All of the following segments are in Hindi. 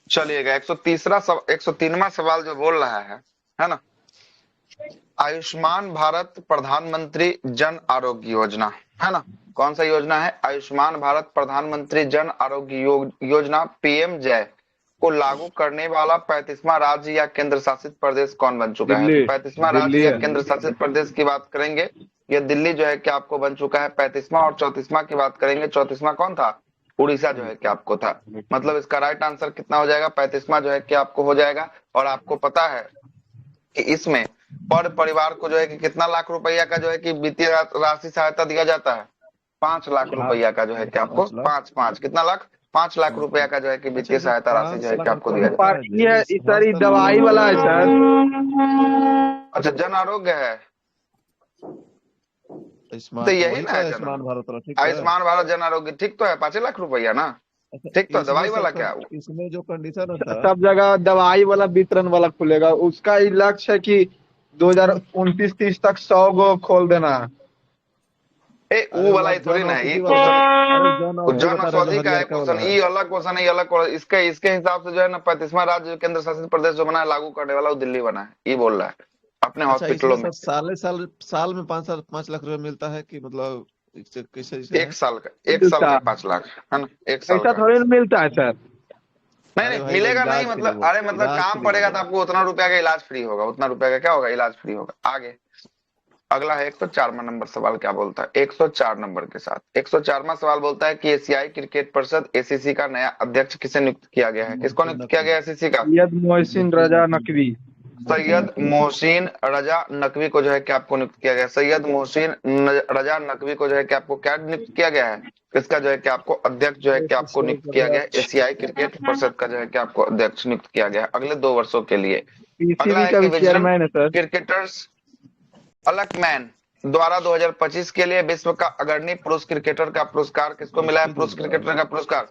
चलिएगा 103वां सवाल जो बोल रहा है ना। आयुष्मान भारत प्रधानमंत्री जन आरोग्य योजना, है ना। कौन सा योजना है? आयुष्मान भारत प्रधानमंत्री जन आरोग्य योजना पीएम जय को लागू करने वाला 35वां राज्य या केंद्र शासित प्रदेश कौन बन चुका है? तो दिल्ली। 35वां राज्य दिल्ली या है। केंद्र शासित प्रदेश की बात करेंगे, ये दिल्ली जो है कि आपको बन चुका है 35वां। और 34वां की बात करेंगे, 34वां कौन था? उड़ीसा जो है कि आपको था। मतलब इसका राइट आंसर कितना हो जाएगा? 35वां जो है कि आपको हो जाएगा। और आपको पता है कि इसमें पर परिवार को जो है कि कितना लाख रुपया का जो है कि वित्तीय राशि सहायता दिया जाता है? 5 लाख हाँ, रुपया का जो है कि आपको 5 लाख। पांच पांच कितना लाख 5 लाख हाँ। रुपया का जो है कि अच्छा, वित्तीय जो सहायता राशि जो 5 है कि लाख आपको रुपया दिया जाता मिलता है। है जी, ये सर सर इसका दवाई वाला है सर। अच्छा, जन आरोग्य है तो आयुष्मान यही वही ना तो है जन आयुष्मान भारत वाला, ठीक तो है। आयुष्मान भारत जन आरोग्य, ठीक तो है। 5 लाख रुपया ना, अच्छा, ठीक तो है। इसमें दवाई सब वाला क्या? इसमें जो कंडीशन होता है। सब जगह दवाई वाला वितरण वाला खुलेगा, उसका ही लक्ष्य है कि 2029-30 तक 100 गो खोल देना है। वो अरे वो वाला ही आप थोड़ी जन ना है ये औषधि वाला क्वेश्चन। अरे जन औषधि जन बता रहे हैं, जो औषधि का है हरियर का क्वेश्चन, वाला है। ये अलग क्वेश्चन है, ये अलग क्वेश्चन। इसके हिसाब से जो है ना 35वां राज्य केंद्र शासित प्रदेश जो बना है लागू करने वाला, वो दिल्ली बना है, ये बोल रहा है अपने अच्छा, इसमें हॉस्पिटलों में। सर साल में 5 लाख रुपए मिलता है कि मतलब कैसे एक है। साल का, एक साल मिलता का है, 5 लाख, है ना, एक साल ऐसा का। थोड़ी ना मिलता है सर। नहीं अरे नहीं भाई वो मिलेगा नहीं, इलाज के लिए मतलब बोल अरे मतलब इलाज के काम लिए पड़ेगा बोल तो रहा हूँ। आपको उतना रुपया का इलाज फ्री होगा, उतना रुपया का क्या होगा, इलाज फ्री होगा। आगे अगला है 104वां नंबर सवाल, क्या बोलता है 104 नंबर के साथ। 104वां सवाल बोलता है कि एशियाई क्रिकेट परिषद एसीसी का नया अध्यक्ष किसे नियुक्त किया गया है? किसको मोहसिन नियुक्त किया नकवी। गया एसीसी का? सैयद मोहसिन मोहसिन रजा नकवी। नकवी। मोहसिन सैयद नकवी। मोहसिन रजा नकवी को जो है कि आपको नियुक्त किया गया। सैयद मोहसिन रजा नकवी को जो है कि आपको क्या नियुक्त किया गया है? इसका जो है कि आपको अध्यक्ष जो है कि आपको एसीसीआई नियुक्त का किया गया है। अध्यक्ष। एशियाई क्रिकेट परिषद का जो है कि आपको अध्यक्ष नियुक्त किया गया है अगले 2 वर्षों के लिए। अगला पीसीबी है का कि भी विजडन चेयरमैन है सर। क्रिकेटर्स अलकमैन द्वारा 2025 के लिए विश्व का अग्रणी पुरुष क्रिकेटर का पुरस्कार किसको मिला है? जसप्रीत पुरुष बुमराह। क्रिकेटर का पुरस्कार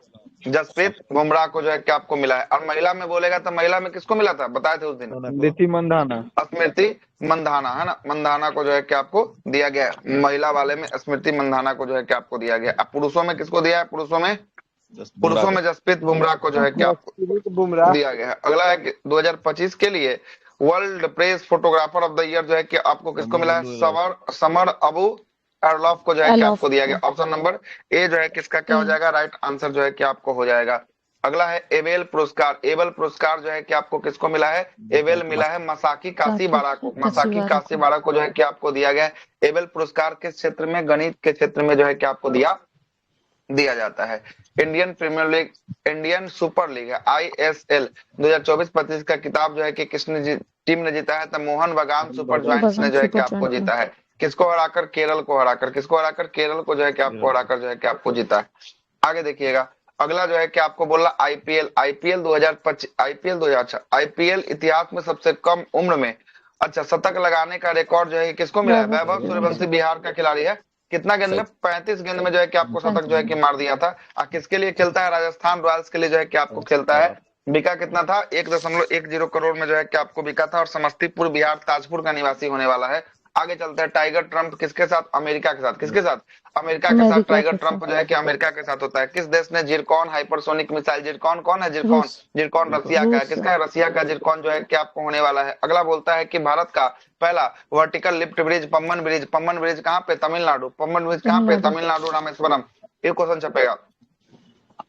जसप्रीत बुमराह को जो है कि आपको मिला है। और महिला में बोलेगा तो महिला में किसको मिला था, बताए थे उस दिन? सोना को। स्मृति मंदाना। स्मृति मंधाना, है ना। मंधाना को जो है कि आपको दिया गया है। महिला वाले में स्मृति मंधाना को जो है कि आपको दिया गया। अब पुरुषों में किसको दिया है? बुमराह पुरुषों को। में जसप्रीत बुमराह को जो है कि आपको जसप्रीत बुमराह। दिया गया है। अगला है कि 2025 के लिए world press photographer of the year जो है कि आपको किसको समर मिला है? अबू एलॉफ। समर समर अबू एरलॉफ को जो है कि अलोफ आपको दिया गया। को। ऑप्शन नंबर ए जो है किसका क्या हो ए। जाएगा? राइट आंसर जो है कि आपको हो जाएगा। अगला है एबेल पुरस्कार। एबेल पुरस्कार जो है कि आपको किसको मिला है? एबेल मिला है मसाकी काकी कासीबाड़ा को। मसाकी काशीवारा को। कासीबाड़ा को जो है कि आपको दिया गया है। एबेल पुरस्कार किस क्षेत्र में? गणित के क्षेत्र में जो है कि आपको दिया दिया जाता है। Indian Premier League, Indian Super League है आईएसएल 2024-25 का किताब जो है कि किसने टीम ने जीता है? तो मोहन बगान सुपर जॉइंट्स ने बगान जो है कि सुपर आपको जॉइंट ने। जीता है। किसको हराकर? केरल को हराकर। किसको हराकर? केरल को जो है कि आपको केरल को। हराकर जो है कि आपको जीता है। आगे देखिएगा, अगला जो है कि आपको बोला आईपीएल। आईपीएल 2025, आईपीएल 2000, अच्छा आईपीएल इतिहास में सबसे कम उम्र में अच्छा शतक लगाने का रिकॉर्ड जो है किसको मिला है? वैभव वैभव सूर्यवंशी सूर्यवंशी। बिहार का खिलाड़ी है। कितना गेंद में? 35 गेंद में जो है कि आपको शतक जो 35 है कि में। मार दिया था। और किसके लिए खेलता है? राजस्थान रॉयल्स के लिए जो है कि आपको खेलता है। राजस्थान। बिका कितना था? 1.10 करोड़ में जो है कि आपको बिका था। और समस्तीपुर बिहार ताजपुर का निवासी होने वाला है। आगे चलते हैं, टाइगर ट्रंप किसके साथ? अमेरिका के साथ। किसके साथ? अमेरिका के साथ। अमेरिका टाइगर के ट्रंप साथ। जो है कि अमेरिका के साथ होता है। किस देश ने जिरकॉन हाइपरसोनिक मिसाइल, जिरकॉन कौन है? जिरकॉन, रूस। जिरकॉन रसिया का है। रूस। किसका है? रसिया का जिरकॉन जो है कि आपको होने वाला है। अगला बोलता है कि भारत का पहला vertical lift bridge Pamban bridge, Pamban bridge कहाँ पे? तमिलनाडु। पम्बन ब्रिज कहाँ पे? तमिलनाडु। तमिलनाडु रामेश्वरम। ये क्वेश्चन छपेगा।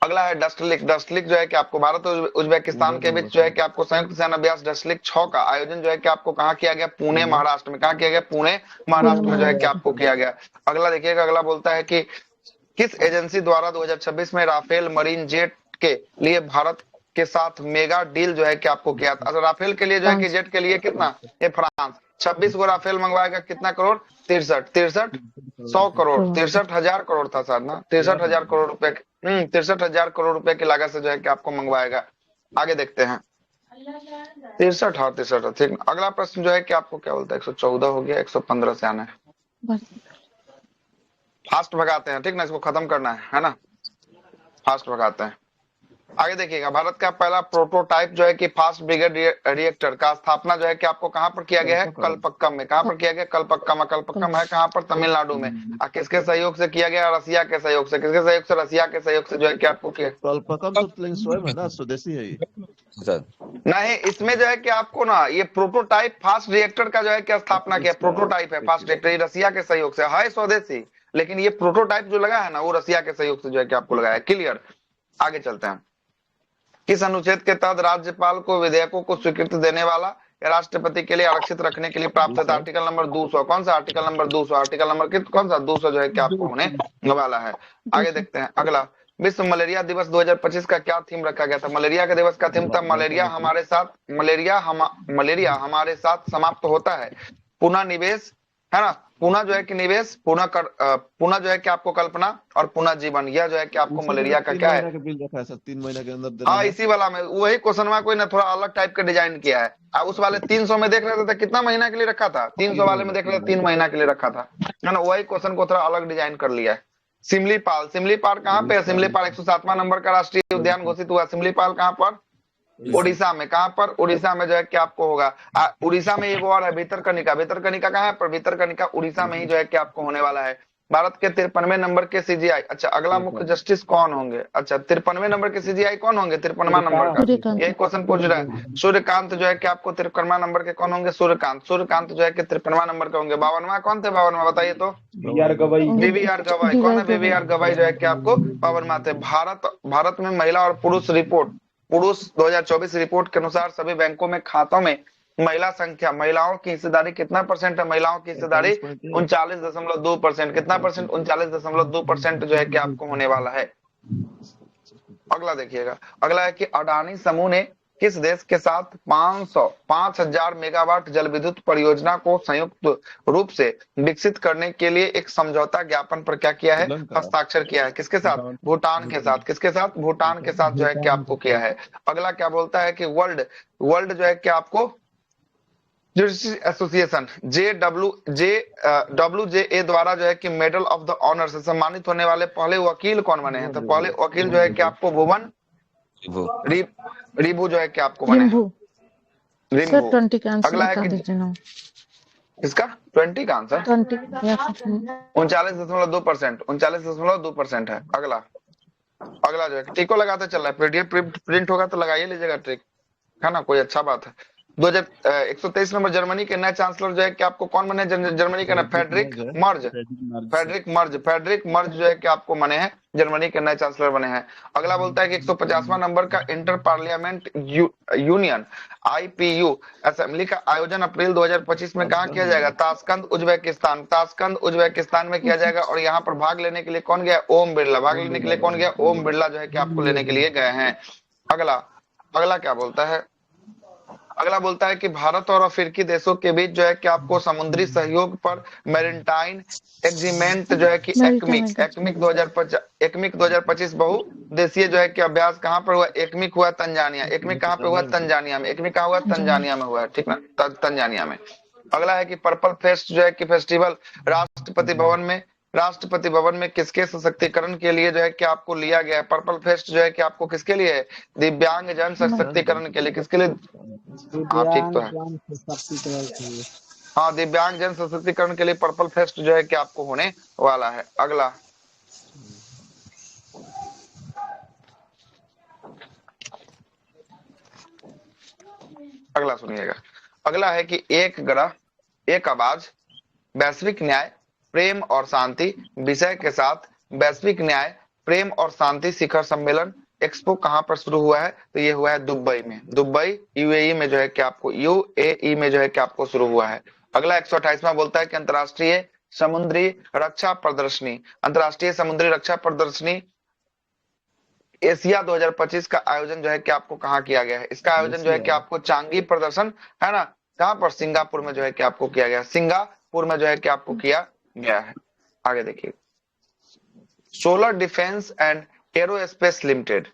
अगला है डस्टलिक। डस्टलिक जो है कि आपको भारत और उज्बेकिस्तान पूना के में बीच जो है बसा। कि आपको संयुक्त सेना अभ्यास डस्टलिक 6 का आयोजन जो है कि आपको कहाँ किया गया? पुणे पुणे। महाराष्ट्र में। कहाँ किया गया? पुणे पुणे महाराष्ट्र में जो है कि महाराष्ट्र। आपको किया गया। अगला देखिएगा, अगला बोलता है कि किस एजेंसी द्वारा 2026 में राफेल मरीन जेट के लिए भारत के साथ मेगा डील जो है कि आपको किया था? अच्छा, राफेल के लिए जो है कि फ्रांस। जेट के लिए कितना? ये फ्रांस 26 गो राफेल मंगवाएगा। कितना करोड़? 63 63 100 करोड़, करोड़। 63,000 करोड़ था सर ना, 63,000 करोड़ रुपए। 63,000 करोड़ रुपए की लागत से जो है कि आपको मंगवाएगा। आगे देखते हैं 63, हाँ 63, ठीक। अगला प्रश्न जो है कि आपको क्या बोलता है? 114 हो गया, 115 से आना है। फास्ट भगाते हैं, ठीक ना, इसको खत्म करना है ना। फास्ट भगाते हैं। आगे देखिएगा, भारत का पहला प्रोटोटाइप जो है कि फास्ट ब्रिगेड रिएक्टर का स्थापना जो है कि आपको कहां पर किया गया है? कलपक्कम में। कहां पर किया गया? कलपक्कम। कलपक्कम है कहां पर? तमिलनाडु में। किसके सहयोग से किया गया? रसिया के सहयोग से। किसके सहयोग से? रसिया के सहयोग से जो है कि आपको किया। कलपक्कम तो लेकिन स्वयं है ना, स्वदेशी है ये। नहीं, इसमें जो है कि आपको ना ये प्रोटोटाइप फास्ट रिएक्टर का जो है कि स्थापना किया। प्रोटोटाइप है फास्ट रिएक्टर, ये रसिया के सहयोग से है, स्वदेशी, लेकिन ये प्रोटोटाइप जो लगा है ना वो रसिया के सहयोग से जो है कि आपको लगाया। क्लियर? आगे चलते हैं। किस अनुच्छेद के तहत राज्यपाल को विधेयकों को स्वीकृति देने वाला या राष्ट्रपति के लिए आरक्षित रखने के लिए प्राप्त है? Article number 200। कौन सा आर्टिकल नंबर 200? आर्टिकल नंबर कौन सा? 200 जो है कि आपको होने वाला है। आगे देखते हैं अगला। विश्व मलेरिया दिवस 2025 का क्या थीम रखा गया था? मलेरिया के दिवस का थीम था मलेरिया हमारे साथ, मलेरिया हमारे साथ समाप्त होता है, पुनः निवेश, है ना, पुनः जो है कि निवेश, पुनः जो है कि आपको कल्पना और पुनः जीवन। यह जो है कि आपको मलेरिया का क्या है? बिल रखा है सर, 3 महीने के अंदर देना हाँ, है। इसी वाला में वही क्वेश्चन में कोई ना थोड़ा अलग टाइप का डिजाइन किया है। अब उस वाले 300 में देख रहे थे कितना महीना के लिए रखा था? 300 वाले में देख रहे थे 3 महीना के लिए रखा था, है ना। वही क्वेश्चन को थोड़ा अलग डिजाइन कर लिया है। सिमलीपाल, सिमलीपाल कहाँ पे है? सिमलीपाल 107वां नंबर का राष्ट्रीय उद्यान घोषित हुआ। सिमलीपाल कहाँ पर? उड़ीसा में। कहां पर? उड़ीसा में जो है कि आपको होगा। उड़ीसा में एक और है भितरकनिका। भितरकनिका कहाँ है? पर भितरकनिका उड़ीसा में ही जो है कि आपको होने वाला है। भारत के 53वें नंबर के सीजीआई, अच्छा अगला मुख्य जस्टिस कौन होंगे? अच्छा 53वें नंबर के सीजीआई कौन होंगे? 53वां नंबर का, यही क्वेश्चन पूछ रहा है। सूर्यकांत जो है कि आपको 53वां नंबर के कौन होंगे? सूर्यकांत जो है कि 53वां नंबर के होंगे। 52वां कौन थे? 52वां बताइए तो। बीवीआर गवई। बीवीआर गवाई। कौन है? बीवीआर गवाई जो है कि आपको 52वां थे। भारत में महिला और पुरुष 2024 रिपोर्ट के अनुसार सभी बैंकों में खातों में महिला संख्या, महिलाओं की हिस्सेदारी कितना परसेंट है? महिलाओं की हिस्सेदारी 39.2%। कितना परसेंट? 39.2% जो है कि आपको होने वाला है। अगला देखिएगा, अगला है कि अडानी समूह ने किस देश के साथ 5000 मेगावाट जल विद्युत परियोजना को संयुक्त रूप से विकसित करने के लिए एक समझौता ज्ञापन पर क्या किया है? हस्ताक्षर किया है। किसके साथ? भूटान के साथ। किसके साथ? भूटान के साथ जो है कि आपको किया है। अगला क्या बोलता है कि वर्ल्ड जो है कि आपको जुडिशरी एसोसिएशन WJA द्वारा जो है कि मेडल ऑफ द ऑनर से सम्मानित होने वाले पहले वकील कौन बने हैं? तो पहले वकील जो है कि आपको भुवन रिभु जो है कि आपको बने हैं। सर 20 का आंसर अगला है बता कि दीजिए ना। इसका 20 का आंसर 20 या 39.2%। 39.2% है। अगला जो है टिको लगाते चल रहा है। पीडीएफ प्रिंट होगा तो लगाइए लीजिएगा ट्रिक, है ना, कोई अच्छा बात है। 123 नंबर जर्मनी के नए चांसलर जो है कि आपको कौन बने? जर्मनी का ना फेडरिक मर्ज जो है कि आपको बने हैं, जर्मनी के नए चांसलर बने हैं। अगला बोलता है कि 150वां नंबर का inter parliament union IPU assembly का आयोजन अप्रैल 2025 में कहाँ किया जाएगा? ताशकंद उज्बेकिस्तान में किया जाएगा। और यहाँ पर भाग लेने के लिए कौन गया? ओम बिरला। भाग लेने के लिए कौन गया? ओम बिरला जो है कि आपको लेने के लिए गए हैं। अगला क्या बोलता है? अगला बोलता है कि भारत और अफ्रीकी देशों के बीच जो है कि आपको समुद्री सहयोग पर मैरीटाइन एग्रीमेंट जो है कि एक्मिक 2025 बहुदेशीय जो है कि अभ्यास कहां पर हुआ? एक्मिक हुआ तंजानिया। एक्मिक कहां पे हुआ? तंजानिया में। एक्मिक कहां हुआ? तंजानिया में हुआ, ठीक ना, तंजानिया में। अगला है कि पर्पल फेस्ट जो है कि फेस्टिवल राष्ट्रपति भवन में किसके सशक्तिकरण के लिए जो है कि आपको लिया गया है? पर्पल फेस्ट जो है कि आपको किसके लिए है? दिव्यांग जन सशक्तिकरण के लिए। किसके लिए? हाँ ठीक तो है, हाँ दिव्यांग जन सशक्तिकरण के लिए पर्पल फेस्ट जो है कि आपको होने वाला है। अगला सुनिएगा, अगला है कि एक ग्रह एक आवाज वैश्विक न्याय प्रेम और शांति विषय के साथ वैश्विक न्याय प्रेम और शांति शिखर सम्मेलन एक्सपो कहां पर शुरू हुआ है? तो ये हुआ है दुबई में। दुबई UAE में जो है कि आपको UAE में जो है कि आपको शुरू हुआ है। अगला 128वां बोलता है कि अंतरराष्ट्रीय समुद्री रक्षा प्रदर्शनी एशिया 2025 का आयोजन जो है कि आपको कहाँ किया गया है? इसका आयोजन जो है कि आपको चांगी प्रदर्शन, है ना, कहां पर? सिंगापुर में जो है कि आपको किया गया। सिंगापुर में जो है कि आपको किया गया है। आगे देखिए, solar defence and aerospace limited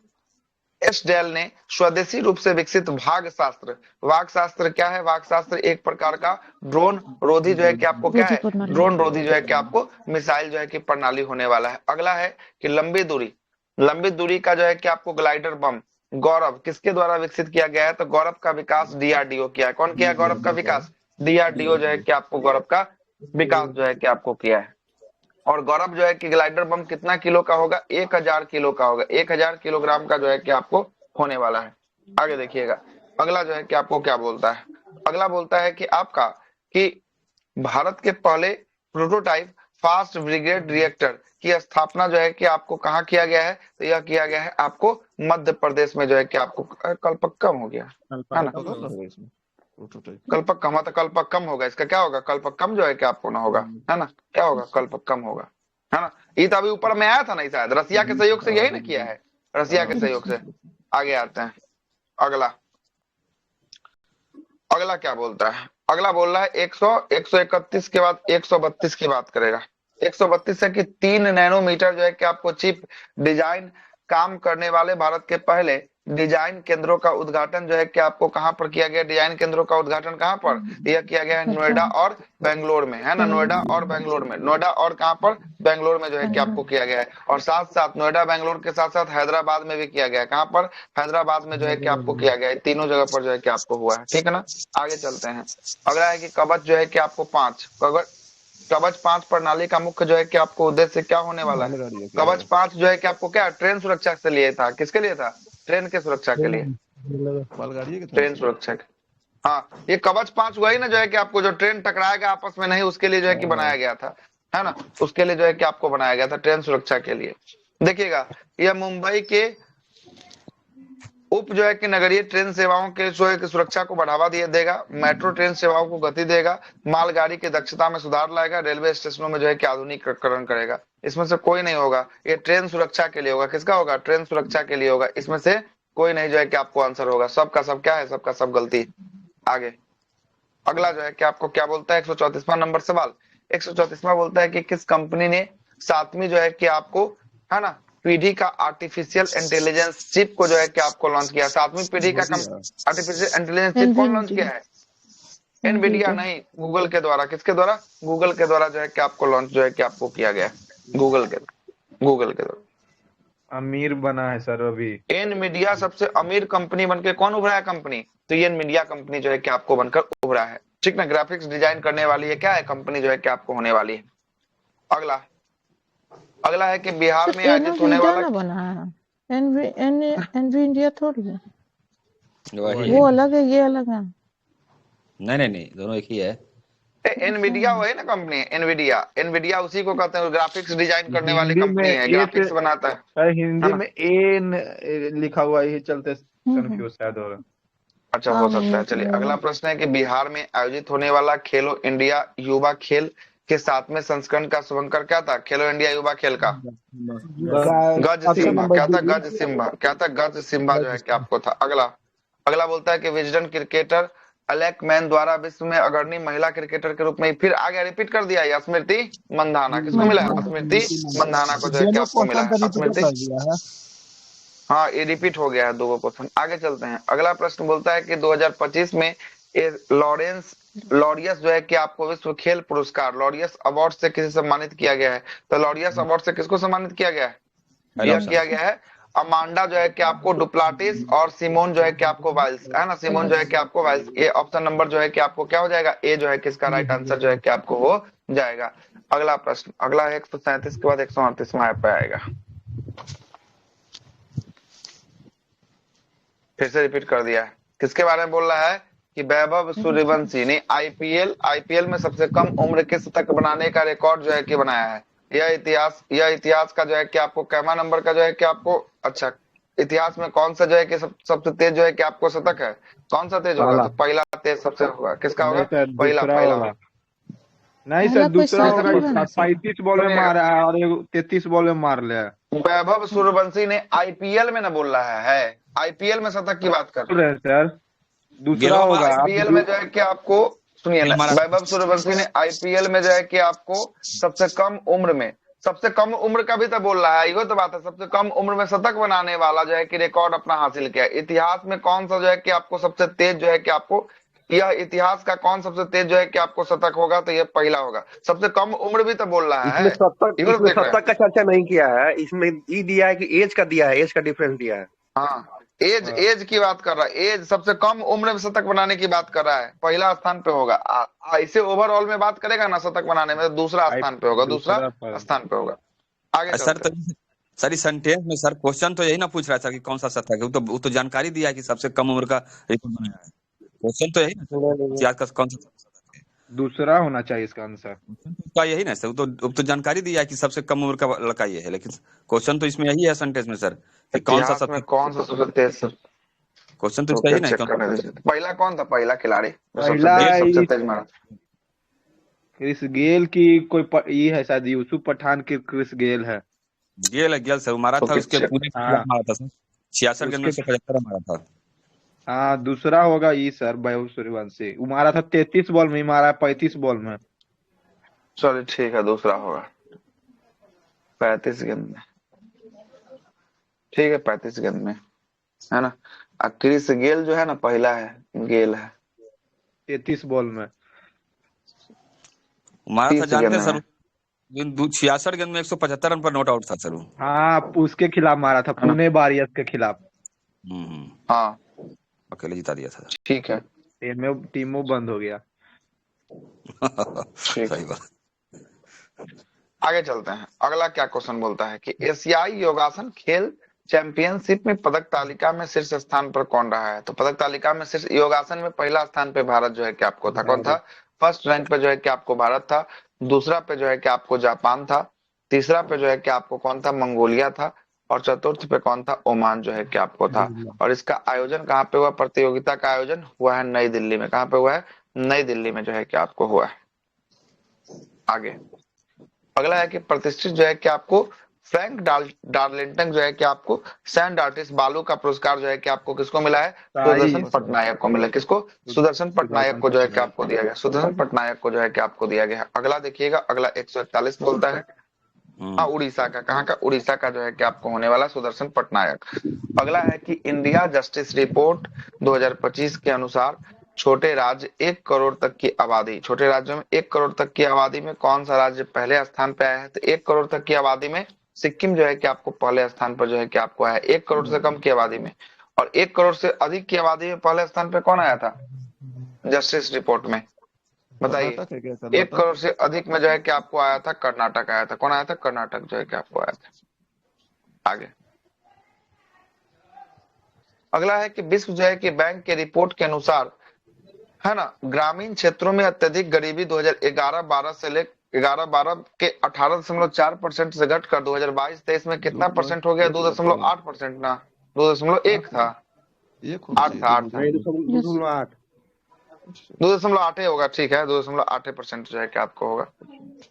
SDL ने स्वदेशी रूप से विकसित वागशास्त्र क्या है? वागशास्त्र एक प्रकार का ड्रोन रोधी जो है कि आपको क्या है? ड्रोन रोधी जो है कि आपको मिसाइल जो है कि प्रणाली होने वाला है। अगला है कि लंबी दूरी लंबी दूरी का जो है कि आपको ग्लाइडर बम गौरव किसके द्वारा विकसित किया गया है? तो गौरव का विकास डीआरडीओ किया है। कौन किया है गौरव का विकास? डीआरडीओ जो है कि आपको गौरव का विकास जो है कि आपको किया है। और गौरव जो है कि ग्लाइडर बम कितना किलो का होगा? 1000 किलो का होगा। 1000 किलोग्राम का जो है कि आपको होने वाला है। आगे देखिएगा, अगला जो है कि आपको क्या बोलता है? अगला बोलता है कि आपका कि भारत के पहले प्रोटोटाइप फास्ट ब्रिगेड रिएक्टर की स्थापना जो है कि आपको कहाँ किया गया है? तो यह किया गया है आपको मध्य प्रदेश में जो है कि आपको कल्पक्कम हो गया है ना? कल्पक्कम, तो कल्पक्कम होगा। इसका क्या होगा? कल्पक्कम जो है कि आपको ना होगा, है ना? क्या होगा? कल्पक्कम होगा, है ना? ये तो अभी ऊपर में आया था ना शायद, रसिया के सहयोग से यही ना किया है, रसिया के सहयोग से। आगे आते हैं, अगला अगला क्या बोलता है? अगला बोल रहा है 131 के बाद 132 की बात करेगा। 132 है कि 3 नैनोमीटर जो है कि आपको चिप डिजाइन काम करने वाले भारत के पहले डिजाइन केंद्रों का उद्घाटन जो है कि आपको कहां पर किया गया? डिजाइन केंद्रों का उद्घाटन कहां पर? यह किया गया है नोएडा और बेंगलोर में, है ना? नोएडा और बेंगलोर में, नोएडा और कहां पर? बेंगलोर में जो है कि आपको किया गया है। और साथ साथ नोएडा बेंगलोर के साथ साथ हैदराबाद में भी किया गया है। कहां पर? हैदराबाद में जो है कि आपको किया गया है। तीनों जगह पर जो है कि आपको हुआ है, ठीक है ना? आगे चलते हैं, अगला है कि कवच जो है कि आपको 5 कवच 5 प्रणाली का मुख्य जो है कि आपको उद्देश्य क्या होने वाला है? कवच 5 जो है कि आपको क्या ट्रेन सुरक्षा से लिए था? किसके लिए था? ट्रेन के सुरक्षा के लिए, ट्रेन सुरक्षा के। हाँ, ये कवच 5 हुआ ही ना जो है कि आपको जो ट्रेन टकराएगा आपस में नहीं, उसके लिए जो है कि बनाया गया था, है ना? उसके लिए जो है कि आपको बनाया गया था, ट्रेन सुरक्षा के लिए। देखिएगा, यह मुंबई के उप जो है कि नगरीय ट्रेन सेवाओं के जो है कि सुरक्षा को बढ़ावा देगा, मेट्रो ट्रेन सेवाओं को गति देगा, मालगाड़ी की दक्षता में सुधार लाएगा, रेलवे स्टेशनों में जो है कि आधुनिकीकरण करेगा। इसमें से कोई नहीं होगा, ये ट्रेन सुरक्षा के लिए होगा। किसका होगा? ट्रेन सुरक्षा के लिए होगा। इसमें से कोई नहीं जो है कि आपको आंसर होगा। सबका सब क्या है? सबका सब गलती। आगे अगला जो है कि आपको क्या बोलता है? 134वां नंबर सवाल। 134वां बोलता है कि किस कंपनी ने 7वीं जो है कि आपको, है ना, पीढ़ी का आर्टिफिशियल इंटेलिजेंस चिप को जो है कि आपको लॉन्च किया? 7वीं पीढ़ी का आर्टिफिशियल इंटेलिजेंस चिप कौन लॉन्च किया है? एनवीडिया नहीं, गूगल के द्वारा। किसके द्वारा? गूगल के द्वारा जो है कि आपको लॉन्च जो है कि आपको किया गया, गूगल के द्वारा। अमीर बना है सर अभी। एनवीडिया सबसे अमीर कंपनी बनके कौन उभरा है? कंपनी तो ये एनवीडिया कंपनी जो है कि आपको बनकर उभरा है, ठीक ना? ग्राफिक्स डिजाइन करने वाली है, क्या है कंपनी जो है कि आपको होने वाली है। अगला है कि बिहार में आयोजित होने वाला बना है एनवीडिया थोड़ी है, वो अलग है, ये अलग है। नहीं, दोनों एक ही है। एनवीडिया वो है ना कंपनी, एनवीडिया उसी को कहते हैं, ग्राफिक्स डिजाइन करने वाली कंपनी है, ग्राफिक्स बनाता है। हिंदी में ए लिखा हुआ है, चलते कंफ्यूज शायद हो रहा। अच्छा, हो सकता है। चलिए, अगला प्रश्न है कि बिहार में आयोजित होने वाला खेलो इंडिया युवा खेल के 7वें संस्करण का शुभंकर क्या था? खेलो इंडिया युवा खेल का गज सिम्बा क्या था? गज सिम्बा क्या था? गज सिम्बा जो है कि आपको था। अगला बोलता है कि विजडन क्रिकेटर अलेक मैन द्वारा विश्व में अग्रणी महिला क्रिकेटर के रूप में फिर आगे रिपीट कर दिया है, स्मृति मंधाना। किसको मिला है? स्मृति मंधाना को जो है कि आपको मिला है। स्मृति, हाँ, ये रिपीट हो गया है 2 क्वेश्चन। आगे चलते हैं, अगला प्रश्न बोलता है कि 2025 में लॉरियस जो है कि आपको विश्व खेल पुरस्कार लॉरियस अवार्ड से किसे सम्मानित किया गया है? तो लॉरियस अवार्ड से किसको सम्मानित किया गया है? यह किया गया है अमांडा जो है कि आपको डुप्लाटिस और सिमोन जो है कि आपको वाइल्स, है ना? सिमोन जो है कि आपको वाइल्स। ये ऑप्शन नंबर जो है कि आपको क्या हो जाएगा? ए जो है कि इसका राइट आंसर जो है कि आपको हो जाएगा। अगला प्रश्न, अगला है 137 के बाद 138वां पे आएगा। फिर से रिपीट कर दिया है। किसके बारे में बोल रहा है? कि वैभव सूर्यवंशी ने आईपीएल में सबसे कम उम्र के शतक बनाने का रिकॉर्ड जो है कि बनाया है। यह इतिहास का जो है कि आपको कैमा नंबर का जो है कि आपको, अच्छा, इतिहास में कौन सा जो है कि सबसे तेज जो है कि आपको शतक है? कौन सा तेज होगा? तो पहला तेज सबसे होगा। किसका होगा? पहला नहीं सर, दूसरा होगा। 35 बॉल में मारा है और 33 बॉल में मार लिया। वैभव सूर्यवंशी ने आईपीएल में न बोल रहा है, आईपीएल में शतक की बात कर रहे हैं सर। दूसरा होगा आईपीएल में जो है कि आपको, सुनिए ना, वैभव सूर्यवंशी ने आईपीएल में जो है कि आपको सबसे कम उम्र का भी तो बोल रहा है। ये तो बात है, सबसे कम उम्र में शतक बनाने वाला जो है कि रिकॉर्ड अपना हासिल किया। इतिहास में कौन सा जो है कि आपको सबसे तेज जो है कि आपको यह इतिहास का कौन सबसे तेज जो है कि आपको शतक होगा, तो ये पहला होगा। सबसे कम उम्र भी तो बोल रहा इसमें है, शतक ये भी तो इसमें देख रहे हैं। शतक का चर्चा नहीं किया है, इसमें ये दिया है कि एज का दिया है, एज का डिफरेंस दिया है। हाँ, एज की बात कर रहा है, एज सबसे कम उम्र में शतक बनाने की बात कर रहा है, पहला स्थान पे होगा। इसे ओवरऑल में बात करेगा ना शतक बनाने में, तो दूसरा स्थान पे होगा, दूसरा स्थान पे होगा। आगे सर चलते तो हैं। सर इस सेंटेंस में सर क्वेश्चन तो यही ना पूछ रहा है सर कि कौन सा शतक है, वो तो जानकारी दिया है कि सबसे कम उम्र का रिकॉर्ड बनाया है। क्वेश्चन तो यही ना इतिहास का कौन सा शतक है, दूसरा होना चाहिए इसका आंसर। का यही ना सर, वो तो जानकारी दिया है कि सबसे कम उम्र का लड़का ये है, लेकिन क्वेश्चन तो इसमें यही है सेंटेंस में सर कि कौन सा इतिहास में शतक। कौन सा सबसे तेज सर? क्वेश्चन तो तो इसका क्या यही ना चेक कौन करने दीजिए। पहला कौन था, पहला खिलाड़ी जो सबसे पहला सबसे इस तेज मारा? क्रिस गेल की ये है शायद, यूसुफ पठान की क्रिस गेल है। गेल सर मारा तो था, क्या उसके चेक? पूरे हाँ खिलाफ मारा था सर, 66 गेंद में उसके 175 मारा था। हाँ, दूसरा होगा ये सर, वैभव सूर्यवंशी। वो मारा था 33 बॉल में, ही मारा है 35 बॉल में। चलिए ठीक है, दूसरा होगा 35 गेंद में। ठीक है, 35 गेंद में, है ना। क्रिस गेल जो है ना, पहला है, गेल है 33 बॉल में। मारा था 30 जानते गेंद हैं में। सर, 66 गेंद में 175 रन पर नॉट आउट था सर वो। हाँ, उसके खिलाफ मारा था, है ना? पुणे वॉरियर्स के खिलाफ। हाँ अकेले जिता दिया था। ठीक है, टीमों बंद हो गया। ठीक सही है। बात। आगे चलते हैं। अगला क्या क्वेश्चन बोलता है कि एशियाई योगासन खेल चैंपियनशिप में पदक तालिका में शीर्ष स्थान पर कौन रहा है? तो पदक तालिका में शीर्ष योगासन में पहला स्थान पे भारत जो है कि आपको था। कौन था? फर्स्ट रैंक पे जो है कि आपको भारत था। दूसरा पे जो है कि आपको जापान था। तीसरा पे जो है कि आपको कौन था? मंगोलिया था। और चतुर्थ पे कौन था? ओमान जो है कि आपको था। और इसका आयोजन कहाँ पे हुआ? प्रतियोगिता का आयोजन हुआ है नई दिल्ली में। कहाँ पे हुआ है? नई दिल्ली में जो है कि आपको हुआ है। आगे अगला है कि प्रतिष्ठित जो है कि आपको फ्रैंक डार्लिंगटन जो है कि आपको सैंड आर्टिस्ट बालू का पुरस्कार जो है कि आपको किसको मिला है? सुदर्शन पटनायक को मिला। किसको? सुदर्शन पटनायक को जो है कि आपको दिया गया। सुदर्शन पटनायक को जो है कि आपको दिया गया। अगला देखिएगा, अगला 141 बोलता है, हाँ उड़ीसा का। कहाँ का? उड़ीसा का जो है कि आपको होने वाला सुदर्शन पटनायक। अगला है कि इंडिया जस्टिस रिपोर्ट 2025 के अनुसार छोटे राज्य 1 करोड़ तक की आबादी, छोटे राज्यों में 1 करोड़ तक की आबादी में कौन सा राज्य पहले स्थान पे आया है? तो 1 करोड़ तक की आबादी में सिक्किम जो है कि आपको पहले स्थान पर जो है कि आपको आया है, 1 करोड़ से कम की आबादी में। और 1 करोड़ से अधिक की आबादी में पहले स्थान पे कौन आया था जस्टिस रिपोर्ट में? बताइए। कर्नाटक है क्या? 1 करोड़ से अधिक में जो है कि आपको आया था कर्नाटक आया था। कौन आया था? कर्नाटक जो है कि आपको आया था। आगे अगला है कि विश्व जो है कि बैंक के रिपोर्ट के अनुसार, है ना, ग्रामीण क्षेत्रों में अत्यधिक गरीबी 2011-12 से ले 11-12 के 18.4% से घटकर 2022-23 में कितना परसेंट हो गया? 2.8% ना, 2.1 था, 8 था, 8 था, 2.8 होगा। ठीक है, 2.8% जो है कि आपको होगा।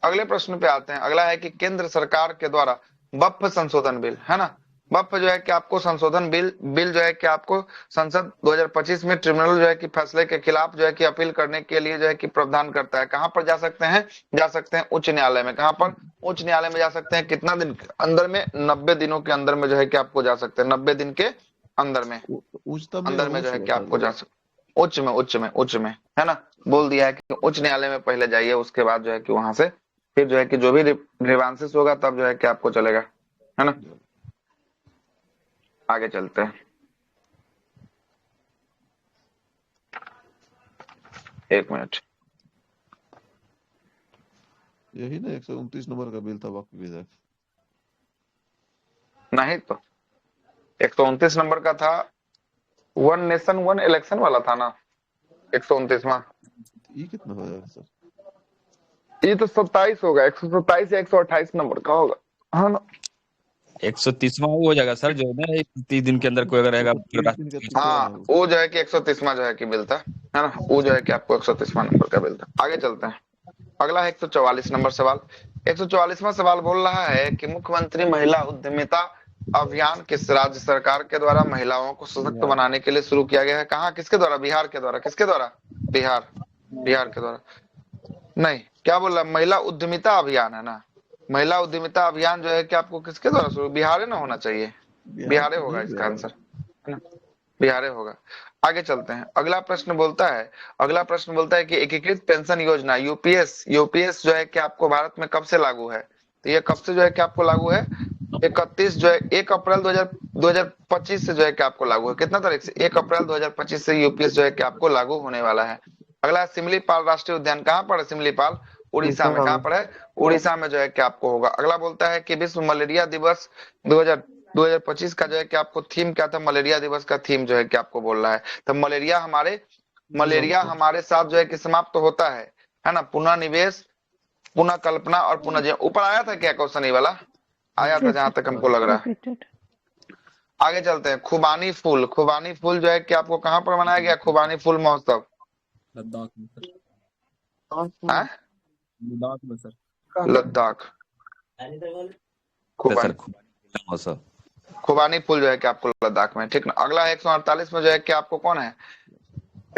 अगले प्रश्न पे आते हैं। अगला है कि केंद्र सरकार के द्वारा वक्फ संशोधन बिल, है ना, वक्फ जो है कि आपको संशोधन बिल जो है कि आपको संसद 2025 में ट्रिब्यूनल जो है कि फैसले के खिलाफ जो है कि अपील करने के लिए जो है कि प्रावधान करता है। कहां पर जा सकते हैं? जा सकते हैं उच्च न्यायालय में। कहां पर? उच्च न्यायालय में जा सकते हैं। कितना दिन के अंदर में? 90 दिनों के अंदर में जो है कि आपको जा सकते हैं। 90 दिन के अंदर में, अंदर में जो है कि आपको जा सकते, उच्च में, है ना, बोल दिया है कि उच्च न्यायालय में पहले जाइए, उसके बाद जो है कि वहां से फिर जो है कि जो भी ग्रीवांसेस होगा तब जो है कि आपको चलेगा, है ना। आगे चलते हैं। एक मिनट, यही ना 129 नंबर का बिल था वक्फ विधेयक। नहीं तो 129 नंबर का था, वन नेशन वन इलेक्शन वाला था ना 129वां। ये कितना हो जाएगा सर? ये तो 27 होगा, 127 या 128 नंबर का होगा, हाँ ना। 130वां वो हो जाएगा सर, जो है ना 30 दिन के अंदर कोई अगर रहेगा। हाँ, वो जो है कि 130वां जो है कि बिल था, है ना, वो जो है कि आपको 130वां नंबर का बिल था। आगे चलते हैं। अगला है 144 नंबर सवाल। 144वां सवाल बोल रहा है कि मुख्यमंत्री महिला उद्यमिता अभियान किस राज्य सरकार के द्वारा महिलाओं को सशक्त बनाने के लिए शुरू किया गया है? कहाँ? किसके द्वारा? बिहार के द्वारा। किसके द्वारा? बिहार के द्वारा। नहीं, क्या बोल रहा है? महिला उद्यमिता अभियान है ना। महिला उद्यमिता अभियान जो है कि आपको किसके द्वारा शुरू? बिहार ना होना चाहिए, बिहार होगा इसका आंसर, है ना। बिहार होगा। आगे चलते हैं। अगला प्रश्न बोलता है कि एकीकृत पेंशन योजना यूपीएस जो है कि आपको भारत में कब से लागू है? तो ये कब से जो है कि आपको लागू है? 31 जो है 1 अप्रैल 2025 से जो है कि आपको लागू है। कितना तारीख से? 1 अप्रैल 2025 से यूपीएस जो है कि आपको लागू होने वाला है। अगला सिमलीपाल राष्ट्रीय उद्यान कहाँ पर है? सिमलीपाल उड़ीसा में। कहाँ पर है? उड़ीसा में जो है कि आपको होगा। अगला बोलता है कि विश्व मलेरिया दिवस 2025 का जो है कि आपको थीम क्या था? मलेरिया दिवस का थीम जो है कि आपको बोल रहा है। तो मलेरिया हमारे साथ जो है कि समाप्त होता है ना? पुनः निवेश, पुनः कल्पना और पुनः जीवन। ऊपर आया था क्या क्वेश्चन? ये वाला आया था जहां तक हमको लग रहा है। रिपीटेड। आगे चलते हैं। खुबानी फूल जो है कि आपको कहाँ पर मनाया गया? खुबानी फूल महोत्सव लद्दाख में सर। है? लद्दाख में सर। लद्दाख। सर खुबानी खुबानी फूल जो है कि आपको लद्दाख में, ठीक ना। अगला है 148 में जो है कि आपको कौन है?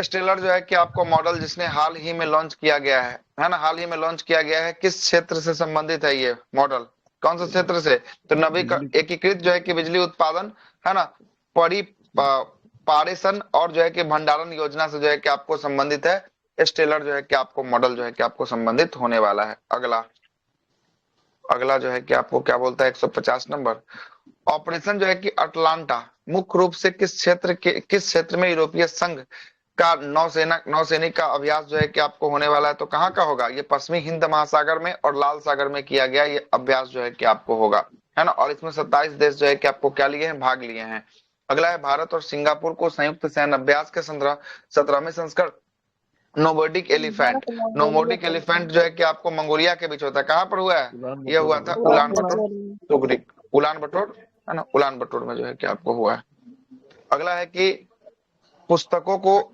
स्टेलर जो है कि आपको मॉडल जिसने हाल ही में लॉन्च किया गया है ना? हाल ही में लॉन्च किया गया है। किस क्षेत्र से संबंधित है ये मॉडल? कौन से क्षेत्र से? तो एकीकृत जो है कि बिजली उत्पादन, है ना, पारेषण और जो है कि भंडारण योजना से जो है कि आपको संबंधित है। स्टेलर जो है कि आपको मॉडल जो है कि आपको संबंधित होने वाला है। अगला जो है कि आपको क्या बोलता है? 150 नंबर। ऑपरेशन जो है कि अटलांटा मुख्य रूप से किस क्षेत्र में यूरोपीय संघ का नौसैनिक का अभ्यास जो है कि आपको होने वाला है? तो कहाँ का होगा? ये पश्चिमी हिंद महासागर में और लाल सागर में किया गया ये अभ्यास जो है कि आपको होगा, है ना। और इसमें 27 देश जो है कि आपको क्या लिए हैं? भाग लिए हैं। अगला है भारत और सिंगापुर को संयुक्त सैन्य अभ्यास के 17वें संस्करण नोमैडिक एलिफेंट जो है कि आपको मंगोलिया के बीच होता है। कहाँ पर हुआ है? यह हुआ था उलान बटोर, है ना। उलान बटोर में जो है कि आपको हुआ है। अगला है कि पुस्तकों को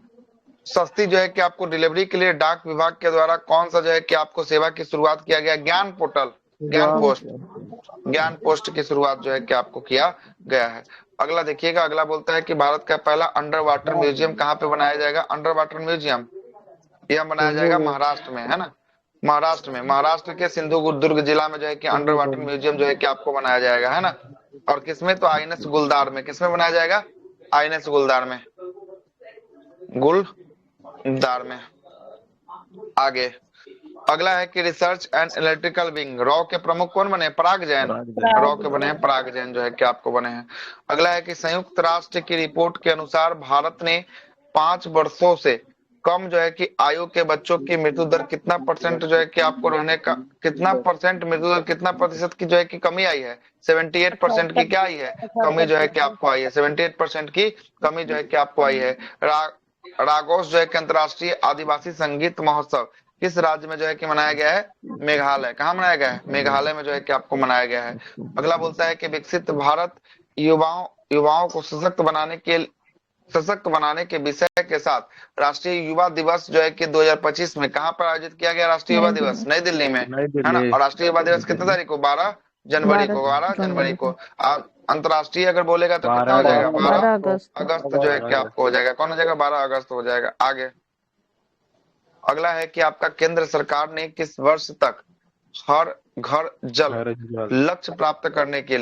सस्ती जो है कि आपको डिलीवरी के लिए डाक विभाग के द्वारा कौन सा जो है कि आपको सेवा की शुरुआत किया गया? ज्ञान पोर्टल, ज्ञान पोस्ट की शुरुआत जो है कि आपको किया गया है। अगला देखिएगा। अगला बोलता है कि भारत का पहला अंडर वाटर म्यूजियम कहाँ पे बनाया जाएगा? अंडर वाटर म्यूजियम यह बनाया जाएगा महाराष्ट्र में, है ना। महाराष्ट्र के सिंधु दुर्ग जिला में जो है कि अंडर वाटर म्यूजियम जो है कि आपको बनाया जाएगा, है ना। और किसमें? तो आईएनएस गुलदार में। किसमें बनाया जाएगा? आईएनएस गुलदार में। आगे अगला है कि research and analytical wing raw के प्रमुख कौन बने? पराग जैन। रॉ के बने हैं पराग जैन जो है कि आपको बने हैं। अगला है कि संयुक्त राष्ट्र की रिपोर्ट के अनुसार भारत ने 5 वर्षों से कम जो है कि आयु के बच्चों की मृत्यु दर कितना परसेंट जो है कि आपको रहने का, कितना परसेंट मृत्यु दर, कितना प्रतिशत की जो है कि कमी आई है? 78% की क्या आई है? कमी जो है कि आपको आई है। 78% की कमी जो है कि आपको आई है। रागोस जो है कि अंतर्राष्ट्रीय आदिवासी संगीत महोत्सव किस राज्य में जो है कि मनाया गया है? मेघालय। कहाँ मनाया गया है? मेघालय में जो है कि आपको मनाया गया है। अगला बोलता है कि विकसित भारत युवाओं को सशक्त बनाने के विषय के साथ राष्ट्रीय युवा दिवस जो है कि 2025 में कहाँ पर आयोजित किया गया? राष्ट्रीय युवा दिवस नई दिल्ली में, है ना। और राष्ट्रीय युवा दिवस कितने तारीख को? 12 जनवरी को। अंतरराष्ट्रीय अगर बोलेगा तो कितना हो जाएगा? 12 अगस्त जो है कि आपको हो जाएगा। कौन हो जाएगा? 12 अगस्त हो जाएगा। आगे अगला है कि आपका केंद्र सरकार ने किस वर्ष तक हर घर जल लक्ष्य प्राप्त करने के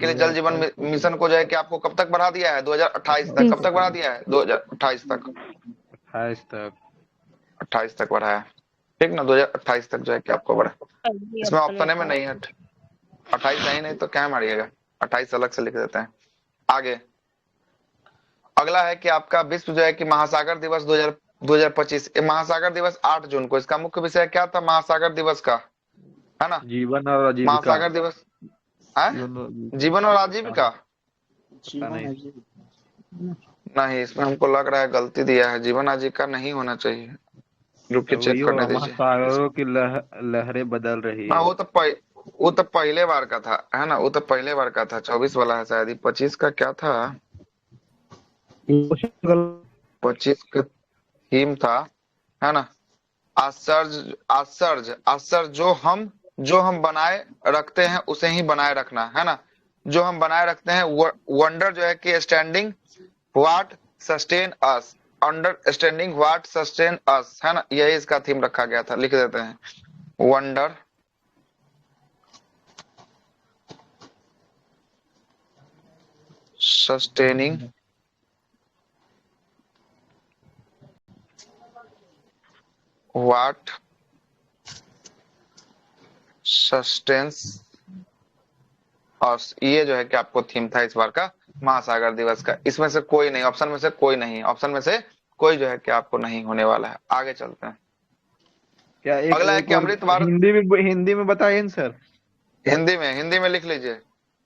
लिए जल जीवन मिशन को जो है कि आपको कब तक बढ़ा दिया है? 2028 तक। कब तक बढ़ा दिया है? 2028 तक। 28 तक बढ़ाया, ठीक ना। 2028 तक जो है कि आपको बढ़ा। इसमें ऑप्शन में नहीं है। 28 नहीं तो क्या मारिएगा? 28 अलग से लिख देते हैं। आगे अगला है कि आपका विश्व जो है कि महासागर दिवस 2025। महासागर दिवस 8 जून को। इसका मुख्य विषय क्या था महासागर दिवस का? है ना, जीवन और आजीविका। महासागर दिवस जीवन और आजीविका नहीं, इसमें हमको लग रहा है गलती दिया है। जीवन आजीविका नहीं होना चाहिए। रुकिए चेक करने दीजिए। महासागरों की लहरें बदल रही है। वो तो पहले बार का था, है ना। वो तो पहले बार का था। 24 वाला है शायद। 25 का क्या था? 25 का थीम था, है ना। आश्चर्य जो हम बनाए रखते हैं उसे ही बनाए रखना, है ना। जो हम बनाए रखते हैं। वंडर जो है कि standing what sustain us, understanding what sustain us, है ना। यही इसका थीम रखा गया था। लिख देते हैं वंडर सस्टेनिंग व्हाट सस्टेंस और ये जो है कि आपको थीम था इस बार का महासागर दिवस का। इसमें से कोई नहीं, ऑप्शन में से कोई नहीं, ऑप्शन में से कोई जो है कि आपको नहीं होने वाला है। आगे चलते हैं। क्या अगला है कि अमृत भारत, हिंदी में बताइए ना सर। हिंदी में लिख लीजिए।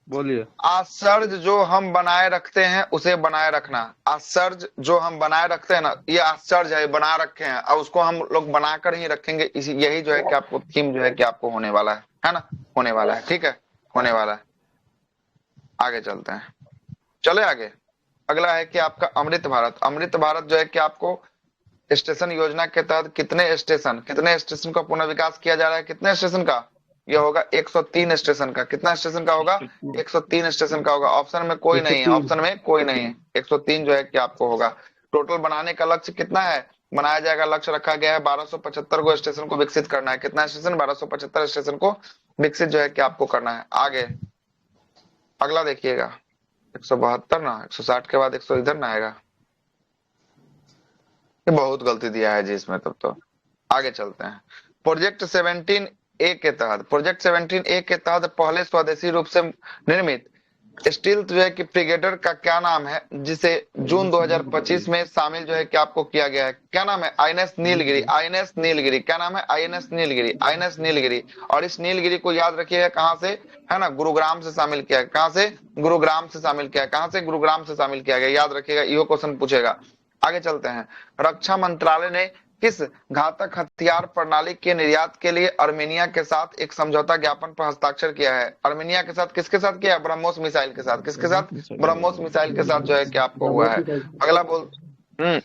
बोलिए। आश्चर्य जो हम बनाए रखते हैं उसे बनाए रखना। आश्चर्य जो हम बनाए रखते हैं ना, ये आश्चर्य है, बना रखे हैं और उसको हम लोग बनाकर ही रखेंगे। इसी यही जो है कि आपको थीम जो है कि आपको होने वाला है ना, होने वाला है। ठीक है, होने वाला है। आगे चलते हैं, चले आगे। अगला है कि आपका अमृत भारत। अमृत भारत जो है कि आपको स्टेशन योजना के तहत कितने स्टेशन का पुनर्विकास किया जा रहा है? कितने स्टेशन का? यह होगा 103 स्टेशन का। कितना स्टेशन का होगा? 103 स्टेशन का होगा। ऑप्शन में कोई नहीं है, ऑप्शन में कोई नहीं है। 103 जो है कि आपको होगा। टोटल बनाने का लक्ष्य कितना है? बनाया जाएगा, लक्ष्य रखा गया है 1275 को स्टेशन को विकसित करना है। कितना स्टेशन? 1275 स्टेशन को विकसित जो है कि आपको करना है। आगे अगला देखिएगा, 172 ना, 160 के बाद 100 इधर ना आएगा। ये बहुत गलती दिया है जी इसमें तब तो। आगे चलते हैं। प्रोजेक्ट 17A के तहत, प्रोजेक्ट 17A के तहत पहले स्वदेशी रूप से निर्मित स्टील जो है कि फ्रिगेटर का क्या नाम है, जिसे जून 2025 में शामिल जो है कि आपको किया गया है? क्या नाम है? आईएनएस नीलगिरी। आईएनएस नीलगिरी। क्या नाम है? आईएनएस नीलगिरी। आईएनएस नीलगिरी। और इस नीलगिरी को याद रखिएगा कहां से है ना, गुरुग्राम से शामिल किया है। कहां से? गुरुग्राम से शामिल किया है। कहां से? गुरुग्राम से शामिल किया गया। याद रखिएगा, ये क्वेश्चन पूछेगा। आगे चलते हैं। रक्षा मंत्रालय ने किस घातक हथियार प्रणाली के निर्यात के लिए अर्मेनिया के साथ एक समझौता ज्ञापन पर हस्ताक्षर किया है? अर्मेनिया के साथ किसके साथ किया? ब्रह्मोस मिसाइल के साथ। किसके साथ? ब्रह्मोस मिसाइल के साथ जो है कि आपको हुआ है।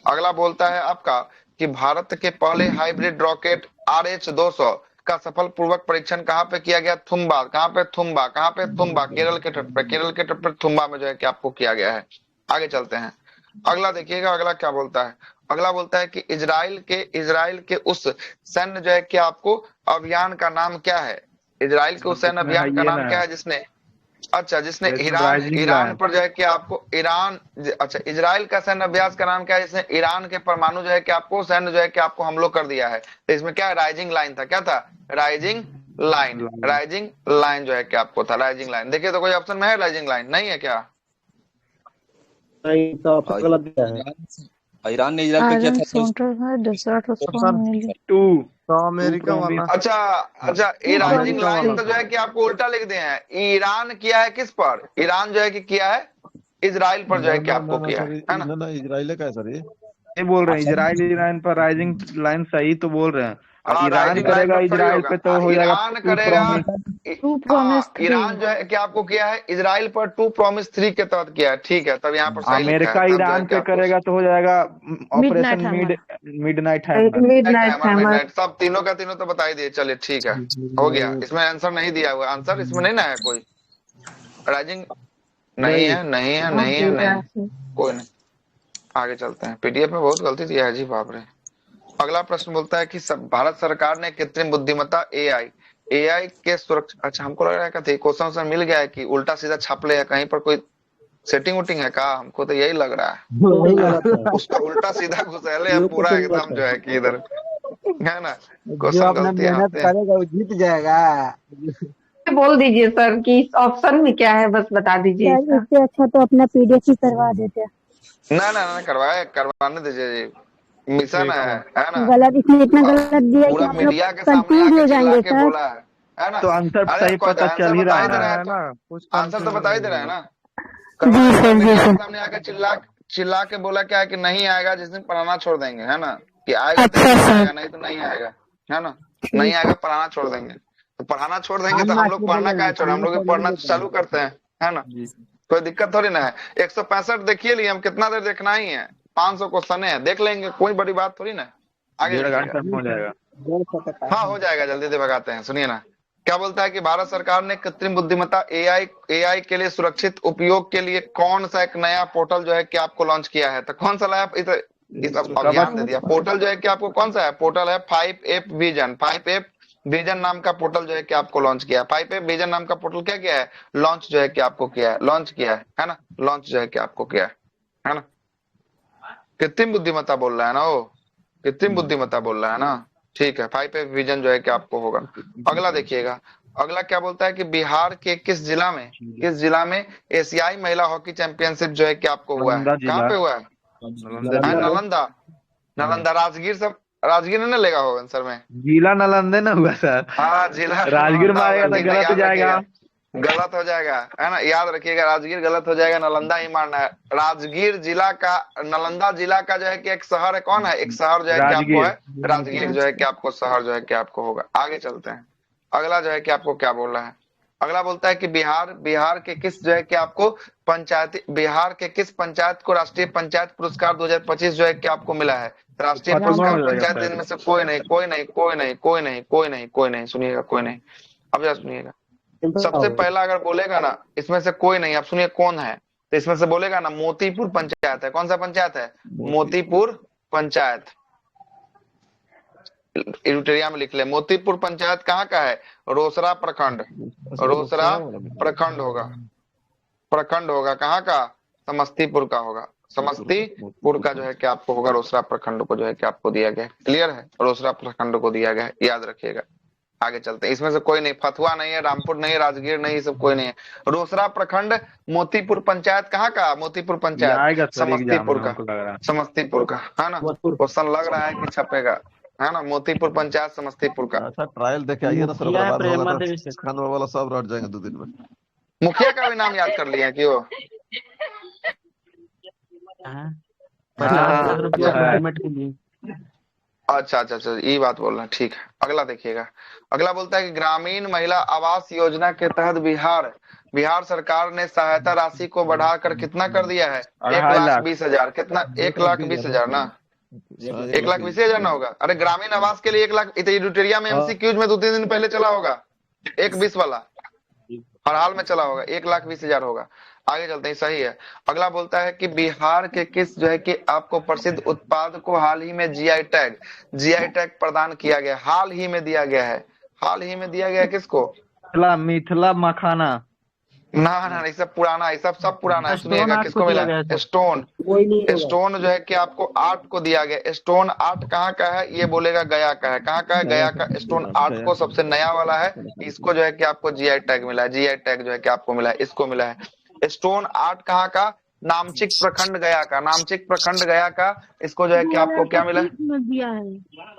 अगला बोलता है आपका कि भारत के पहले हाइब्रिड रॉकेट RH-200 का सफल पूर्वक परीक्षण कहां पे किया गया? थुम्बा। कहां पे? थुम्बा। कहां पे? थुम्बा। केरल के तट पर। केरल के तट पर थुम्बा में जो है कि आपको किया गया है। आगे चलते हैं। अगला देखिएगा, अगला क्या बोलता है? अगला बोलता है कि इजराइल के उस सैन्य जो है कि आपको अभियान का नाम क्या है? इजराइल के उस सैन्य अभियान का नाम क्या है जिसने जिसने ईरान पर जो है कि आपको इजराइल का सैन्य अभ्यास का नाम क्या है जिसने ईरान के परमाणु जो है कि आपको सैन्य जो है कि आपको हमलों कर दिया है? तो इसमें क्या है? राइजिंग लाइन था। क्या था? Rising line. राइजिंग लाइन जो है कि आपको था, राइजिंग लाइन। देखिए तो कोई ऑप्शन में है राइजिंग लाइन? नहीं है क्या? नहीं, तो ऑप्शन गलत दिया है। ईरान ने इजराइल पे किया था तो अमेरिका वाला। अच्छा, ये राइजिंग लाइन तो जो है कि आपको उल्टा लिख दिए हैं। ईरान किया है किस पर? ईरान जो है कि किया है इजराइल पर जो है कि आपको किया है ना? ना इजराइल का है सर। ये बोल रहे हैं इजराइल पर राइजिंग लाइन सही तो बोल रहे हैं। हाँ, ईरान करेगा इजराइल पे तो हो जाएगा ईरान करेगा। ईरान जो है कि आपको किया है इजराइल पर 2 प्रॉमिस 3 के तहत किया है। ठीक है, तब यहाँ पर सही लिखा अमेरिका है। ईरान पे करेगा तो हो जाएगा ऑपरेशन मिडनाइट हैमर। सब तीनों का तीनों तो बता ही दिए। चलिए ठीक है, हो गया। इसमें आंसर नहीं दिया हुआ, आंसर इसमें नहीं ना है कोई। राइजिंग नहीं है, नहीं है, नहीं है, नहीं, कोई नहीं। आगे चलते हैं। पीडीएफ में बहुत गलती दिया है जी, बाप रे। अगला प्रश्न बोलता है कि भारत सरकार ने कृत्रिम बुद्धिमत्ता एआई के सुरक्षा, अच्छा हमको लग रहा है कि क्वेश्चन से मिल गया है कि उल्टा सीधा छाप ले, कहीं पर कोई सेटिंग वोटिंग है का? हमको तो यही लग रहा है। उसका उल्टा सीधा घुसेले है पूरा एकदम जो है कि इधर है ना, क्वेश्चन गलतियां आते हैं। वो जीत जाएगा। बोल दीजिए सर कि इस ऑप्शन में क्या है, बस बता दीजिए। इससे अच्छा तो अपना पीडीएफ ही करवा देते। ना करवाने दीजिए जी, मिशन है ना। गलत, इसमें इतना गलत दिया कि पूरा आप लोग मीडिया के सामने कंफ्यूज हो जाएंगे के बोला है ना। तो आंसर सही पता चल ही रहा है ना, आंसर तो बता ही दे रहा है ना। जी सर। सामने आके चिल्ला के बोला क्या है कि नहीं आएगा, जिस दिन पढ़ाना छोड़ देंगे, है ना। कि आएगा तो आएगा, नहीं तो नहीं आएगा, है ना। नहीं आएगा, पढ़ाना छोड़ देंगे। तो पढ़ाना छोड़ देंगे तो हम लोग पढ़ना क्या छोड़, हम लोग पढ़ना चालू करते हैं, है ना। कोई दिक्कत थोड़ी ना है। 165 देखिए लिए हम, कितना देर देखना ही है, 500 क्वेश्चन है, देख लेंगे, कोई बड़ी बात थोड़ी ना। आगे हो जाएगा। हाँ हो जाएगा, जल्दी से भगाते हैं। सुनिए ना क्या बोलता है कि भारत सरकार ने कृत्रिम बुद्धिमत्ता एआई के लिए सुरक्षित उपयोग के लिए कौन सा एक नया पोर्टल जो है कि आपको लॉन्च किया है? तो कौन सा लाया इस अभियान दे दिया। पोर्टल जो है कि आपको कौन सा है? पोर्टल है 5F विजन। 5F विजन नाम का पोर्टल जो है कि आपको लॉन्च किया है। 5 विजन नाम का पोर्टल क्या किया है, लॉन्च जो है कि आपको किया है, लॉन्च किया है ना, लॉन्च जो है कि आपको किया है ना। कृत्रिम बुद्धिमत्ता बोल रहा है ना वो, कृत्रिम बुद्धिमत्ता बोल रहा है ना, ठीक है। 5 विजन जो है कि आपको होगा। अगला देखिएगा, अगला क्या बोलता है कि बिहार के किस जिला में एशियाई महिला हॉकी चैंपियनशिप जो है कि आपको हुआ है, कहाँ पे हुआ है, नालंदा, नालंदा, राजगीर, सब राजगीर ने लेगा होगा आंसर में, जिला नालंदा ना हुआ सर, हाँ जिला राजगीर नालंदा मारेगा होगा, तो ठीक है, गलत हो याद जाएगा। रखिएगा, गलत हो जाएगा है ना, याद रखिएगा, राजगीर गलत हो जाएगा, नालंदा ही मारना है। राजगीर जिला का, नालंदा जिला का जो है कि एक शहर है, कौन है, एक शहर जो है कि आपको है राजगीर जो है कि आपको शहर जो है कि आपको होगा। आगे चलते हैं, अगला जो है कि आपको क्या बोल रहा है, अगला बोलता है कि बिहार के किस जो है कि आपको बिहार के किस पंचायत को राष्ट्रीय पंचायत पुरस्कार 2025 जो है कि आपको मिला है। राष्ट्रीय पुरस्कार पंचायत दिन में से कोई नहीं, सुनिएगा, कोई नहीं, अब जरा सुनिएगा। सबसे पहला अगर बोलेगा ना इसमें से कोई नहीं, आप सुनिए कौन है, तो इसमें से बोलेगा ना मोतीपुर पंचायत है। कौन सा पंचायत है, मोतीपुर पंचायत, इरुटेरिया में लिख ले। मोतीपुर पंचायत कहाँ का है, रोसड़ा प्रखंड, रोसड़ा प्रखंड होगा, प्रखंड होगा कहाँ का, समस्तीपुर का होगा, समस्तीपुर का जो है कि आपको होगा, रोसड़ा प्रखंड को जो है कि आपको दिया गया है। क्लियर है, रोसड़ा प्रखंड को दिया गया है, याद रखिएगा। आगे चलते हैं, इसमें से कोई नहीं, फतुहा नहीं है, रामपुर नहीं है, राजगीर नहीं, ये सब कोई नहीं है। रोसड़ा प्रखंड, मोतीपुर पंचायत कहाँ का, मोतीपुर पंचायत समस्तीपुर का, समस्तीपुर का है ना, क्वेश्चन लग रहा है कि छपेगा है ना, मोतीपुर पंचायत समस्तीपुर का। अच्छा ट्रायल देखे आइए ना सर, ओकरा बाद होगा तो खान वाला सब रट जाएंगे 2 दिन में। मुखिया का भी नाम याद कर लिया कि वो 50,000 रुपया पेमेंट के लिए। अच्छा, ये बात बोल रहे हैं, ठीक है। अगला देखिएगा, अगला बोलता है कि ग्रामीण महिला आवास योजना के तहत बिहार सरकार ने सहायता राशि को बढ़ाकर कितना कर दिया है, 1,20,000, कितना, 1,20,000 ना, 1,20,000 ना होगा। अरे ग्रामीण आवास के लिए 1 लाख, एडिटोरिया में एमसीक्यूज में 2-3 दिन पहले चला होगा, 1,20 वाला हर हाल में चला होगा, 1,20,000 होगा। आगे चलते हैं, सही है। अगला बोलता है कि बिहार के किस जो है कि आपको प्रसिद्ध उत्पाद को हाल ही में जीआई टैग प्रदान किया गया, हाल ही में दिया गया है, हाल ही में दिया गया है किसको, मिथिला मखाना ना, ये सब पुराना है, सब पुराना है। सुनिएगा किसको मिला है, स्टोन जो है कि आपको आर्ट को दिया गया। स्टोन आर्ट कहाँ का है, ये बोलेगा गया का है, कहाँ का है, गया का। स्टोन आर्ट को सबसे नया वाला है, इसको जो है कि आपको जीआई टैग मिला है, जीआई टैग जो है कि आपको मिला है, इसको मिला है। स्टोन आर्ट कहाँ का, नामचिक प्रखंड गया का, नामचिक प्रखंड गया का, इसको जो है कि आपको क्या मिला है।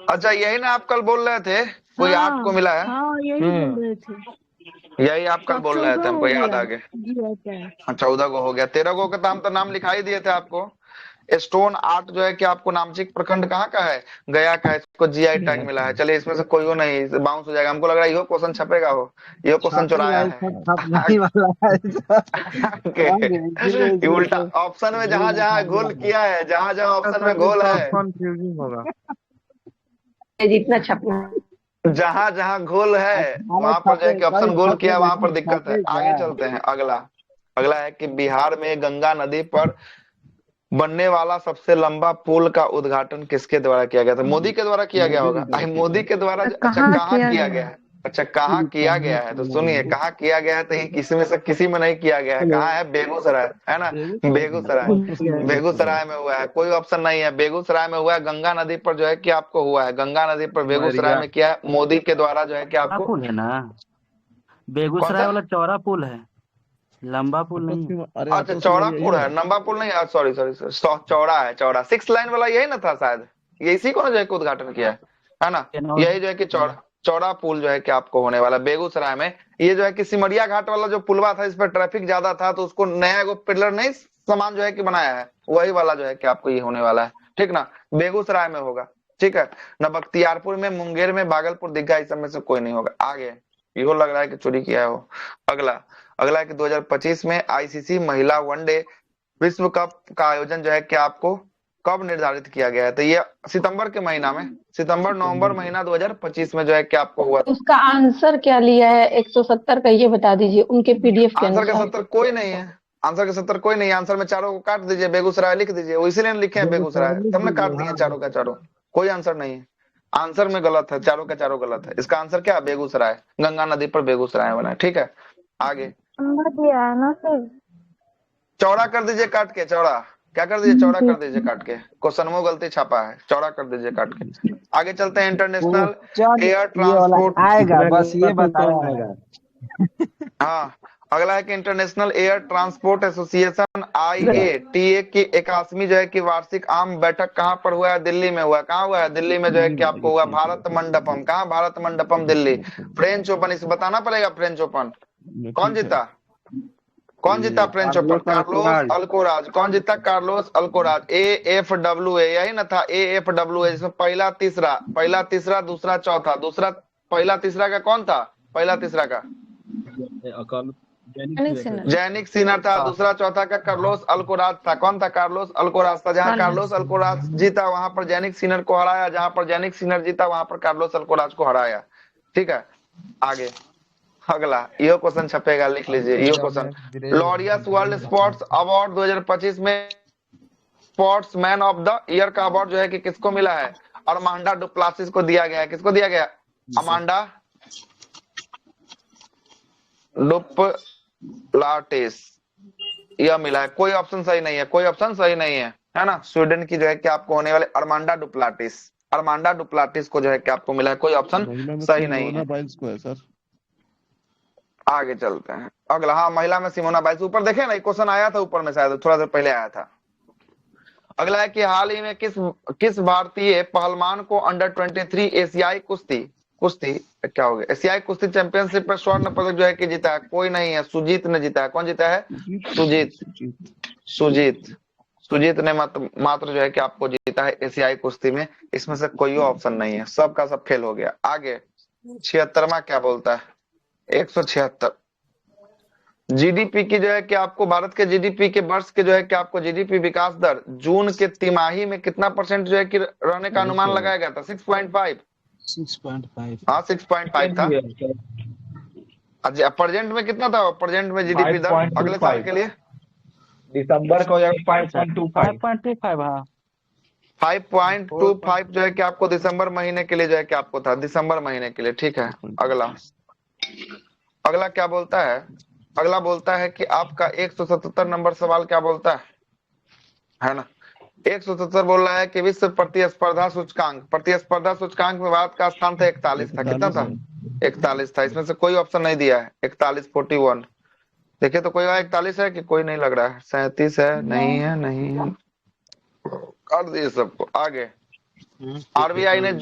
अच्छा यही ना आप कल बोल रहे थे, कोई आर्ट को मिला है, यही आप कल बोल रहे थे, हमको याद आ गया। 14 को हो गया, 13 को का तो नाम लिखाई दिए थे आपको। स्टोन आर्ट जो है कि आपको नामचिक प्रखंड कहाँ का है, गया का है, इसको जीआई टैग मिला है। चलिए इसमें से कोई हो नहीं, बाउंस हो जाएगा, हमको लग रहा है यो क्वेश्चन छपेगा, हो यो क्वेश्चन चुराया है। उल्टा ऑप्शन में जहाँ जहाँ गोल किया है, जहाँ जहाँ ऑप्शन में गोल है, जितना छपना, जहाँ जहाँ गोल है वहां पर जो है कि ऑप्शन गोल किया, वहां पर दिक्कत है। आगे चलते हैं, अगला है कि बिहार में गंगा नदी पर बनने वाला सबसे लंबा पुल का उद्घाटन किसके द्वारा किया गया था, मोदी के द्वारा किया गया होगा, मोदी के द्वारा। अच्छा कहाँ किया गया है, अच्छा कहाँ किया गया है, तो सुनिए कहाँ किया गया है, तो किसी में से किसी में नहीं किया गया है। कहाँ है, बेगूसराय है ना, बेगूसराय में हुआ है, कोई ऑप्शन नहीं है, बेगूसराय में हुआ है। गंगा नदी पर जो है कि आपको हुआ है, गंगा नदी पर बेगूसराय में किया है, मोदी के द्वारा जो है कि आपको। पुल है ना, बेगूसराय वाला चौड़ा पुल है, लंबा पुल नहीं। अच्छा चौड़ा पुल है, लंबा पुल नहीं, सॉरी चौड़ा है, चौड़ा 6 लाइन वाला यही ना था शायद, ये इसी को ना जो है कि उद्घाटन किया है ना, यही जो है कि चौड़ा पुल जो है कि आपको होने वाला बेगूसराय में। ये जो है कि सिमरिया घाट वाला जो पुलवा था, इस पर ट्रैफिक ज्यादा था, तो उसको नया एगो पिलर नहीं सामान जो है कि बनाया है, वही वाला जो है कि आपको ये होने वाला है, ठीक ना, बेगूसराय में होगा, ठीक है ना। बख्तियारपुर में, मुंगेर में, भागलपुर, दिग्गा, इस सब में से कोई नहीं होगा। आगे यो लग रहा है कि चोरी किया हो। अगला है कि 2025 में आईसीसी महिला वनडे विश्व कप का आयोजन जो है कि आपको कब निर्धारित किया गया है, तो ये सितंबर के महीना में, सितंबर नवंबर महीना 2025 में जो है कि आपको हुआ। उसका आंसर क्या लिया है 170 का, ये बता दीजिए उनके पीडीएफ के आंसर के 70 कोई नहीं है, आंसर के 70 कोई नहीं, आंसर में चारों को काट दीजिए, बेगूसराय लिख दीजिए, वो इसीलिए लिखे हैं बेगूसराय, तब ना काट दिए चारों का चारों, कोई आंसर नहीं है। आंसर में गलत है, चारों का चारों गलत है। इसका आंसर क्या है? बेगूसराय, गंगा नदी पर बेगूसराय बना है। ठीक है, आगे नंबर दिया है ना सर। चौड़ा कर दीजिए काट के, चौड़ा क्या कर दीजिए, चौड़ा कर दीजिए काट के, क्वेश्चन में गलती छापा है, चौड़ा कर दीजिए काट के। आगे चलते हैं, इंटरनेशनल एयर ये वाला ट्रांसपोर्ट। आएगा, बस ये बताया आएगा। हाँ, अगला है कि international air transport association IATA की 81वीं जो है कि वार्षिक आम बैठक कहाँ पर हुआ है? दिल्ली में हुआ है। कहाँ हुआ है? दिल्ली में जो है कि आपको हुआ भारत मंडपम। कहाँ? भारत मंडपम, दिल्ली। फ्रेंच ओपन, इसे बताना पड़ेगा। फ्रेंच ओपन कौन जीता? कौन जीता फ्रेंच ओपन? कार्लोस अल्कोराज। कौन जीता? कार्लोस अल्कोराज। AFWA, यही ना था? AFWA, जिसमें पहला तीसरा दूसरा चौथा, दूसरा पहला तीसरा का कौन था? पहला तीसरा का जैनिक सिनर था, दूसरा चौथा का कार्लोस अल्कोराज था। कौन था? कार्लोस अल्कोराज था। जहां कार्लोस अल्कोराज जीता वहां पर जैनिक सिनर को हराया, जहां पर जैनिक सिनर जीता वहां पर कार्लोस अल्कोराज को हराया। ठीक है, आगे अगला ये क्वेश्चन छपेगा, लिख लीजिए ये question. Laureus world sports award 2025 में स्पोर्ट्समैन ऑफ द ईयर का अवार्ड जो है कि किसको मिला है? अमांडा डुप्लासिस को दिया गया है। किसको दिया गया? अमांडा डुप्लाटिस, यह मिला है। कोई ऑप्शन सही नहीं है, कोई ऑप्शन सही नहीं है ना? स्वीडन की जो है कि आपको होने वाले अमांडा डुप्लाटिस को जो है कि आपको मिला है। कोई ऑप्शन सही नहीं है। सर आगे चलते हैं, अगला। हाँ, महिला में सिमोना बाइल्स। ऊपर देखे ना, क्वेश्चन आया था ऊपर में, शायद थोड़ा देर पहले आया था। अगला है कि हाल ही में किस भारतीय पहलवान को अंडर 23 एशियाई कुश्ती क्या हो गया, एशियाई कुश्ती चैंपियनशिप पर स्वर्ण पदक जो है कि जीता है? कोई नहीं है, सुजीत ने जीता है। कौन जीता है? सुजीत ने मात्र जो है कि आपको जीता है एशियाई कुश्ती में। इसमें से कोई ऑप्शन नहीं है, सबका सब फेल हो गया। आगे 76वां क्या बोलता है? 176 जीडीपी की जो है कि आपको भारत के जीडीपी के वर्ष के जो है कि आपको जीडीपी विकास दर जून के तिमाही में कितना % जो है कि रहने का अनुमान लगाया गया था? 6.5। हाँ, 6.5 था। अच्छा, प्रेजेंट में कितना था? प्रेजेंट में जीडीपी दर अगले साल के लिए दिसंबर को 5.25। हाँ 5.25 जो है कि आपको दिसंबर महीने के लिए जो है कि आपको था, दिसंबर महीने के लिए। ठीक है, अगला क्या बोलता है? अगला बोलता है कि आपका 177 नंबर सवाल क्या बोलता है ना? 177 बोल रहा है कि विश्व प्रतिस्पर्धा सूचकांक में भारत का स्थान था 41 था। कितना था? 41 था। इसमें से कोई ऑप्शन नहीं दिया है। 41, 41 देखिए तो कोई 41 है कि कोई नहीं लग रहा है? 37 है, नहीं है, कर दिए सबको। आगे आरबीआई ने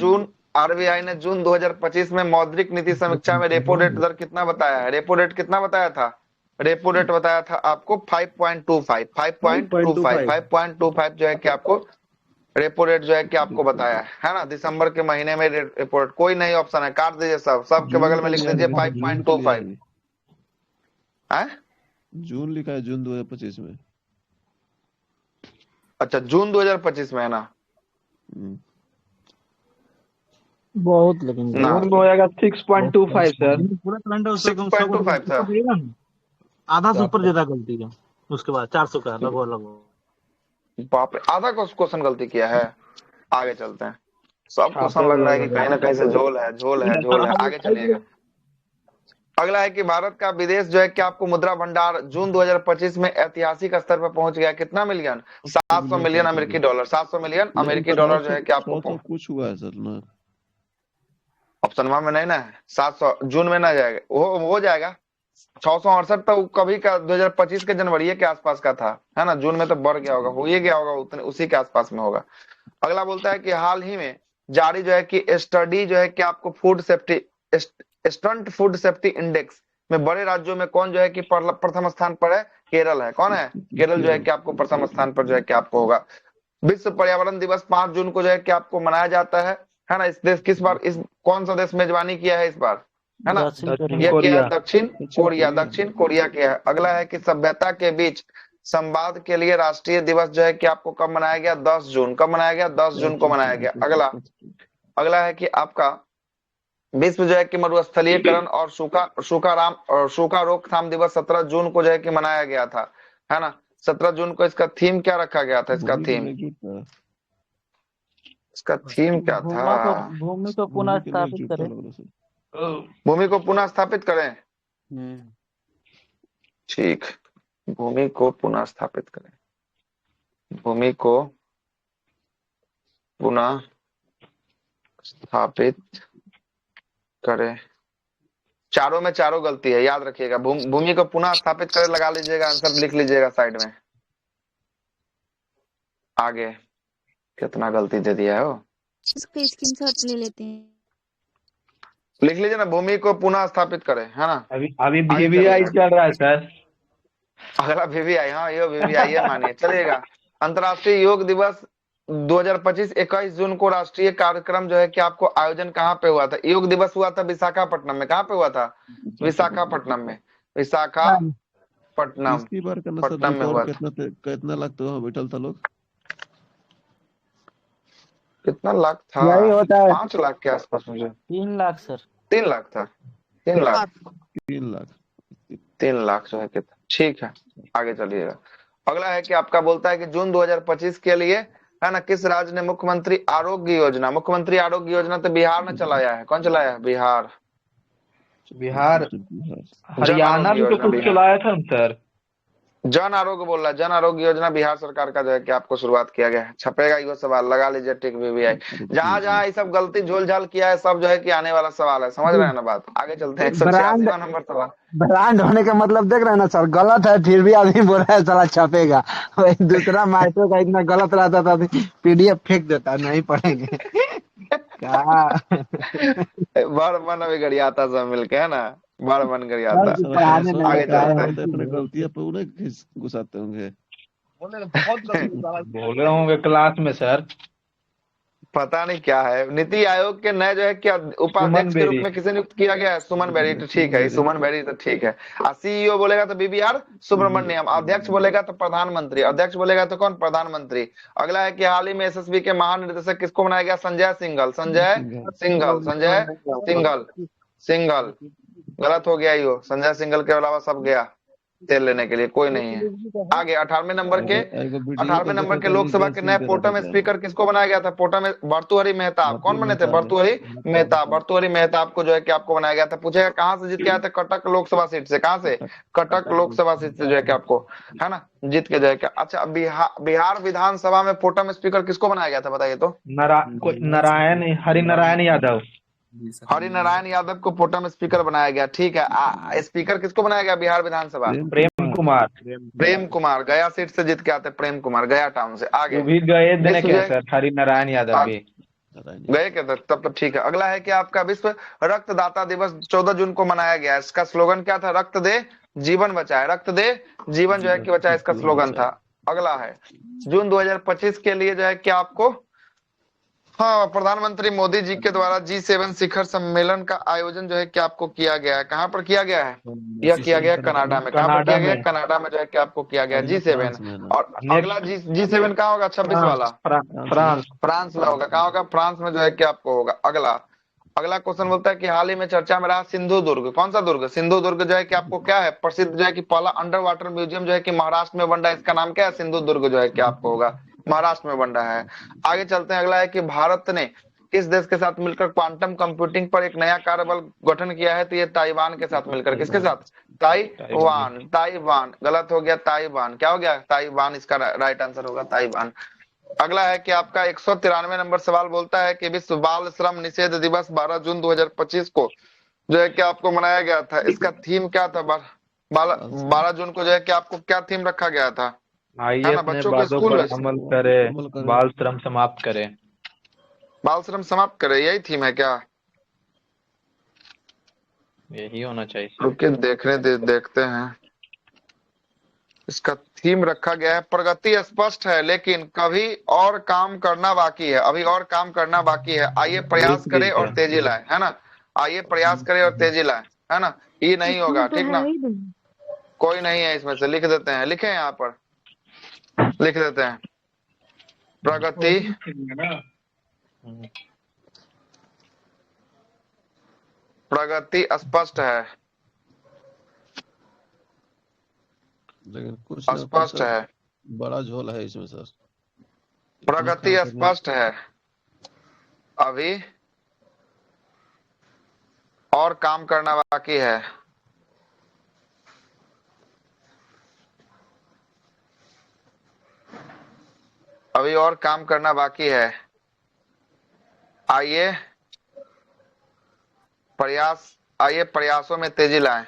जून 2025 में मौद्रिक नीति समीक्षा में रेपो रेट दर कितना बताया है? रेपो रेट कितना बताया था? रेपो रेट बताया था आपको 5.25 जो है कि आपको रेपो रेट जो है कि आपको बताया है ना? दिसंबर के महीने में रेपो रेट। कोई नहीं ऑप्शन है, काट दीजिए सबके बगल में लिख दीजिए 5.25 है। जून लिखा है, जून 2025 में। अच्छा, जून 2025 में है ना? बहुत, लेकिन जून में हो जाएगा 6.25 सर। पूरा कैलेंडर उसका 6.25 था। आधा से ऊपर ज्यादा गलती का, उसके बाद 400 का लगभग। बाप रे, आधा क्वेश्चन गलती किया है। आगे चलते हैं, सब क्वेश्चन लग रहा है कि कहीं ना कहीं से झोल है। आगे चलिएगा। अगला है कि भारत का विदेश जो है कि आपको मुद्रा भंडार जून 2025 में ऐतिहासिक स्तर पर पहुंच गया। कितना मिलियन? 700 मिलियन अमेरिकी डॉलर। 700 मिलियन अमेरिकी डॉलर जो है कि आपको कुछ हुआ है सर ना? ऑप्शन में नहीं ना? 700 जून में ना जाएगा, वो हो जाएगा 668 तो कभी का 2025 के जनवरी के आसपास का था, है ना? जून में तो बढ़ गया होगा, हो ही गया होगा, उतने उसी के आसपास में होगा। अगला बोलता है कि हाल ही में जारी जो है कि स्टडी जो है कि आपको स्टंट फूड सेफ्टी इंडेक्स में बड़े राज्यों में कौन जो है कि प्रथम स्थान पर है? केरल है। कौन है? केरल जो है कि आपको प्रथम स्थान पर जो है कि आपको होगा। विश्व पर्यावरण दिवस 5 जून को जो है कि आपको मनाया जाता है ना? इस देश किस बार, इस कौन सा देश मेजबानी किया है इस बार, है ना? ये क्या है? दक्षिण कोरिया किया है। अगला है कि सभ्यता के बीच संवाद के लिए राष्ट्रीय दिवस जो है कि आपको कब मनाया गया? 10 जून। कब मनाया गया? 10 जून को मनाया गया। अगला है कि आपका विश्व जो है कि मरुस्थलीकरण और सूखा रोकथाम दिवस 17 जून को जो है कि मनाया गया था, है ना? 17 जून को इसका थीम क्या रखा गया था? इसका थीम इसका थीम क्या था? भूमि को पुनः भूमि के लिए स्थापित चुपता करें। लग रहा सर। भूमि को पुनः स्थापित करें। हम्म। ठीक, भूमि को पुनः स्थापित करें। भूमि को पुनः स्थापित करें। चारों में चारों गलती है, याद रखिएगा। भूमि को पुनः स्थापित करें लगा लीजिएगा, आंसर लिख लीजिएगा साइड में। आगे कितना गलती दे दिया है वो, इसका स्क्रीनशॉट ले लेते हैं। लिख लीजिए ना, भूमि को पुनः स्थापित करें, है ना। अभी आगे VVI चलिए। चल रहा है सर। अगला VVI, हाँ ये VVI है, मानिए चलिएगा। अंतर्राष्ट्रीय योग दिवस 2025 21 जून को राष्ट्रीय कार्यक्रम जो है कि आपको आयोजन कहाँ पे हुआ था? योग दिवस हुआ था विशाखापट्टनम में। कहाँ पे हुआ था? विशाखापट्टनम में। विशाखापट्टनम इसकी बार करना सर, पट्टनम में हुआ रिकॉर्ड था। कितना लाख तो वहाँ बैठल था लोग। कितना लाख था? यही होता है। 5 लाख के आसपास मुझे। 3 लाख सर। 3 लाख था। 3 लाख 3 लाख 3 लाख जो है कितना। ठीक है, आगे चलिएगा। अगला है कि आपका बोलता है कि जून 2025 के लिए, है ना, किस राज्य ने मुख्यमंत्री आरोग्य योजना, मुख्यमंत्री आरोग्य योजना तो बिहार ने चलाया है। कौन चलाया है? बिहार। बिहार, बिहार। हरियाणा भी तो योजना कुछ बिहार। चलाया था ना सर। जन आरोग्य बोल रहा है, जन आरोग्य योजना बिहार सरकार का जो है कि आपको शुरुआत किया गया है। छपेगा ये सवाल, लगा लीजिए टिक VVI। जहां जहां ये सब गलती झोल झाल किया है सब जो है कि आने वाला सवाल है, समझ रहे हैं ना बात। आगे चलते हैं। 186वां नंबर सवाल। ब्रांड होने का मतलब देख रहे हैं ना सर, गलत है फिर भी आदमी बोल रहा है साला छपेगा। वही दूसरा मास्टर का इतना गलत रहता था PDF फेंक देता, नहीं पढ़ेंगे क्या। बड़ मन अभी गड़ियाता सब मिलके, है ना, बड़ मन गड़ियाता। पढ़ाने नहीं आगे आता है। चलते हैं। इतने गलतियां पे उन्हें घुसाते होंगे। बोले होंगे क्लास में सर। पता नहीं क्या है। नीति आयोग के नए जो है कि उपाध्यक्ष के रूप बेरी। में किसे नियुक्त किया गया है? सुमन बेरी। तो ठीक है, सुमन बेरी तो ठीक है। और CEO बोलेगा तो BBR सुब्रमण्यम। अध्यक्ष बोलेगा तो प्रधानमंत्री। अध्यक्ष बोलेगा तो कौन? प्रधानमंत्री। अगला है कि हाल ही में SSB के महानिदेशक किसको बनाया गया? संजय सिंघल। संजय सिंघल। संजय सिंघल। सिंघल गलत हो गया यो। संजय सिंघल के अलावा सब गया तेल लेने के लिए, कोई नहीं है। आगे 18वें नंबर के 18वें नंबर के लोकसभा के नए पोटम स्पीकर किसको बनाया गया था? पोटम भर्तृहरि मेहताब। कौन बने थे? भर्तृहरि मेहताब। भर्तृहरि मेहताब को जो है कि आपको बनाया गया था। पूछेगा कहाँ से जीत के आए थे? कटक लोकसभा सीट से। कहाँ से? कटक लोकसभा सीट से जो है कि आपको, है ना, जीत के जो है कि। अच्छा, बिहार विधानसभा में पोटम स्पीकर किसको बनाया गया था बताइए तो? नारायण, हरिनारायण यादव। हरिनारायण यादव को पोटम स्पीकर बनाया गया। ठीक है। स्पीकर किसको बनाया गया बिहार विधानसभा? प्रेम कुमार। प्रेम कुमार। गया सीट से जीत के आते प्रेम कुमार, गया टाउन से। आगे वो भी गए देने के सर, हरिनारायण यादव भी गए क्या? तब तो ठीक है। अगला है कि आपका विश्व रक्तदाता दिवस 14 जून को मनाया गया। इसका स्लोगन क्या था? रक्त दे जीवन बचाए। रक्त दे जीवन जो है कि बचाए, इसका स्लोगन था। अगला है जून 2025 के लिए जो है कि आपको, हाँ, प्रधानमंत्री मोदी जी के द्वारा G7 शिखर सम्मेलन का आयोजन जो है कि आपको किया गया है। कहाँ पर किया गया है? यह किया गया कनाडा में। कहाँ पर किया गया? कनाडा में जो है कि आपको किया गया G7। और अगला G7 कहाँ होगा? 26 वाला फ्रांस में होगा। कहाँ होगा? फ्रांस में जो है कि आपको होगा। अगला क्वेश्चन बोलता है कि हाल ही में चर्चा में रहा सिंधु दुर्ग। कौन सा दुर्ग? सिंधु दुर्ग जो है कि आपको क्या है? प्रसिद्ध जो है कि पहला अंडर वाटर म्यूजियम जो है कि महाराष्ट्र में बन रहा है। इसका नाम क्या है? सिंधु दुर्ग जो है कि आपको होगा, महाराष्ट्र में बन रहा है। आगे चलते हैं। अगला है कि भारत ने किस देश के साथ मिलकर क्वांटम कंप्यूटिंग पर एक नया कार्यबल गठन किया है? तो ये ताइवान के साथ मिलकर। किसके साथ? ताइवान। ताइवान गलत हो गया, ताइवान। क्या हो गया? ताइवान इसका राइट आंसर होगा, ताइवान। अगला है कि आपका 193 नंबर सवाल बोलता है कि विश्व बाल श्रम निषेध दिवस 12 जून 2025 को जो है कि आपको मनाया गया था। इसका थीम क्या था? 12 जून को जो है कि आपको क्या थीम रखा गया था? आइए अपने बातों पर अमल करे, बाल श्रम समाप्त करे। बाल श्रम समाप्त करे, यही थीम है क्या? यही होना चाहिए। रुकिए देखते हैं। इसका थीम रखा गया है प्रगति स्पष्ट है लेकिन कभी और काम करना बाकी है। अभी और काम करना बाकी है। आइए प्रयास करें और तेजी लाए, है ना। आइए प्रयास करें और तेजी लाए, है ना। ये नहीं होगा, ठीक ना। कोई नहीं है इसमें से। लिख देते हैं, लिखे यहाँ पर लिख देते हैं प्रगति स्पष्ट है। लेकिन कुछ स्पष्ट है, बड़ा झोल है इसमें सर। प्रगति स्पष्ट है। अभी और काम करना बाकी है। अभी और काम करना बाकी है। आइए प्रयासों में तेजी लाएं।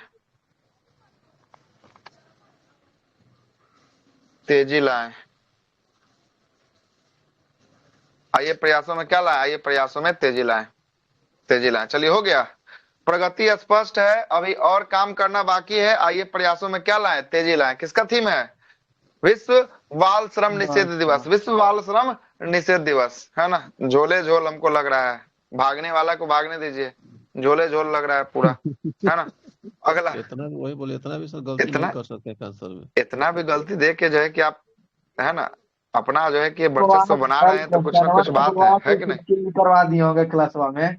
आइए प्रयासों में क्या लाएं? आइए प्रयासों में तेजी लाएं। चलिए हो गया। प्रगति स्पष्ट है, अभी और काम करना बाकी है, आइए प्रयासों में क्या लाएं? तेजी लाएं। किसका थीम है? विश्व बाल श्रम निषेध दिवस। विश्व बाल श्रम निषेध दिवस है ना। झोले झोल हमको लग रहा है, भागने वाला को भागने दीजिए, झोले झोल लग रहा है पूरा, है ना। अगला इतना भी वही बोले, इतना भी सर गलती नहीं कर सकते कैंसर में। इतना भी गलती देख के जो है कि आप, है ना, अपना जो है कि वर्चस्व बना रहे हैं, तो कुछ ना कुछ बात है कि नहीं? चेंज करवा दिए होंगे क्लासवा में।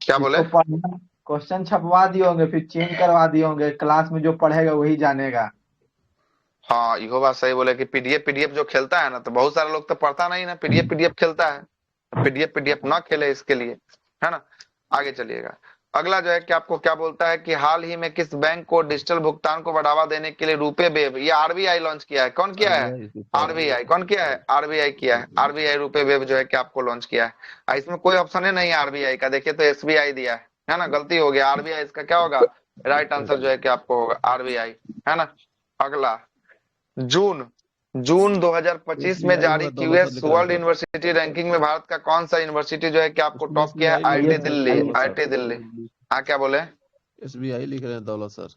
क्या बोले? क्वेश्चन छपवा दिए होंगे, फिर चेंज करवा दिए होंगे, क्लास में जो पढ़ेगा वही जानेगा। हाँ, यो बात सही बोले कि पीडीएफ जो खेलता है ना, तो बहुत सारे लोग तो पढ़ता नहीं ना, पीडीएफ खेलता है। पीडीएफ ना खेले इसके लिए, है ना। आगे चलिएगा। अगला जो है कि आपको क्या बोलता है कि हाल ही में किस बैंक को डिजिटल भुगतान को बढ़ावा देने के लिए रुपे वेब, ये आरबीआई लॉन्च किया है। कौन किया है? आरबीआई। कौन किया है? आरबीआई किया है। आरबीआई रुपे वेब जो है कि आपको लॉन्च किया है। इसमें कोई ऑप्शन ही नहीं आरबीआई का, देखिए तो एसबीआई दिया है ना, गलती हो गया। आरबीआई इसका क्या होगा? राइट आंसर जो है कि आपको होगा आरबीआई, है ना। अगला जून 2025 में जारी क्यूएस वर्ल्ड यूनिवर्सिटी रैंकिंग में भारत का कौन सा यूनिवर्सिटी जो है कि आपको टॉप किया है? आईटी दिल्ली। हाँ क्या बोले? एसबीआई लिख रहे हैं दौलत sir.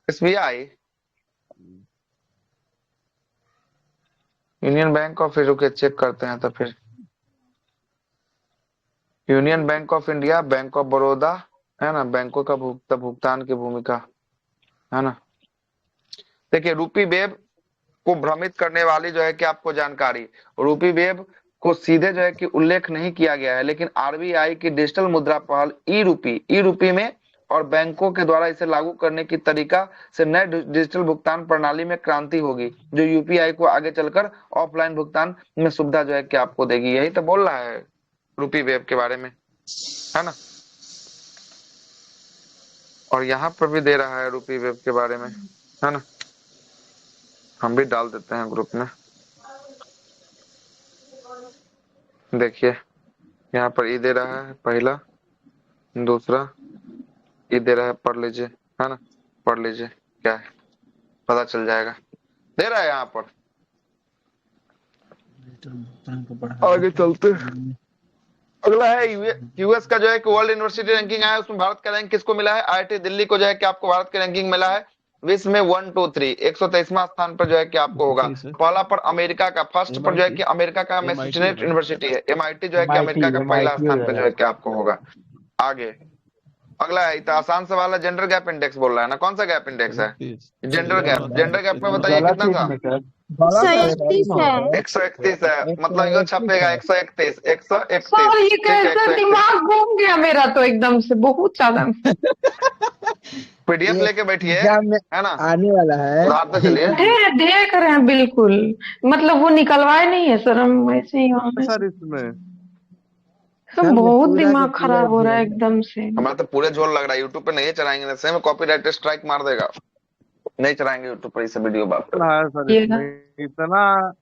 SBI, union bank of, रुके चेक करते हैं तो फिर। Union bank of India, bank of Baroda, है ना। बैंकों का भुगतान की भूमिका, है ना। देखिए रूपी वेब को भ्रमित करने वाली जो है कि आपको जानकारी, रूपी वेब को सीधे जो है कि उल्लेख नहीं किया गया है, लेकिन आरबीआई की डिजिटल मुद्रा पहल ई रूपी में और बैंकों के द्वारा इसे लागू करने की तरीका से नए डिजिटल भुगतान प्रणाली में क्रांति होगी, जो यूपीआई को आगे चलकर ऑफलाइन भुगतान में सुविधा जो है कि आपको देगी। यही तो बोल रहा है रूपी वेब के बारे में, है ना। और यहाँ पर भी दे रहा है रूपी वेब के बारे में, है ना। हम भी डाल देते हैं ग्रुप में। देखिए यहाँ पर ई दे रहा है पहला, दूसरा ई दे रहा है, पढ़ लीजिए, है ना। पढ़ लीजिए क्या है, पता चल जाएगा। दे रहा है यहाँ पर। आगे चलते हैं। अगला है यूएस का जो है कि वर्ल्ड यूनिवर्सिटी रैंकिंग आया, उसमें भारत का रैंक किसको मिला है? आईआईटी दिल्ली को जो है कि आपको भारत के रैंकिंग मिला है विश्व में 1, 2, 3 123वां स्थान पर जो है कि आपको होगा। पहला पर अमेरिका का, फर्स्ट पर जो है कि अमेरिका का मैसेचुसेट्स यूनिवर्सिटी है, एमआईटी जो है कि अमेरिका का पहला स्थान पर जो है कि आपको होगा। आगे अगला है, इतना आसान सवाल है, जेंडर गैप इंडेक्स बोल रहा है ना। कौन सा गैप इंडेक्स है? जेंडर गैप में बताइए कितना था? 131 है, मतलब ये छपेगा 131। सर ये कैसे दिमाग घूम गया मेरा तो एकदम से, बहुत ज्यादा। पीडीएफ लेके बैठिए, है ना, आने वाला है। तो चलिए देख रहे हैं बिल्कुल, मतलब वो निकलवाए नहीं है सर, हम ऐसे ही सर इसमें सब बहुत दिमाग खराब हो रहा है एकदम से। हमारा तो पूरे झोल लग रहा है। यूट्यूब पे नहीं चलाएंगे ना, सही में कॉपीराइट स्ट्राइक मार देगा। नहीं चलाएंगे यूट्यूब पर इसे वीडियो बाप। इतना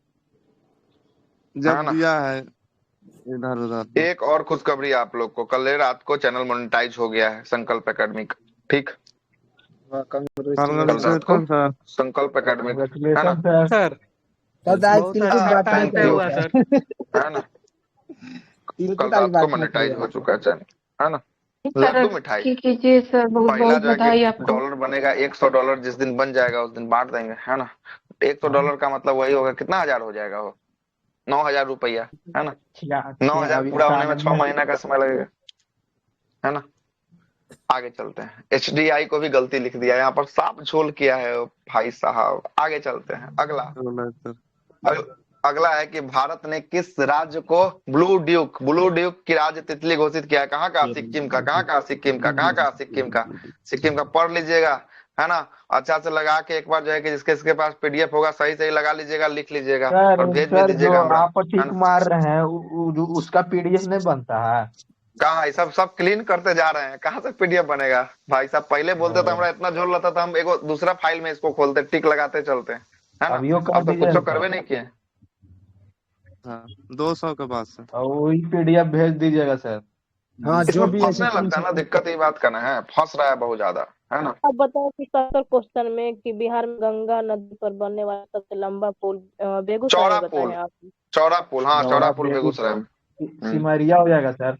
जब दिया है इधर उधर। एक और खुशखबरी आप लोग को, कल रात को चैनल मोनेटाइज हो गया है संकल्प एकेडमी का। ठीक, संकल्प एकेडमी, है ना सर। है ना, कल रात को मोनेटाइज हो चुका है चैनल, है ना। लड्डू मिठाई कीजिए सर, बहुत बधाई आपको। डॉलर बनेगा $100, जिस दिन बन जाएगा उस दिन बांट देंगे, है ना। $100 का मतलब वही होगा, कितना हजार हो जाएगा वो? 9,000 रुपया, है ना। 9,000 पूरा होने में 6 महीना का समय लगेगा, है ना। आगे चलते हैं। एचडीआई को भी गलती लिख दिया यहाँ पर, साफ झोल किया है भाई साहब। आगे चलते हैं। अगला है कि भारत ने किस राज्य को ब्लू ड्यूक की राज्य तितली घोषित किया है? कहाँ का? सिक्किम का। कहाँ का? सिक्किम का। कहाँ का? सिक्किम का। सिक्किम का पढ़ लीजिएगा, है ना, अच्छा से लगा के एक बार जो है कि जिसके जिसके पास पीडीएफ होगा सही सही लगा लीजिएगा, लिख लीजिएगा सर और भेज भी सर जो दीजिएगा हमरा, आप है टिक ना। मार रहे हैं उसका पीडीएफ नहीं बनता है। कहाँ ये सब सब क्लीन करते जा रहे हैं, कहाँ से पीडीएफ बनेगा भाई साहब। पहले बोलते तो हमरा इतना झोल रहता था, हम एगो दूसरा फाइल में इसको खोलते, टिक लगाते चलते, है ना। अभियो कर अब तो दीजिए कुछ तो ना करवे नहीं किए। हाँ 200 के पास से। और वही पीडीएफ भेज दीजिएगा सर। हाँ जो इसमें भी फंसने ऐसे लगता है ना, दिक्कत ये बात का ना है, फंस रहा है बहुत ज्यादा, है ना। आप बताओ कि 70 क्वेश्चन में कि बिहार में गंगा नदी पर बनने वाला सबसे लंबा पुल बेगूसराय चौड़ा में बताए पुल, हैं आप। चौड़ा पुल, हाँ चौड़ा चौड़ा पुल बेगूसराय में। सिमरिया हो जाएगा सर।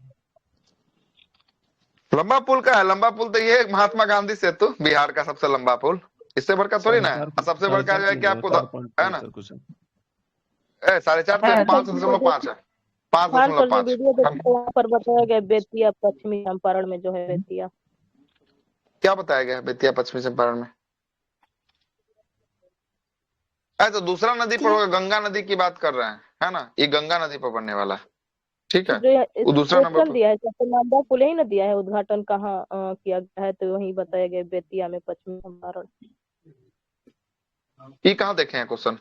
लंबा पुल का है, लंबा पुल तो ये है महात्मा गांधी सेतु, बिहार का सबसे लंबा पुल, इससे बढ़कर थोड़ी ना है। और सबसे बढ़कर जो है कि आपको है ना, 4.5 से 5.5 है, 5.5 में वीडियो देखते वहाँ पर बताया गया बेतिया पश्चिमी चंपारण में जो है बेतिया। क्या बताया गया बेतिया पश्चिमी चंपारण में? तो दूसरा नदी पर होगा, गंगा नदी की बात कर रहे हैं, है ना, ये गंगा नदी पर बनने वाला है, ठीक है। वो दूसरा नंबर पर दिया है सबसे लंबा पुल ही ना दिया है, उद्घाटन कहाँ किया गया है, तो वही बताया गया बेतिया में पश्चिमी चंपारण। ये कहाँ देखे हैं क्वेश्चन?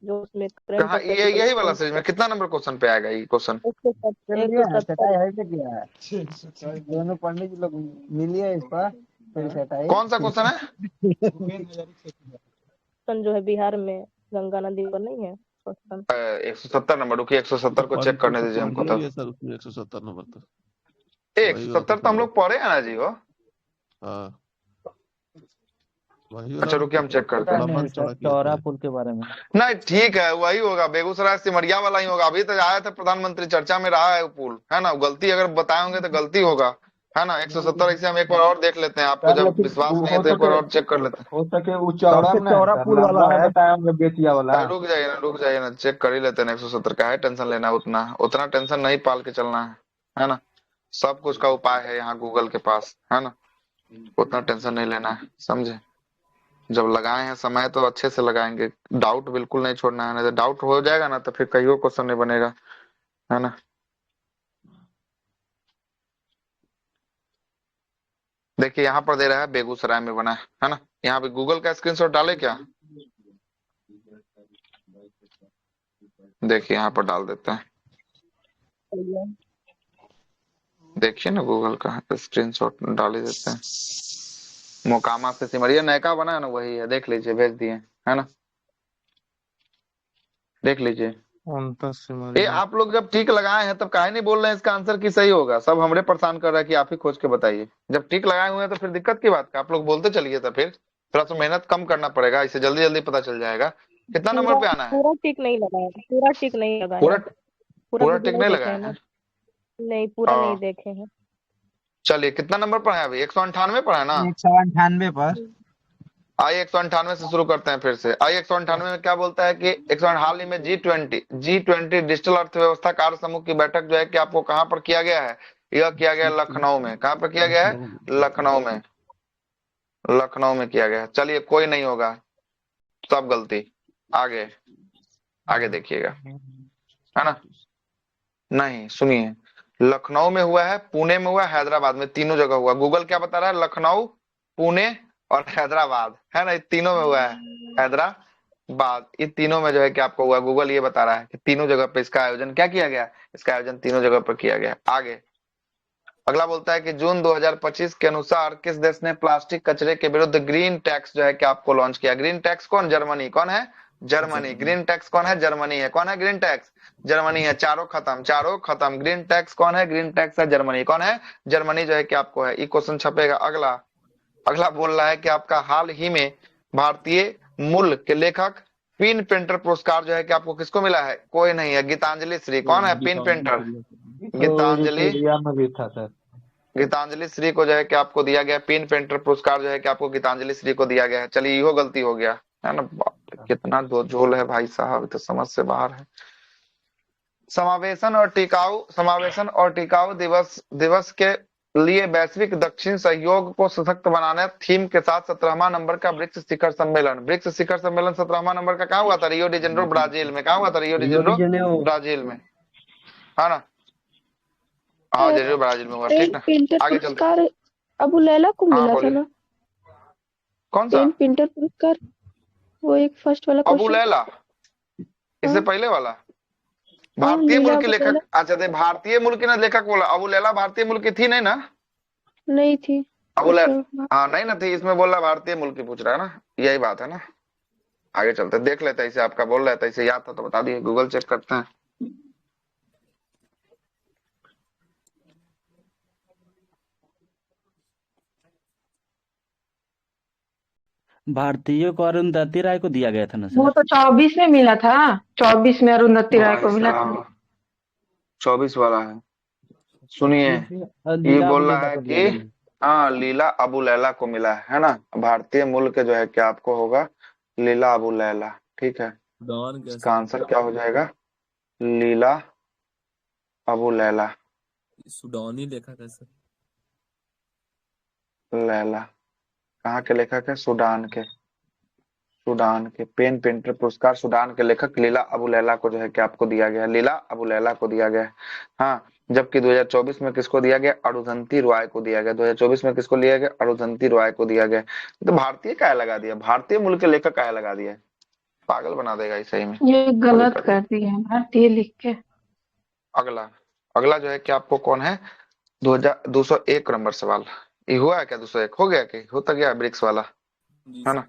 जो उसमें कहाँ यही वाला सीरीज में कितना नंबर क्वेश्चन पे आएगा ये क्वेश्चन? दोनों पंडित जी लोग मिलिए इस पर। कौन सा क्वेश्चन है? जो है बिहार में गंगा नदी पर नहीं है क्वेश्चन। 170 नंबर, रुकिए 170 को चेक करने दीजिए हमको तो। 170 नंबर तो 170 तो हम लोग पढ़े हैं ना जी वो। हाँ अच्छा रुकिए हम चेक करते हैं। चौरा पुल के बारे में नहीं ठीक है, वही होगा, बेगूसराय सिमरिया वाला ही होगा। अभी तो आया था प्रधानमंत्री, चर्चा में रहा है वो पुल, है ना। गलती अगर बताए होंगे तो गलती होगा, है ना। 170 ऐसे हम एक बार और देख लेते हैं, आपको जब विश्वास नहीं है तो एक बार और चेक कर लेते हैं। हो सके वो चौड़ा पुल वाला है, बताया बेतिया वाला। रुक जाइए ना, चेक कर ही लेते हैं। 170 का है, टेंशन लेना उतना टेंशन नहीं पाल के चलना है ना। सब कुछ का उपाय है यहाँ गूगल के पास, है ना। उतना टेंशन नहीं लेना है, समझे। जब लगाए हैं समय तो अच्छे से लगाएंगे, डाउट बिल्कुल नहीं छोड़ना है, नहीं तो डाउट हो जाएगा ना तो फिर कहीं क्वेश्चन नहीं बनेगा, है ना। देखिए यहाँ पर दे रहा है बेगूसराय में बना है ना। यहाँ पे गूगल का स्क्रीनशॉट डाले क्या? देखिए यहाँ पर डाल देते हैं, देखिए ना गूगल का स्क्रीनशॉट डाल ही देते हैं। मोकामा से सिमरिया नयका बना है ना, वही है, देख लीजिए, भेज दिए, है ना, देख लीजिए। ये आप लोग जब ठीक लगाए हैं तब काहे नहीं बोल रहे हैं इसका आंसर की सही होगा? सब हमरे परेशान कर रहा है कि आप ही खोज के बताइए। जब ठीक लगाए हुए हैं तो फिर दिक्कत की बात का, आप लोग बोलते चलिए, तो फिर थोड़ा सा मेहनत कम करना पड़ेगा, इससे जल्दी जल्दी पता चल जाएगा। कितना नंबर पे आना है? पूरा टिक नहीं लगाया, पूरा टिक नहीं लगाया, पूरा टिक नहीं लगाया है? नहीं पूरा नहीं देखे हैं। चलिए कितना नंबर पर है अभी? 198 पर है ना? 198 पर। आइए 198 से शुरू करते हैं फिर से। आइए 198 में क्या बोलता है कि हाल ही में G20 डिजिटल अर्थव्यवस्था कार्य समूह की बैठक जो है कि आपको कहाँ पर किया गया है? यह किया गया लखनऊ में। कहाँ पर किया गया है? लखनऊ में, लखनऊ में किया गया है। चलिए कोई नहीं होगा, सब गलती। आगे आगे देखिएगा, है ना। नहीं सुनिए, लखनऊ में हुआ है, पुणे में हुआ, हैदराबाद में, तीनों जगह हुआ। गूगल क्या बता रहा है? लखनऊ, पुणे और हैदराबाद, है ना, ये तीनों में हुआ है। हैदराबाद, ये तीनों में जो है कि आपको हुआ। गूगल ये बता रहा है कि तीनों जगह पे इसका आयोजन क्या किया गया? इसका आयोजन तीनों जगह पर किया गया। आगे अगला बोलता है कि जून 2025 के अनुसार किस देश ने प्लास्टिक कचरे के विरुद्ध ग्रीन टैक्स जो है कि आपको लॉन्च किया? ग्रीन टैक्स कौन? जर्मनी। कौन है? जर्मनी। ग्रीन टैक्स कौन है? जर्मनी है। कौन है ग्रीन टैक्स? जर्मनी है। चारों खत्म। ग्रीन टैक्स कौन है? ग्रीन टैक्स है जर्मनी। कौन है? जर्मनी जो है कि आपको है। ये क्वेश्चन छपेगा। अगला बोल रहा है कि आपका हाल ही में भारतीय मूल के लेखक पिन पेंटर पुरस्कार जो है कि आपको किसको मिला है? कोई नहीं है, गीतांजलि श्री। कौन है पिन पेंटर? गीतांजलि श्री को जो है कि आपको दिया गया पिन पेंटर पुरस्कार जो है कि आपको गीतांजलि श्री को दिया गया है। चलिए यो गलती हो गया, है ना। कितना दो झोल है भाई साहब, तो समझ से बाहर है। समावेशन और टिकाऊ दिवस के लिए वैश्विक दक्षिण सहयोग को सशक्त बनाने थीम के साथ 17वां नंबर का ब्रिक्स शिखर सम्मेलन 17वां नंबर का कहाँ हुआ था? रियो डी जेनेरो ब्राजील में। कहाँ हुआ था? रियो डी जेनेरो ब्राजील में, है ना। हाँ जरूर ब्राजील में हुआ, ठीक पेन ना। पेंटर आगे चलते। पुरस्कार अबू लैला को हाँ मिला था बोलिए, ना? कौन सा? पेन पेंटर पुरस्कार, वो एक फर्स्ट वाला अबू क्वेश्चन। लैला, इससे हाँ पहले वाला हाँ, भारतीय लीला मूल की अबू लेखक, लैला अच्छा दे भारतीय मूल की ना लेखक बोला, अबू लैला भारतीय मूल की थी नहीं ना? नहीं थी। अबू अच्छा लैला हाँ नहीं ना थी, इसमें बोल रहा भारतीय मूल की पूछ रहा है ना, यही बात है ना। आगे चलते, देख लेते हैं इसे, आपका बोल रहा था इसे याद था तो बता दिए, गूगल चेक करते हैं। भारतीयों को अरुंधति राय को दिया गया था ना वो सर? तो 24 में मिला था, 24 में अरुंधति राय को भाई मिला था। साहब 24 वाला है, सुनिए ये लीला बोल बुलेला रहा है को दिया कि गया। हाँ लीला अबू लैला को मिला है ना। भारतीय मूल के जो है क्या आपको होगा, लीला अबू लैला, ठीक है। सुडान कैसे इसका आंसर क्या हो जाएगा, लीला अबू लैला, सुडानी लेखा कैसे? लैला कहाँ के लेखक है, सूडान के, सूडान के। पेन पेंटर पुरस्कार सूडान के लेखक लीला अबू लैला को जो है कि आपको दिया गया, लीला अबू लैला को दिया गया है। हाँ, जबकि 2024 में किसको दिया गया, अरुंधति रॉय को दिया गया। 2024 में किसको लिया गया, अरुंधति रॉय को दिया गया। तो भारतीय क्या लगा दिया, भारतीय मूल के लेखक क्या लगा दिया, पागल बना देगा इस सही में। ये कोई गलत दिक्कत कर नहीं। दिए हैं भारतीय लिख के। अगला, अगला जो है कि आपको कौन है, 2201 नंबर सवाल। ये हुआ है क्या, 201 हो गया कि होता गया ब्रिक्स वाला, जी है सर। ना।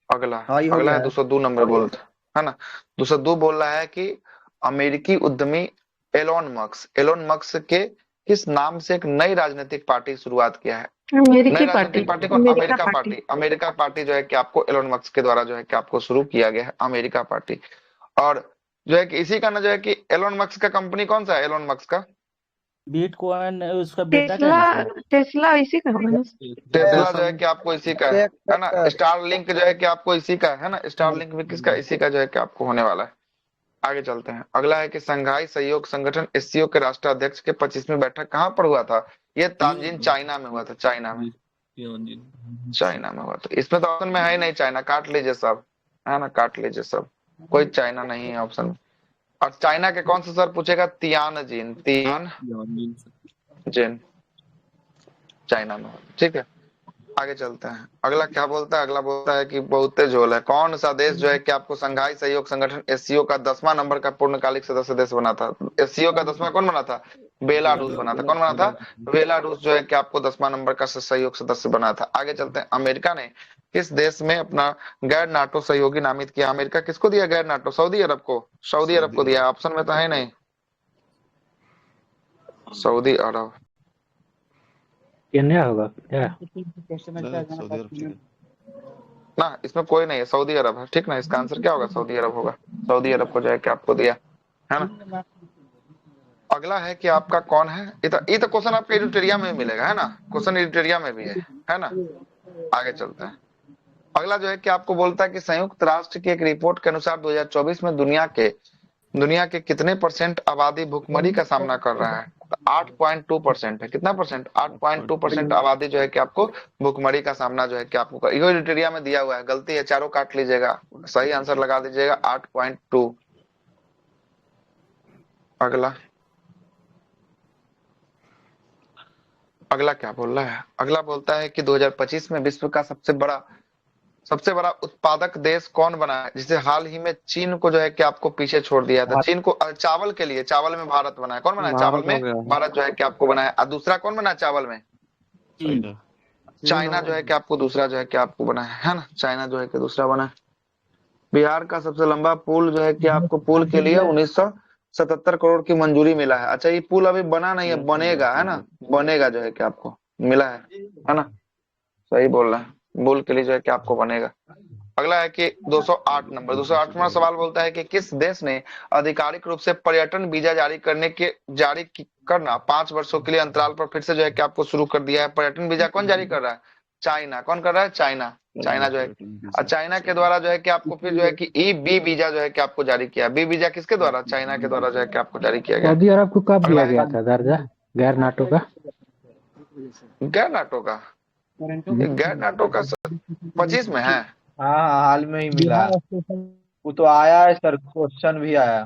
अगला, हाँ ये हो अगला गया है है। 202 नंबर बोलता है ना। 202 बोल रहा है कि अमेरिकी उद्यमी एलोन मस्क के किस नाम से एक नई राजनीतिक पार्टी शुरुआत किया है। नई अमेरिकी पार्टी, राजनीतिक पार्टी कौन, America America party. Party, America party जो है कि आपको एलोन मस्क के द्वारा जो है कि आपको शुरू किया गया है, अमेरिका पार्टी। और जो है कि इसी का ना जो है कि एलोन मस्क का कंपनी कौन सा है, एलोन मस्क का बिटकॉइन उसका बेटा का है टेस्ला, ना सर? टेस्ला इसी का होगा ना? टेस्ला जो है कि आपको इसी का है ना। स्टार लिंक जो है कि आपको इसी का है ना, स्टार लिंक भी किसका, इसी का जो है कि आपको होने वाला है। आगे चलते हैं, अगला है कि संघाई सहयोग संगठन एससीओ के राष्ट्राध्यक्ष के 25वीं बैठक कहाँ पर हुआ था। ये तांजीन चाइना में हुआ था, चाइना में, चाइना में हुआ था। इसमें तो ऑप्शन में है ही नहीं चाइना, काट लीजिए सब, है ना, काट लीजिए सब, कोई चाइना नहीं है ऑप्शन में। और चाइना के कौन सा सर पूछेगा, तियानजिन, तियानजिन चाइना में, ठीक है। आगे चलते हैं, अगला क्या बोलता है, अगला बोलता है कि बहुत झोल है, कौन सा देश जो है कि आपको संघाई सहयोग संगठन एससीओ का 10वां नंबर का पूर्णकालिक सदस्य देश बना था। एससीओ का 10वां कौन बना था, बेलारूस बना था। कौन बना था, बेलारूस जो है कि आपको 10वां नंबर का सहयोग सदस्य बना था। आगे चलते हैं, अमेरिका ने किस देश में अपना गैर नाटो सहयोगी नामित किया। अमेरिका किसको दिया गैर नाटो, सऊदी अरब को, सऊदी अरब को दिया, ऑप्शन में तो है नहीं, सऊदी अरब। केन्या होगा क्या? सऊदी अरब ठीक है। ना इसमें कोई नहीं है, सऊदी अरब है, ठीक ना। इसका आंसर क्या होगा, सऊदी अरब होगा। सऊदी अरब को जो है कि आपको दिया, है ना। अगला है कि आपका कौन है, ये तो क्वेश्चन आपके एडिटोरिया में मिलेगा, है ना, क्वेश्चन एडिटोरिया में भी है ना। आगे चलते हैं, अगला जो है कि आपको बोलता है कि संयुक्त राष्ट्र की एक रिपोर्ट के अनुसार 2024 में दुनिया के कितने परसेंट आबादी भुखमरी का सामना कर रहा है। 8.2% है, कितना परसेंट, 8.2% आबादी जो है कि आपको भुखमरी का सामना जो है कि आपको इहो एडिटोरिया में दिया हुआ है, गलती है चारों काट लीजिएगा, सही आंसर लगा दीजिएगा 8.2। अगला, अगला क्या बोल रहा है, अगला बोलता है कि 2025 में विश्व का सबसे बड़ा उत्पादक देश कौन बना है, जिसे हाल ही में चीन को जो है कि आपको पीछे छोड़ दिया था। चीन को चावल के लिए, चावल में भारत बना है, कौन बना है चावल में, भारत जो है कि आपको बना है। और दूसरा कौन बना है चावल में, चाइना जो है कि आपको दूसरा जो है कि आपको बना है ना, चाइना जो है कि दूसरा बना है। बिहार का सबसे लंबा पुल जो है कि आपको पुल के लिए 1977 करोड़ की मंजूरी मिला है। अच्छा ये पुल अभी बना नहीं है, बनेगा, है ना, बनेगा जो है कि आपको मिला है ना, सही बोल रहा है, पुल के लिए जो है कि आपको बनेगा। अगला है कि 208 नंबर, 208वां सवाल बोलता है कि किस देश ने आधिकारिक रूप से पर्यटन वीजा जारी करना 5 वर्षों के लिए अंतराल पर फिर से जो है कि आपको शुरू कर दिया है। पर्यटन वीजा कौन जारी कर रहा है, चाइना। कौन कर रहा है, चाइना। चाइना जो है, और चाइना के द्वारा जो है कि आपको फिर जो है कि बी वीजा जो है कि आपको जारी किया। बी वीजा किसके द्वारा, चाइना के द्वारा जो है कि आपको जारी किया गया। सऊदी अरब को कब दिया गया था दर्जा गैर नाटो का? गैर नाटो का, गैर नाटो का 25 में है। हाँ हाल में ही मिला है। वो तो आया है सर, क्वेश्चन भी आया,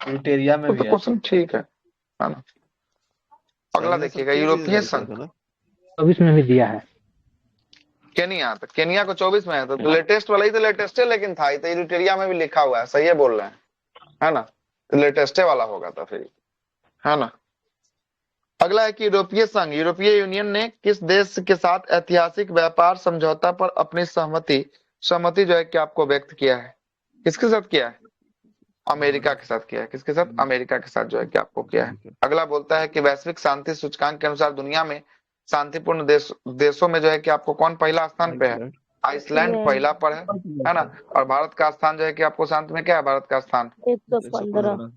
क्राइटेरिया में तो भी है। क्वेश्चन ठीक है ना। अगला देखिएगा, यूरोपीय संघ। 24 में भी दिया है। केनिया, तो केनिया को 24 में है, तो लेटेस्ट वाला ही तो लेटेस्ट है, लेकिन था तो इरिट्रिया में भी लिखा हुआ है, सही है बोल रहे हैं, है ना? तो लेटेस्ट वाला होगा तो फिर, है ना? अगला है कि यूरोपीय संघ, यूरोपीय यूनियन ने किस देश के साथ ऐतिहासिक व्यापार समझौता पर अपनी सहमति जो है कि आपको व्यक्त किया है? किसके साथ किया है? अमेरिका के साथ किया है। किसके साथ? अमेरिका के साथ जो है कि आपको किया है। अगला बोलता है कि वैश्विक शांति सूचकांक के अनुसार दुनिया में शांतिपूर्ण देशों में जो है कि आपको कौन पहला स्थान पे है? आइसलैंड पहला पर है ना? और भारत का स्थान जो है कि आपको शांति में क्या है? भारत का स्थान 115।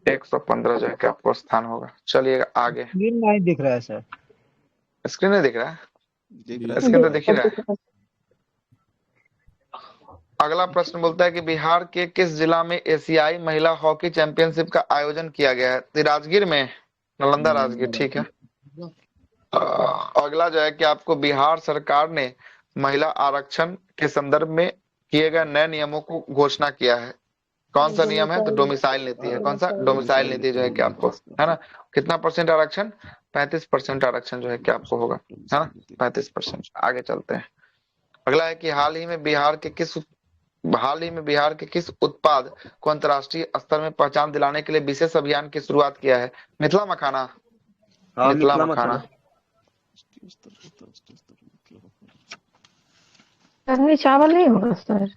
115 जो है कि आपको स्थान होगा। चलिए आगे। स्क्रीन नहीं दिख रहा है सर। स्क्रीन नहीं दिख रहा है? स्क्रीन तो दिख ही रहा है। अगला प्रश्न बोलता है कि बिहार के किस जिला में एशियाई महिला हॉकी चैंपियनशिप का आयोजन किया गया है? तो राजगीर में, नालंदा राजगीर, ठीक है। अगला जो है कि आपको बिहार सरकार ने महिला आरक्षण के संदर्भ में किए गए नए नियमों को घोषणा किया है। कौन सा नियम है? तो डोमिसाइल नीति है। कौन सा? डोमिसाइल नीति जो है कि आपको, है ना? कितना परसेंट आरक्षण? 35% आरक्षण जो है कि आपको होगा, है ना? 35%। आगे चलते हैं। अगला है कि हाल ही में बिहार के किस उत्पाद को अंतर्राष्ट्रीय स्तर में पहचान दिलाने के लिए विशेष अभियान की शुरुआत किया है? मिथिला मखाना। मिथिला मखाना। चावल नहीं होगा सर?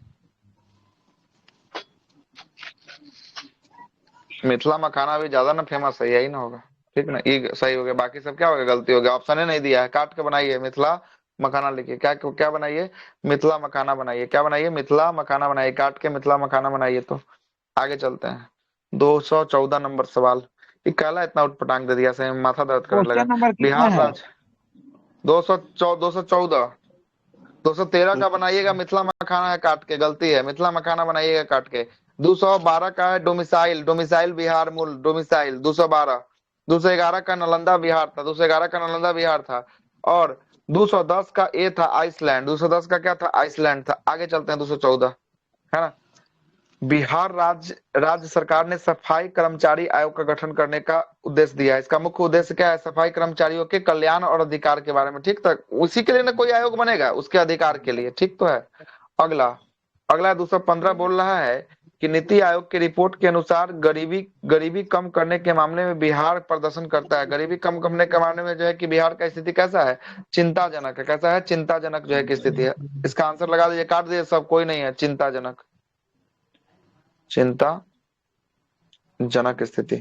मिथिला मखाना भी ज्यादा ना फेमस है, यही ना होगा, ठीक ना? ये सही हो गया, बाकी सब क्या हो गया? गलती हो गया। ऑप्शन ही नहीं दिया है, काट के बनाइए। मिथिला मखाना लिखिए। क्या बनाइए? मिथिला मखाना बनाइए। क्या बनाइए? मिथिला मखाना बनाइए। काट के मिथिला मखाना बनाइए। तो आगे चलते हैं। 214 नंबर सवाल। ये कहला इतना उठपटांग दे दिया, सही माथा दर्द करने लगा। बिहार राज्य 214 213 का बनाइएगा मिथिला मखाना है, काट के। गलती है, मिथिला मखाना बनाइएगा काट के। 212 का है डोमिसाइल बिहार मूल डोमिसाइल 212। 211 का नालंदा बिहार था। और 210 का ए था आइसलैंड। 210 का क्या था? आइसलैंड था। आगे चलते हैं 214, है ना? बिहार राज्य सरकार ने सफाई कर्मचारी आयोग का गठन करने का उद्देश्य दिया है। इसका मुख्य उद्देश्य क्या है? सफाई कर्मचारियों के कल्याण और अधिकार के बारे में, ठीक तक। उसी के लिए ना कोई आयोग बनेगा, उसके अधिकार के लिए, ठीक तो है। अगला 215 बोल रहा है कि नीति आयोग की रिपोर्ट के अनुसार गरीबी कम करने के मामले में बिहार प्रदर्शन करता है। गरीबी कम करने के मामले में जो है कि बिहार का स्थिति कैसा है? चिंताजनक है। कैसा है? चिंताजनक जो है कि स्थिति है। इसका आंसर लगा दीजिए, काट दीजिए सब, कोई नहीं है। चिंताजनक स्थिति।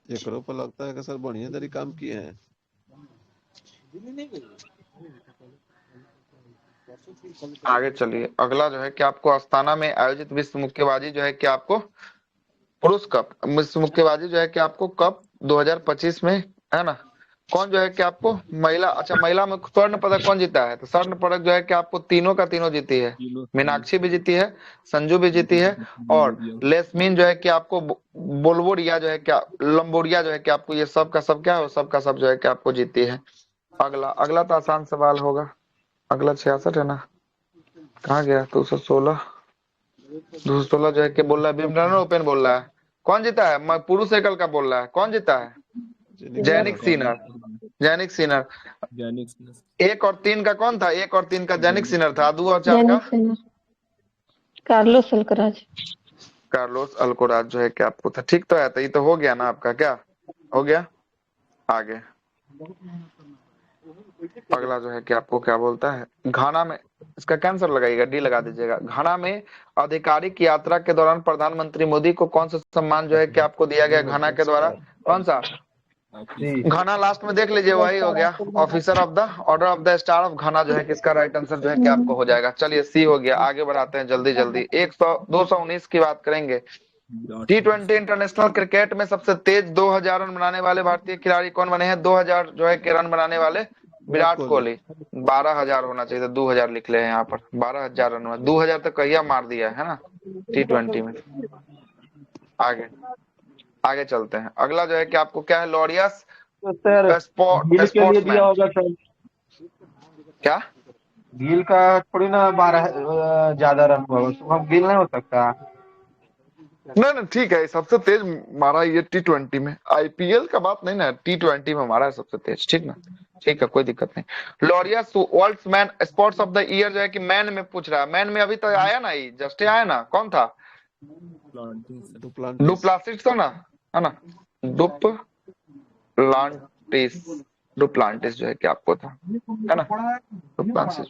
एकरो पर लगता है कि सर बढ़िया तरी काम किए हैं। आगे चलिए। अगला जो है कि आपको अस्ताना में आयोजित विश्व मुक्केबाजी जो है कि आपको पुरुष कप, विश्व मुक्केबाजी जो है कि आपको कप 2025 में, है ना? कौन जो है कि आपको महिला में स्वर्ण पदक कौन जीता है? तो स्वर्ण पदक जो है कि आपको तीनों का तीनों जीती है। मीनाक्षी भी जीती है, संजू भी जीती है, और लेस्मिन जो है कि आपको बोलबोरिया जो है क्या, लंबोरिया जो है कि आपको, ये सब का सब क्या है? सबका सब जो है कि आपको जीती है। अगला तो आसान सवाल होगा। अगला 66 है ना? कहाँ गया? 216 जो है कि बोल रहा है विम्बलडन ओपन बोल रहा है। कौन जीता है? पुरुष एकल का बोल रहा है। कौन जीता है? Jannik Sinner. 1 और 3 का कौन था? 1 और 3 का जैनिक सिनर था। 2 और 4 का कार्लोस अल्कोराज जो है कि आपको था। ठीक तो है, तो ये तो हो गया ना आपका? क्या हो गया? आगे अगला जो है कि आपको क्या बोलता है? घाना में, इसका कैंसर लगाइएगा, डी लगा दीजिएगा। घाना में आधिकारिक यात्रा के दौरान प्रधानमंत्री मोदी को कौन सा सम्मान जो है कि आपको दिया गया घाना के द्वारा? कौन सा? घाना लास्ट में देख लीजिए, वही हो गया। Officer of the order of the star of घाना जो है कि इसका राइट आंसर जो है कि आपको हो जाएगा। चलिए सी हो गया। आगे बढ़ाते हैं जल्दी 219 की बात करेंगे। T20 इंटरनेशनल क्रिकेट में सबसे तेज 2000 रन बनाने वाले भारतीय खिलाड़ी कौन बने हैं? 2000 जो है कि रन बनाने वाले विराट कोहली। 12,000 होना चाहिए था, 2000 लिख ले यहाँ पर। 12,000 रन में 2000 तक कहिया मार दिया है ना T20 में। आगे चलते हैं। अगला जो है कि आपको क्या है? Laureus sportsman. क्या गिल का थोड़ी ना 12 ज्यादा रन हुआ, शुभम गिल नहीं हो सकता? नहीं ठीक है, सबसे तेज मारा ये T20 में, आईपीएल का बात नहीं ना, T20 में मारा है सबसे तेज, ठीक ना, ठीक है, कोई दिक्कत नहीं। Laureus world's man sports of the year जो है कि मैन में पूछ रहा है, मैन में अभी तो आया ना, ही जस्ट आया ना, कौन था? डुप्लांटिस था ना, है ना, डुप्लांटिस जो है कि आपको था, है ना, डुप्लांटिस।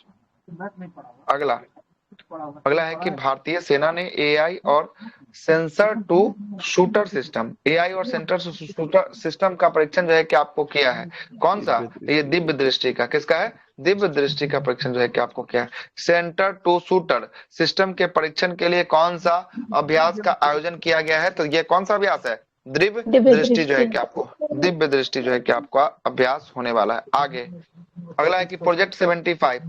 अगला है कि भारतीय सेना ने एआई और sensor to shooter system, AI और सेंसर टू शूटर सिस्टम का परीक्षण जो है कि आपको किया है, कौन सा? ये दिव्य दृष्टि का, किसका है? दिव्य दृष्टि का परीक्षण जो है कि आपको किया है। सेंटर टू शूटर सिस्टम के परीक्षण के लिए कौन सा अभ्यास का आयोजन किया गया है? तो ये कौन सा अभ्यास है? दिव्य दृष्टि जो है कि आपको, दिव्य दृष्टि जो है कि आपका अभ्यास होने वाला है। आगे अगला है कि प्रोजेक्ट 75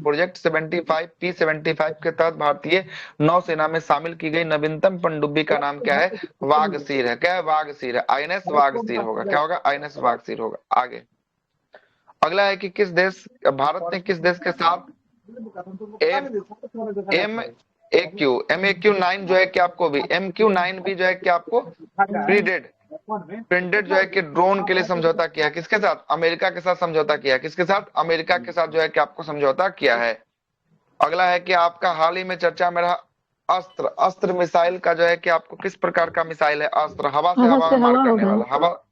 P75 के तहत भारतीय नौसेना में शामिल की गई नवीनतम पनडुब्बी का नाम क्या है? वागसीर है। क्या है? वागसीर है, आईएनएस वागसीर होगा। क्या होगा? आईएनएस वागसीर होगा। आगे अगला है कि किस देश, भारत ने किस देश के साथ MAQ-9 जो है कि आपको भी, MQ-9 भी जो है कि आपको प्रिंटेड जो है कि ड्रोन के लिए समझौता किया, किसके साथ? अमेरिका के साथ समझौता किया। किसके साथ? अमेरिका के साथ जो है कि आपको समझौता किया है। अगला है कि आपका हाल ही में चर्चा में रहा अस्त्र मिसाइल का जो है कि आपको किस प्रकार का मिसाइल है? अस्त्र, हवा से हवा में मार करने वाला,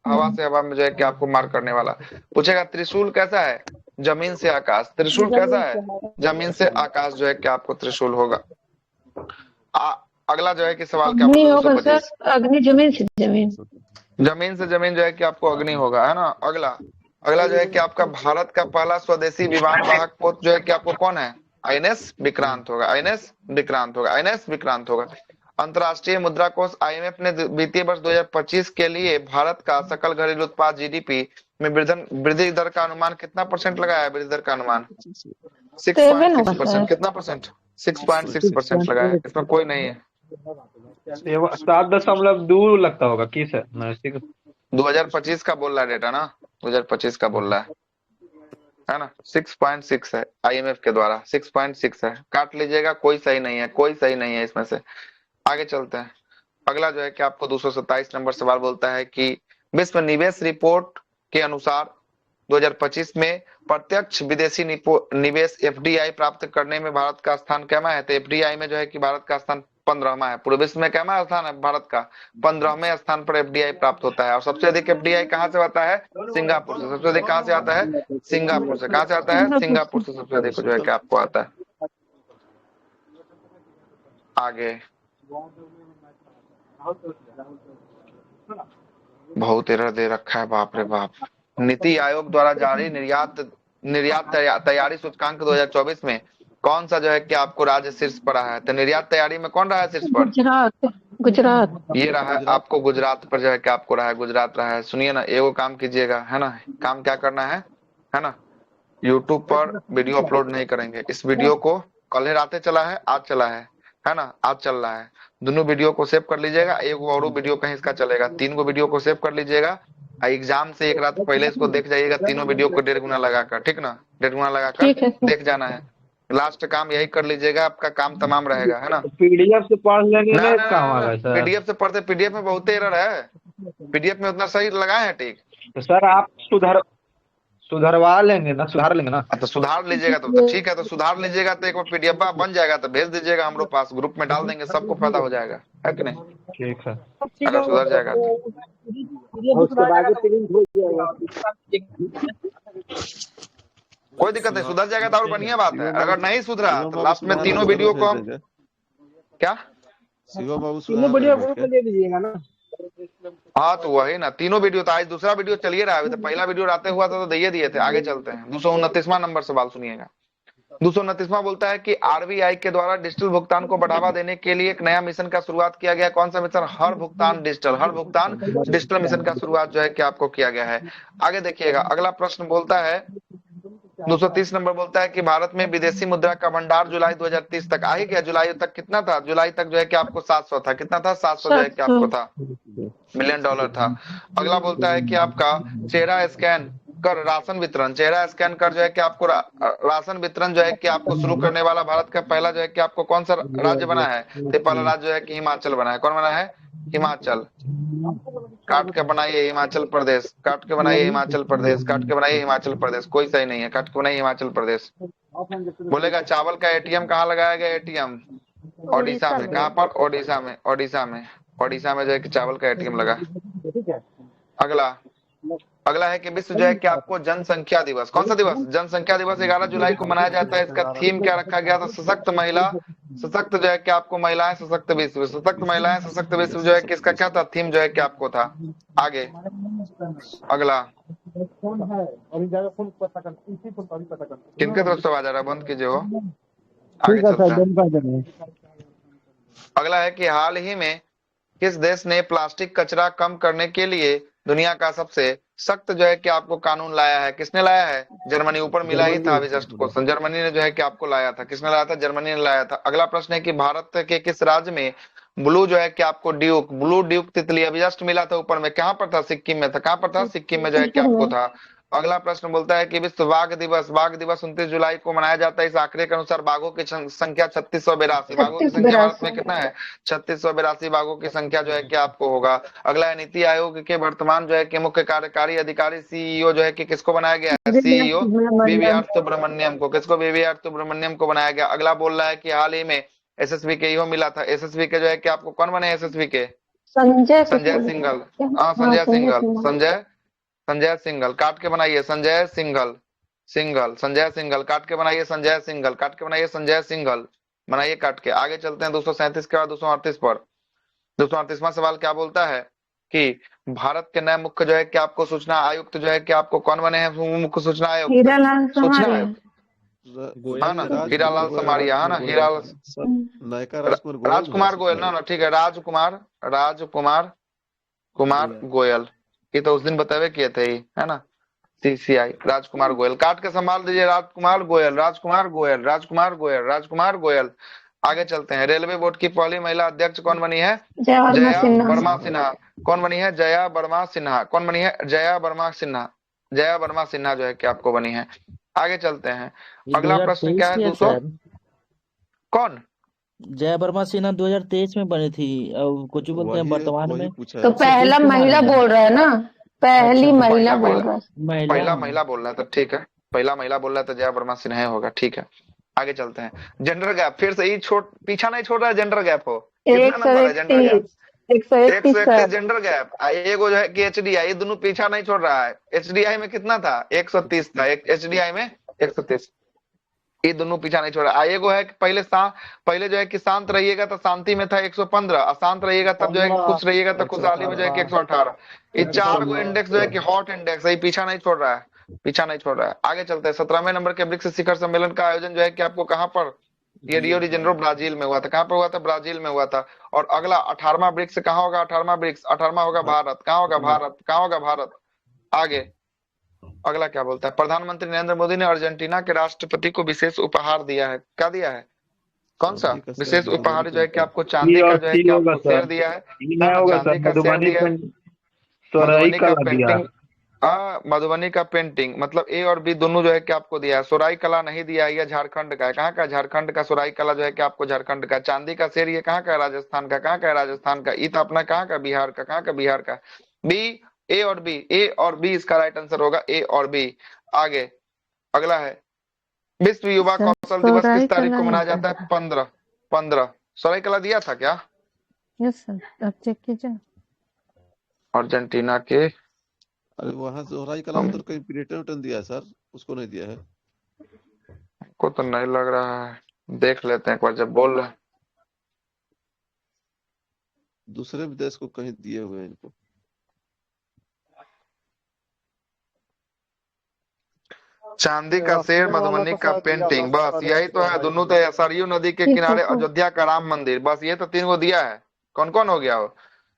हवा से हवा में जो है कि आपको मार करने वाला। पूछेगा त्रिशूल कैसा है? जमीन से आकाश। त्रिशूल कैसा है? जमीन से आकाश जो है कि आपको त्रिशूल होगा। अगला जो है कि सवाल क्या होगा सर? अग्नि जमीन से जमीन, जमीन से जमीन जो है कि आपको अग्नि होगा, है ना। अगला जो है कि आपका भारत का पहला स्वदेशी विमान वाहक पोत जो है कि आपको कौन है? आईएनएस विक्रांत होगा। आईएनएस विक्रांत होगा। अंतर्राष्ट्रीय मुद्रा कोष IMF ने वित्तीय वर्ष 2025 के लिए भारत का सकल घरेलू उत्पाद GDP में वृद्धि दर का अनुमान कितना % लगाया है? वृद्धि दर का अनुमान 6.6%। कितना %? 6.6% लगाया है। इसमें कोई नहीं है, 7.2 लगता होगा। किस है 2025 का बोल रहा है डेटा ना, 2025 का बोल रहा है ना। 6.6 है IMF के द्वारा, 6.6 है। काट लीजिएगा, कोई सही नहीं है, कोई सही नहीं है इसमें से। आगे चलते हैं। अगला जो है कि आपको 227 नंबर सवाल बोलता है कि विश्व निवेश रिपोर्ट के अनुसार 2025 में प्रत्यक्ष विदेशी निवेश FDI प्राप्त करने में भारत का स्थान कैमा है? तो FDI में जो है कि भारत का स्थान 15वां है। पूरे विश्व में कैमा स्थान है भारत का? 15वें स्थान पर FDI प्राप्त होता है। और सबसे अधिक FDI कहाँ से आता है? सिंगापुर से। सबसे अधिक कहाँ से आता है? सिंगापुर से। कहाँ से आता है? सिंगापुर से सबसे अधिक जो है कि आपको आता है। आगे बहुत एरर दे रखा है, बाप रे बाप। नीति आयोग द्वारा जारी निर्यात तैयारी सूचकांक 2024 में कौन सा जो है कि आपको राज्य शीर्ष पर रहा है? तो निर्यात तैयारी में कौन रहा है शीर्ष पर? गुजरात। ये रहा है आपको, गुजरात पर जो है कि आपको रहा है, गुजरात रहा है। सुनिए ना, एगो काम कीजिएगा, है ना। काम क्या करना है ना। यूट्यूब पर वीडियो अपलोड नहीं करेंगे। इस वीडियो को कल रात चला है, आज चला है ना, आज चल रहा है। दोनों वीडियो को सेव कर लीजिएगा। एक और वीडियो कहीं इसका चलेगा। 3 गो वीडियो को सेव कर लीजिएगा। एग्जाम से एक रात पहले इसको देख जाइएगा, तीनों वीडियो को 1.5 गुना लगाकर, ठीक ना, 1.5 गुना लगाकर देख जाना है। लास्ट काम यही कर लीजिएगा, आपका काम तमाम रहेगा, है ना। PDF से पढ़ लेंगे ना, PDF से पढ़ते, PDF में बहुत एरर है। PDF में उतना सही लगाए हैं, ठीक। तो सर आप सुधरवा लेंगे ना, सुधार लेंगे ना। तो सुधार लीजिएगा तो ठीक है, तो सुधार लीजिएगा तो एक बार PDF बन जाएगा तो भेज दीजिएगा हमारे पास, ग्रुप में डाल देंगे, सबको फायदा हो जाएगा, है कि नहीं। ठीक है, अगर सुधर जाएगा कोई दिक्कत नहीं, सुधर जाएगा तो और बढ़िया बात है। अगर नहीं सुधरा तो लास्ट में तीनों वीडियो को हम क्या शिवा बाबू दे दीजिएगा ना। हाँ तो वही ना, तीनों वीडियो। तो आज दूसरा वीडियो चलिए रहा है, तो पहला वीडियो राते हुआ था तो दिए थे। आगे चलते हैं। 229वां नंबर सवाल सुनिएगा। 229वां बोलता है कि RBI के द्वारा डिजिटल भुगतान को बढ़ावा देने के लिए एक नया मिशन का शुरुआत किया गया। कौन सा मिशन? हर भुगतान डिजिटल मिशन का शुरुआत जो है कि आपको किया गया है। आगे देखिएगा, अगला प्रश्न बोलता है 230 नंबर बोलता है कि भारत में विदेशी मुद्रा का भंडार जुलाई 2030 तक आ ही गया। जुलाई तक कितना था? जुलाई तक जो है कि आपको 700 था। कितना था? 700 जो है कि आपको था, $1 मिलियन था। अगला बोलता है कि आपका चेहरा स्कैन कर राशन वितरण, चेहरा स्कैन कर जो है कि आपको राशन वितरण जो है कि आपको शुरू करने वाला भारत का पहला जो है कि आपको कौन सा राज्य बना है? तो पहला राज्य जो है कि हिमाचल बना है। कौन बना है? हिमाचल, काट के बनाइए हिमाचल प्रदेश, काट के बनाइए हिमाचल प्रदेश, काट के बनाइए हिमाचल प्रदेश, कोई सही नहीं है, काट के बनाइए हिमाचल प्रदेश। बोलेगा चावल का एटीएम कहाँ लगाया गया? एटीएम ओडिशा में। कहाँ पर? ओडिशा में। ओडिशा में, ओडिशा में जो है कि चावल का एटीएम लगा। अगला, अगला है कि विश्व जो है कि आपको जनसंख्या दिवस, कौन सा दिवस? जनसंख्या दिवस 11 जुलाई को मनाया जाता है। इसका थीम क्या रखा गया था? सशक्त महिला, सशक्त जो है कि आपको महिलाएं, सशक्त विश्व, सशक्त महिलाएं, सशक्त विश्व जो है कि इसका क्या था? थीम जो है कि आपको था। आगे, अगला, किनके तरफ से आवाज आ रहा है? बंद कीजिए हो। आगे चलते हैं। अगला है कि हाल ही में किस देश ने प्लास्टिक कचरा कम करने के लिए दुनिया का सबसे सख्त जो है कि आपको कानून लाया है? किसने लाया है? जर्मनी। ऊपर मिला ही था अभी जस्ट क्वेश्चन, जर्मनी ने जो है कि आपको लाया था। किसने लाया था? जर्मनी ने लाया था। अगला प्रश्न है कि भारत के किस राज्य में ब्लू जो है कि आपको ड्यूक, ब्लू ड्यूक तितली अभी जस्ट मिला था ऊपर में, कहाँ पर था? सिक्किम में था। कहाँ पर था? सिक्किम में जो है कि आपको था। अगला प्रश्न बोलता है कि विश्व बाघ दिवस, बाघ दिवस 29 जुलाई को मनाया जाता है। इस आंकड़े के अनुसार बाघों की संख्या 3682। बाघों की संख्या भारत में कितना है? 3682 बाघों की संख्या जो है कि आपको होगा। अगला है नीति आयोग के वर्तमान जो है कि मुख्य कार्यकारी अधिकारी सीईओ जो है कि किसको बनाया गया है? सीईओ बीवीआर सुब्रमण्यम को। किसको? बीवीआर सुब्रमण्यम को बनाया गया। अगला बोल रहा है कि हाल ही में एसएसबी के इहो मिला था। एसएसबी के जो है कि आपको कौन बने? एसएसबी के संजय सिंघल। हाँ, संजय सिंघल, संजय सिंघल, काट के बनाइए संजय सिंघल, सिंघल, संजय सिंघल, काट के बनाइए संजय सिंघल, काट के बनाइए संजय सिंघल, बनाइए काट के। आगे चलते हैं 237 के बाद 238 पर। 238वां सवाल क्या बोलता है कि भारत के नए मुख्य जो है कि आपको सूचना आयुक्त जो है कि आपको कौन बने हैं? मुख्य सूचना आयुक्त, सूचना आयुक्त, हाँ ना, हीरालाल समारिया, है ना, हीरालाल राजकुमार गोयल ना, ठीक है, राजकुमार गोयल। ये तो उस दिन बतावे किए थे ही, है ना, सीसीआई, राजकुमार गोयल। काट के संभाल दीजिए राजकुमार गोयल, राजकुमार गोयल, राजकुमार गोयल, राजकुमार गोयल। आगे चलते हैं। रेलवे बोर्ड की पहली महिला अध्यक्ष कौन बनी है? जया वर्मा सिन्हा। कौन बनी है? जया वर्मा सिन्हा। कौन बनी है? जया वर्मा सिन्हा। जया वर्मा सिन्हा जो है कि आपको बनी है। आगे चलते हैं। अगला प्रश्न क्या है? 200 कौन? जया वर्मा सिन्हा 2023 में बनी थी। अब कुछ बोलते हैं वर्तमान में। तो पहला महिला बोल रहा है ना, पहली महिला बोल रहा है, पहला महिला बोल रहा है, तो ठीक है, पहला महिला बोल रहा है तो जया वर्मा सिन्हा होगा, ठीक है। आगे चलते हैं। जेंडर गैप, फिर से ही पीछा नहीं छोड़ रहा है, जेंडर गैप हो। कितना नंबर है जेंडर गैप? 131 gender gap. एगो जो है कि एचडीआई, दोनों पीछा नहीं छोड़ रहा है। एचडीआई में कितना था? 130 था। एचडीआई में 130, ये दोनों पीछा नहीं छोड़ा। एगो है कि पहले जो है कि शांत रहिएगा तो शांति में था 115, अशांत रहिएगा तब जो है कि खुश रहिएगा तो खुशहाली में जो है कि 118। ये 4 गो इंडेक्स जो है कि हॉट इंडेक्स है, पीछा नहीं छोड़ रहा है, पीछा नहीं छोड़ रहा है। आगे चलते हैं। 17वें नंबर के ब्रिक्स शिखर सम्मेलन का आयोजन जो है कि आपको कहाँ पर? ये रियो डी जेनेरो ब्राजील में हुआ था। कहाँ पर हुआ था? ब्राजील में हुआ था। और अगला 18वां ब्रिक्स कहाँ होगा? 18वां ब्रिक्स, 18वां होगा भारत। कहाँ होगा? भारत। कहाँ होगा? भारत। आगे अगला क्या बोलता है? प्रधानमंत्री नरेंद्र मोदी ने अर्जेंटीना के राष्ट्रपति को विशेष उपहार दिया है। क्या दिया है? कौन सा विशेष उपहार? जो है कि आपको चांदी का जो है कि आपको शेर दिया है, चांदी का शेर दिया है, मधुबनी का पेंटिंग, मधुबनी का पेंटिंग, मतलब ए और बी दोनों जो है कि आपको दिया है। सोराई कला नहीं दिया है, यह झारखंड का है। कहाँ का? झारखंड का सोराई कला जो है कि आपको झारखंड का। चांदी का शेर ये कहाँ का? राजस्थान का। कहाँ का? राजस्थान का। ई तो अपना कहाँ का? बिहार का। कहाँ का? बिहार का। बी, ए और बी, ए और बी इसका राइट आंसर होगा, ए और बी। आगे अगला है विश्व युवा कौशल दिवस किस तारीख को मनाया जाता है? 15। सोराई कला दिया था क्या? यस सर, आप चेक कीजिए। अर्जेंटीना के, अरे वहां सोराई कला उधर कहीं पेटर्न दिया है सर, उसको नहीं दिया है। को तो नहीं लग रहा है, देख लेते हैं एक बार जब बोल रहे हैं। दूसरे देश को कहीं दिए हुए हैं इनको। चांदी का शेर, मधुबनी का पेंटिंग, बस यही तो है। दोनों तो सरयू नदी के किनारे, अयोध्या का राम मंदिर, बस ये तो 3 को दिया है। कौन कौन हो गया वो?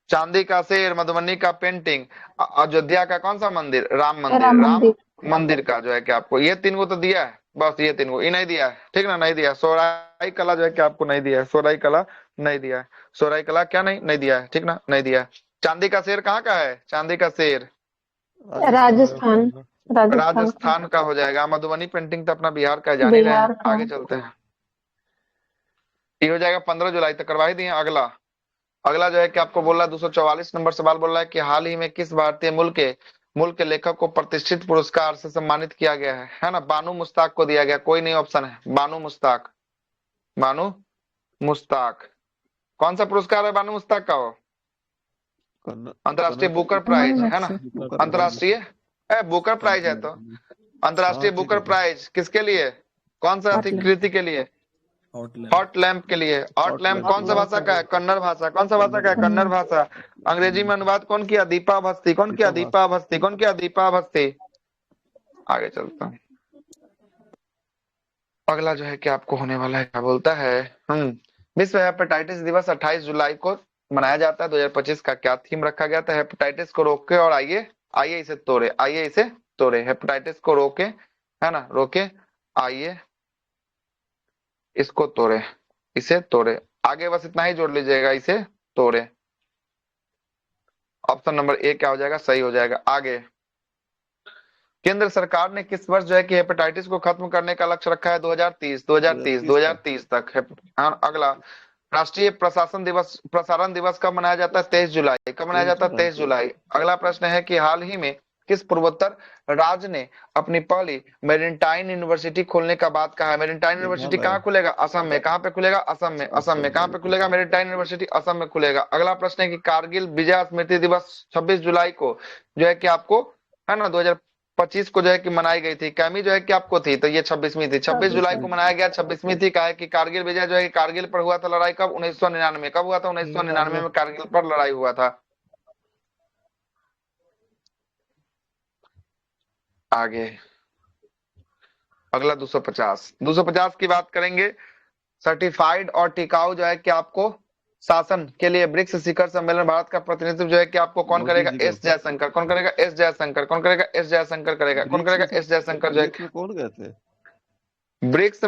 चांदी का शेर, मधुबनी का पेंटिंग, अयोध्या का कौन सा मंदिर? राम मंदिर, राम मंदिर का जो है कि आपको ये 3 को तो दिया है, बस ये 3 को। ये नहीं दिया है, ठीक ना, नहीं दिया। सोराई कला जो है कि आपको नहीं दिया है, सोराई कला नहीं दिया है। सोराई कला क्या नहीं दिया है, ठीक ना, नहीं दिया है। चांदी का शेर कहाँ का है? चांदी का शेर राजस्थान का हो जाएगा। मधुबनी पेंटिंग तो अपना बिहार का जान ही रहे हैं। आगे चलते हैं। ये हो जाएगा 15 जुलाई तक, करवा ही दिए। अगला अगला जो है कि आपको बोल रहा है 244 नंबर सवाल बोल रहा है कि हाल ही में किस भारतीय मूल के लेखक को प्रतिष्ठित पुरस्कार से सम्मानित किया गया है ना? बानू मुश्ताक को दिया गया, कोई नहीं ऑप्शन है। बानू मुश्ताक, बानू मुश्ताक। कौन सा पुरस्कार है बानू मुश्ताक का? वो अंतर्राष्ट्रीय बुकर प्राइज है ना? अंतर्राष्ट्रीय बुकर प्राइज है तो अंतर्राष्ट्रीय बुकर प्राइज किसके लिए? कौन सा कृति के लिए? हॉट लैम्प के लिए। हॉट लैम्प कौन सा भाषा का है? कन्नड़ भाषा। कौन सा भाषा का है? कन्नड़ भाषा। अंग्रेजी में अनुवाद कौन किया? दीपा अवस्थी। कौन किया? दीपा अवस्थी। कौन किया? दीपा अवस्थी। आगे चलता हूँ। अगला जो है कि आपको होने वाला है, क्या बोलता है, विश्व हेपेटाइटिस दिवस 28 जुलाई को मनाया जाता है। 2025 का क्या थीम रखा गया था? हेपेटाइटिस को रोके और आइए इसे तोड़े। आइए इसे तोड़े। हेपेटाइटिस को रोके, है ना, रोके, आइए इसको तोड़े, इसे तोड़े। आगे बस इतना ही जोड़ लीजिएगा, इसे तोड़े। ऑप्शन नंबर ए क्या हो जाएगा? सही हो जाएगा। आगे, केंद्र सरकार ने किस वर्ष जो है कि हेपेटाइटिस को खत्म करने का लक्ष्य रखा है? 2030 तक। अगला, राष्ट्रीय प्रसारण दिवस कब मनाया जाता है? 23 जुलाई। कब मनाया जाता है? 23 जुलाई। अगला प्रश्न है कि हाल ही में किस पूर्वोत्तर राज्य ने अपनी पहली मेरिटाइम यूनिवर्सिटी खोलने का बात कहा है? मेरिटाइम यूनिवर्सिटी कहाँ खुलेगा? असम में। कहाँ पे खुलेगा? असम में। असम में। कहाँ पे खुलेगा मेरिटाइम यूनिवर्सिटी? असम में खुलेगा। अगला प्रश्न है कि कारगिल विजय स्मृति दिवस 26 जुलाई को जो है कि आपको, है ना, 2025 को जो है कि मनाई गई थी। कैमी जो है कि आपको थी, तो ये 26वीं थी। 26 जुलाई को मनाया गया। 26वीं थी। कहा है कि कारगिल विजय जो है कारगिल पर हुआ था लड़ाई कब? 1999। कब हुआ था? 1999 में कारगिल पर लड़ाई हुआ था। आगे, अगला 250 की बात करेंगे। सर्टिफाइड और टिकाऊ जो है कि आपको शासन के लिए ब्रिक्स शिखर सम्मेलन भारत का प्रतिनिधित्व जो है कि आपको कौन करेगा? एस जयशंकर। कौन करेगा? एस जयशंकर। कौन करेगा? एस जयशंकर करेगा। कौन करेगा? एस जयशंकर जो है। कौन गए थे ब्रिक्स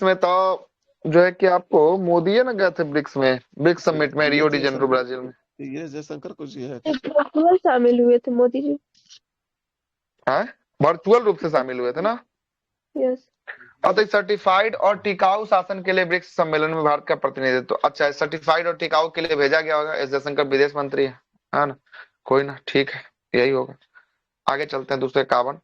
में तो जो है कि आपको मोदी है ना गए थे ब्रिक्स में, ब्रिक्स समिट में, रियो डी जेनेरो ब्राजील में। ये जयशंकर कुछ है? वर्चुअल शामिल हुए थे मोदी जी। वर्चुअल रूप से शामिल हुए थे ना? यस। तो सर्टिफाइड और टिकाऊ शासन के लिए ब्रिक्स सम्मेलन में भारत का प्रतिनिधित्व। अच्छा, सर्टिफाइड और टिकाऊ के लिए भेजा गया होगा। एस जयशंकर विदेश मंत्री है ना? कोई ना, ठीक है, यही होगा। आगे चलते हैं। 251,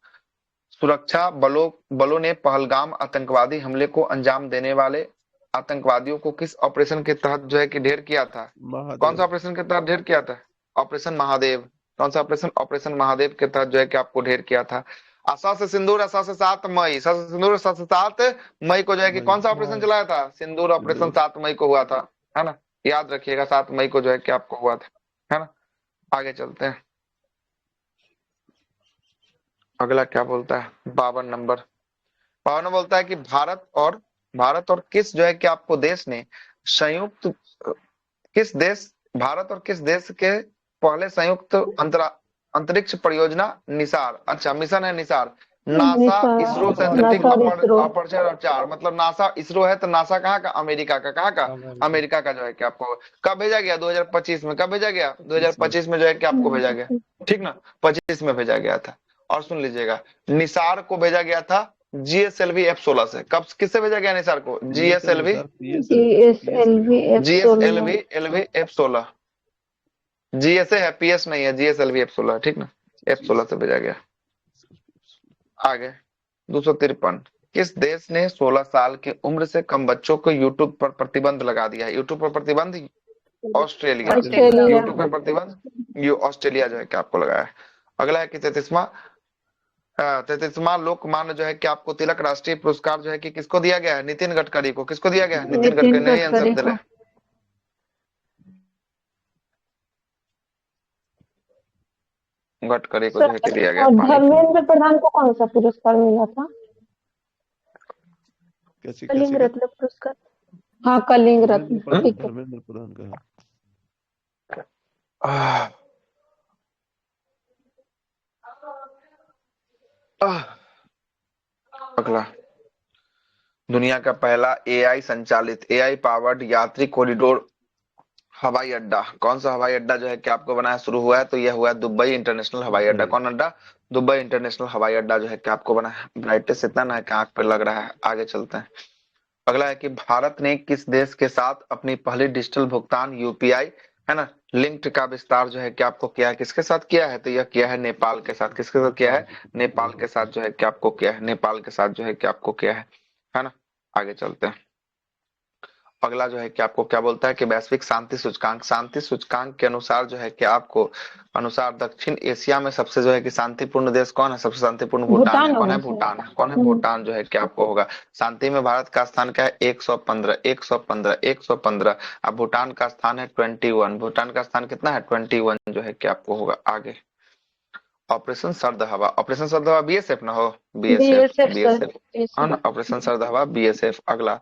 सुरक्षा बलों ने पहलगाम आतंकवादी हमले को अंजाम देने वाले आतंकवादियों को किस ऑपरेशन के तहत जो है कि ढेर किया था? कौन सा ऑपरेशन के तहत ढेर किया था? ऑपरेशन महादेव। कौन सा ऑपरेशन? ऑपरेशन महादेव के तहत जो है कि आपको ढेर किया था। आशा से सिंदूर, आशा से 7 मई, आशा से सिंदूर, आशा से 7 मई को जो है कि कौन सा ऑपरेशन चलाया था? सिंदूर ऑपरेशन 7 मई को हुआ था, है ना? याद रखिएगा, 7 मई को जो है कि आपको हुआ था, है ना? आगे चलते हैं। अगला क्या बोलता है? 52 नंबर बोलता है कि भारत और किस जो है कि आपको देश ने भारत और किस देश के पहले संयुक्त अंतरिक्ष परियोजना निसार, अच्छा मिशन है Nisar, NASA ISRO synthetic aperture, मतलब नासा इसरो है तो नासा कहाँ का? अमेरिका का। कहाँ का? अमेरिका का जो है कि आपको कब भेजा गया? 2025 में। कब भेजा गया? 2025 में जो है कि आपको भेजा गया, ठीक ना? 25 में भेजा गया था। और सुन लीजिएगा, निसार को भेजा गया था GSLV F-16 से। कब, किससे भेजा गया निसार को? GSLV F-16। GSA है, PS नहीं है, GSLV F-16, ठीक ना? F-16 से भेजा गया। आगे 253, किस देश ने 16 साल की उम्र से कम बच्चों को यूट्यूब पर प्रतिबंध लगा दिया है? यूट्यूब पर प्रतिबंध? ऑस्ट्रेलिया। यूट्यूब पर प्रतिबंध ऑस्ट्रेलिया जो है कि आपको लगाया है। अगला है कि 33वां लोकमान्य जो है कि आपको तिलक राष्ट्रीय पुरस्कार जो है कि किसको दिया गया है? नितिन गडकरी को। किसको दिया गया? नितिन गडकरी ने आंसर दिया। गडकरी को जो है कि दिया गया। धर्मेंद्र प्रधान को कौन सा पुरस्कार मिला था? कलिंग रत्न पुरस्कार। हाँ, कलिंग रत्न। धर्मेंद्र प्रधान का। अगला, दुनिया का पहला AI संचालित AI पावर्ड यात्री कॉरिडोर हवाई अड्डा, कौन सा हवाई अड्डा जो है कि आपको बनाया शुरू हुआ है? तो यह हुआ है दुबई इंटरनेशनल हवाई अड्डा। कौन अड्डा? दुबई इंटरनेशनल हवाई अड्डा जो है कि आपको बना है। ब्राइटनेस इतना ना है कि आंख पे लग रहा है। आगे चलते हैं। अगला है कि भारत ने किस देश के साथ अपनी पहली डिजिटल भुगतान यूपीआई है ना लिंक्ड का विस्तार जो है कि आपको किया है, किसके साथ किया है? तो यह किया है नेपाल के साथ। किसके साथ किया है? नेपाल के साथ जो है कि आपको किया है, नेपाल के साथ जो है कि आपको किया है ना। आगे चलते हैं। अगला जो है कि आपको क्या बोलता है कि वैश्विक शांति सूचकांक के अनुसार जो है कि आपको अनुसार दक्षिण एशिया में सबसे जो है कि शांतिपूर्ण देश कौन है? सबसे शांतिपूर्ण भूटान है। कौन है? भूटान है। कौन है? भूटान जो है कि आपको होगा। शांति में भारत का स्थान क्या है? 115। अब भूटान का स्थान है 21। भूटान का स्थान कितना है? 21 जो है कि आपको होगा। आगे ऑपरेशन सर्द हवा। ऑपरेशन सर्द हवा बीएसएफ ना हो? बीएसएफ है ना। ऑपरेशन सर्द हवा बीएसएफ। अगला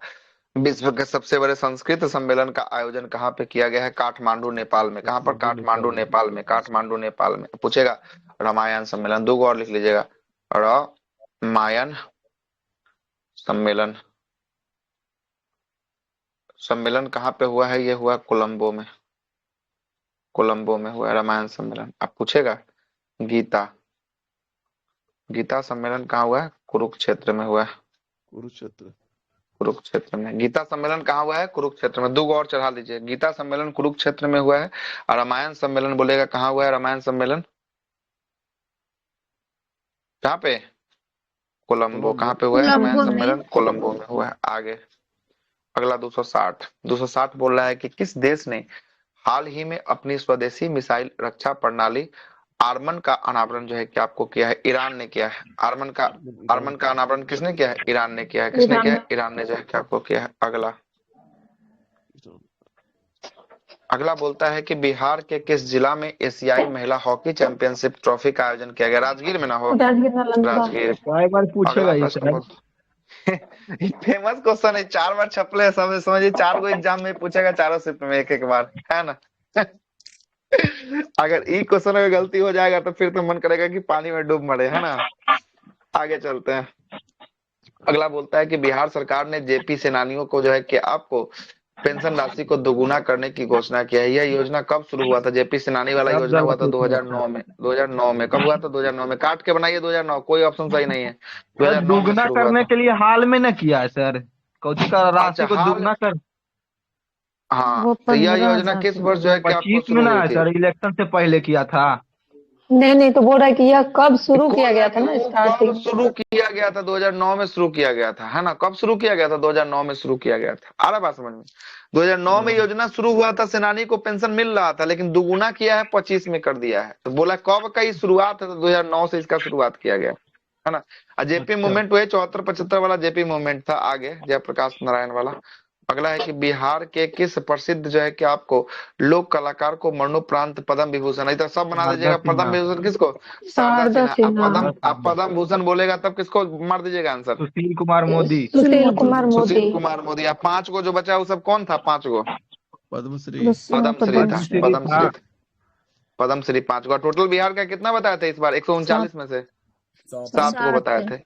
विश्व के सबसे बड़े संस्कृत सम्मेलन का आयोजन कहाँ पे किया गया है? काठमांडू नेपाल में। कहाँ पर? काठमांडू नेपाल में। काठमांडू नेपाल में। पूछेगा रामायण सम्मेलन, दो और लिख लीजिएगा, रामायण सम्मेलन। सम्मेलन कहाँ पे हुआ है? ये हुआ कोलंबो में। कोलंबो में हुआ रामायण सम्मेलन। अब पूछेगा गीता सम्मेलन कहाँ हुआ है? कुरुक्षेत्र में हुआ है। कुरुक्षेत्र में। गीता सम्मेलन कहाँ हुआ है? कुरुक्षेत्र में। दो और चढ़ा लीजिए। गीता सम्मेलन कुरुक्षेत्र में हुआ है और रामायण सम्मेलन बोलेगा कहाँ हुआ है? रामायण सम्मेलन कहाँ पे? कोलंबो। कहाँ पे हुआ है रामायण सम्मेलन? कोलंबो में हुआ है। आगे अगला 260 बोल रहा है कि किस देश ने हाल ही में अपनी स्वदेशी मिसाइल रक्षा प्रणाली आर्मन का अनावरण जो है कि आपको किया है? ईरान ने किया है। आर्मन का अनावरण किसने किया है? ईरान ने किया है। किसने किया है? ईरान ने जो है कि आपको किया है। अगला बोलता है कि बिहार के किस जिला में एशियाई महिला हॉकी चैंपियनशिप ट्रॉफी का आयोजन किया गया? राजगीर में ना हो? राजगीर। पूछेगा ये सर। फेमस क्वेश्चन है, 4 बार छपले है। समझिए 4 को एग्जाम में पूछेगा, चारों शिफ्ट में एक बार, है ना। अगर एक क्वेश्चन में गलती हो जाएगा तो फिर तो मन करेगा कि पानी में डूब मरे, है ना। आगे चलते हैं। अगला बोलता है कि बिहार सरकार ने जेपी सेनानियों को जो है कि आपको पेंशन राशि को दोगुना करने की घोषणा की है। यह योजना कब शुरू हुआ था? जेपी सेनानी वाला योजना हुआ था 2009 में। 2009 में कब हुआ था? 2009 में। काट के बनाइए 2009, कोई ऑप्शन सही नहीं है। 2009 दुगना करने के लिए हाल में न किया है सर, कौची का राशि को दुगना कर। हाँ, तो यह योजना किस वर्ष जो है कि आपको 25 में ना है सर, इलेक्शन से पहले किया था। नहीं तो बोल रहा है कि यह कब शुरू किया गया था ना? स्टार्टिंग शुरू किया गया था 2009 में शुरू किया गया था, है ना। कब शुरू किया गया था? 2009 में शुरू किया गया था। आ रहा बात समझ में? 2009 में योजना शुरू हुआ था, सेनानी को पेंशन मिल रहा था, लेकिन दुगुना किया है, 25 में कर दिया है। तो बोला कब का ये शुरुआत है? तो 2009 से इसका शुरुआत किया गया, है ना। जेपी मूवमेंट हुए 74-75 वाला जेपी मूवमेंट था। आगे जयप्रकाश नारायण वाला। अगला है कि बिहार के किस प्रसिद्ध जो है कि आपको लोक कलाकार को मरणोपरांत पद्म विभूषण, इधर सब बना दीजिएगा। पद्म विभूषण किसको? शारदा सिन्हा। आप पद्म भूषण बोलेगा तब किसको मार दीजिएगा आंसर? सुशील कुमार मोदी। सुशील कुमार मोदी। अब 5 को जो बचा वो सब कौन था? 5 को पद्मश्री था। पद्मश्री 5 को। टोटल बिहार का कितना बताया था इस बार? 139 में से 7 को बताए थे।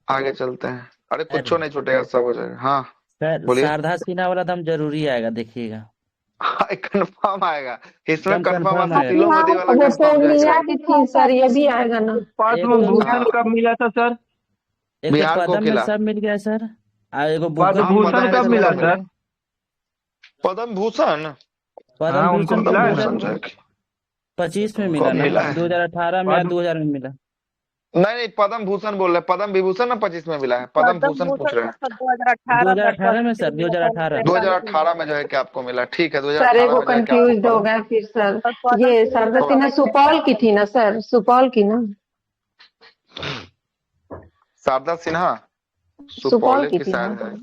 आगे चलते हैं। अरे कुछ नहीं छूटेगा, सब हो जाएगा। हाँ बोलिए। शारदा सिन्हा वाला दम जरूरी आएगा, देखिएगा। कंफर्म आएगा, इसमें कंफर्म पूर्णिया की थी सर, ये भी आएगा ना। पद्म भूषण कब मिला था सर? बिहार को पद्म सब मिल गया सर। पद्म भूषण कब मिला सर? पद्म भूषण 25 में मिला, 2018 में या 2000 में मिला। नहीं पद्म भूषण बोल रहे, पद्म विभूषण ना 25 में मिला है। पद्म भूषण पूछ रहे हैं 2018 में सर। 2018 में जो है कि आपको मिला। ठीक है, 2018 में कंफ्यूज हो गया फिर सर। ये शारदा सिन्हा सुपौल की थी ना सर? सुपौल की ना? शारदा सिन्हा सुपौल की शायद है।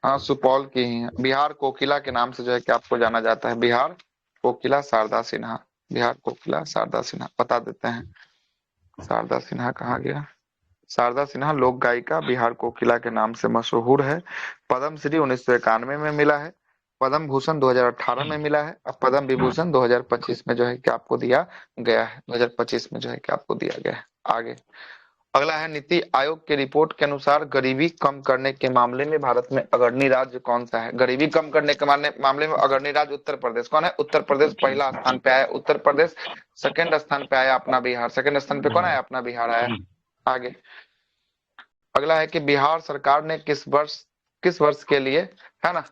हाँ सुपौल की ही है। बिहार कोकिला के नाम से जो है कि आपको जाना जाता है। बिहार कोकिला शारदा सिन्हा। बिहार कोकिला शारदा सिन्हा बता देते हैं। शारदा सिन्हा कहाँ गया? शारदा सिन्हा लोक गायिका बिहार कोकिला के नाम से मशहूर है। पद्मश्री 1991 में मिला है। पद्म भूषण 2018 में मिला है। अब पद्म विभूषण 2025 में जो है कि आपको दिया गया है। 2025 में जो है कि आपको दिया गया है। आगे अगला है नीति आयोग की रिपोर्ट के अनुसार गरीबी कम करने के मामले में भारत में अग्रणी राज्य कौन सा है? गरीबी कम करने के मामले में अग्रणी राज्य उत्तर प्रदेश। कौन है? उत्तर प्रदेश पहला स्थान पे आया। उत्तर प्रदेश सेकंड स्थान पे आया अपना बिहार। सेकंड स्थान पे कौन आया? अपना बिहार आया। आगे अगला है कि बिहार सरकार ने किस वर्ष किस वर्ष के लिए, है ना,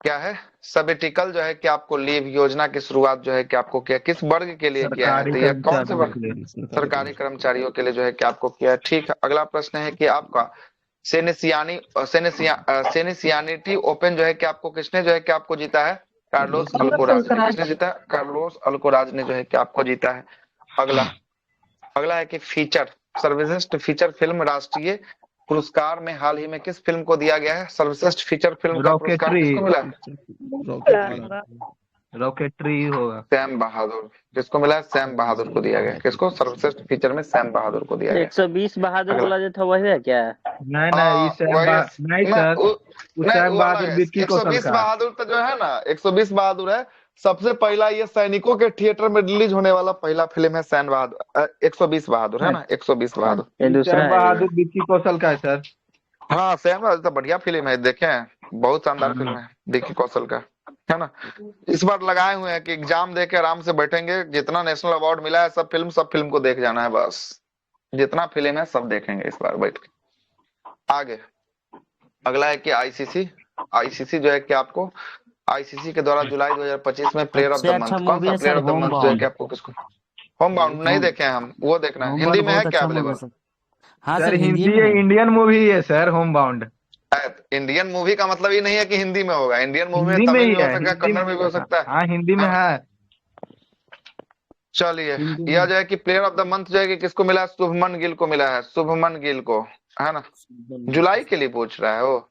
क्या है, सबेटिकल जो है कि आपको लीव योजना की शुरुआत जो है कि आपको किया, किस वर्ग के लिए किया है, सरकारी तो ये कौन से कर्मचारियों वर्ग, के लिए। सरकारी कर्मचारियों के लिए जो है कि आपको किया है। ठीक है, अगला प्रश्न है कि आपका सेनेसियानिटी ओपन जो है कि आपको किसने जो है कि आपको जीता है, कार्लोस अल्कोराज ने। किसने जीता है, कार्लोस अल्कोराज ने जो है कि आपको जीता है। अगला है कि फीचर, सर्वश्रेष्ठ फीचर फिल्म राष्ट्रीय पुरस्कार में हाल ही में किस फिल्म को दिया गया है, सर्वश्रेष्ठ फीचर फिल्म का पुरस्कार किसको मिला है, रॉकेटरी होगा। सैम बहादुर। किसको मिला है, सैम बहादुर को दिया गया। किसको, सर्वश्रेष्ठ फीचर में सैम बहादुर को दिया गया। 120 बहादुर अगला, वाला जो था वही है क्या? नहीं नहीं, नहीं सर, वो सैम बहादुर विक्की कौशल 120 का। बहादुर तो जो है ना, 120 बहादुर है सबसे पहला, ये सैनिकों के थिएटर में रिलीज होने वाला पहला फिल्म है सैम बहादुर, 120 बहादुर है ना, 120 बहादुर। ये दूसरा सैम है बहादुर विक्की कौशल का है सर। हाँ, सैम बहादुर तो बढ़िया फिल्म है, देखे हैं, बहुत शानदार फिल्म है विक्की कौशल का, है ना। इस बार लगाए हुए हैं कि एग्जाम दे के आराम से बैठेंगे, जितना नेशनल अवार्ड मिला है सब फिल्म को देख जाना है बस, जितना फिल्म है सब देखेंगे इस बार बैठ के। आगे अगला है कि आईसीसी जो है कि आपको, आईसीसी के द्वारा जुलाई 2025 में प्लेयर ऑफ द सबसे अच्छा मंथ, कौन मूवी सा है player sir of the month जो है होमबाउंड। कि आपको, किसको, होमबाउंड नहीं देखे हैं हम, वो देखना है, हिंदी होमबाउंड में है बहुत क्या अच्छा मूवी है अवेलेबल, सर। हाँ सर सर हिंदी हिंदी में है। इंडियन मूवी है सर होमबाउंड। इंडियन मूवी का मतलब ये नहीं है कि हिंदी में होगा, इंडियन मूवी में हिंदी में तमिल ही में हो है, सकता है, कन्नड़ में भी हो सकता है। हाँ हिंदी में है। चलिए, हिंदी यह में जो है कि प्लेयर ऑफ द मंथ जो है कि किसको मिला है, शुभमन गिल को मिला है, शुभमन गिल को, है ना। जुलाई के लिए पूछ रहा है वो,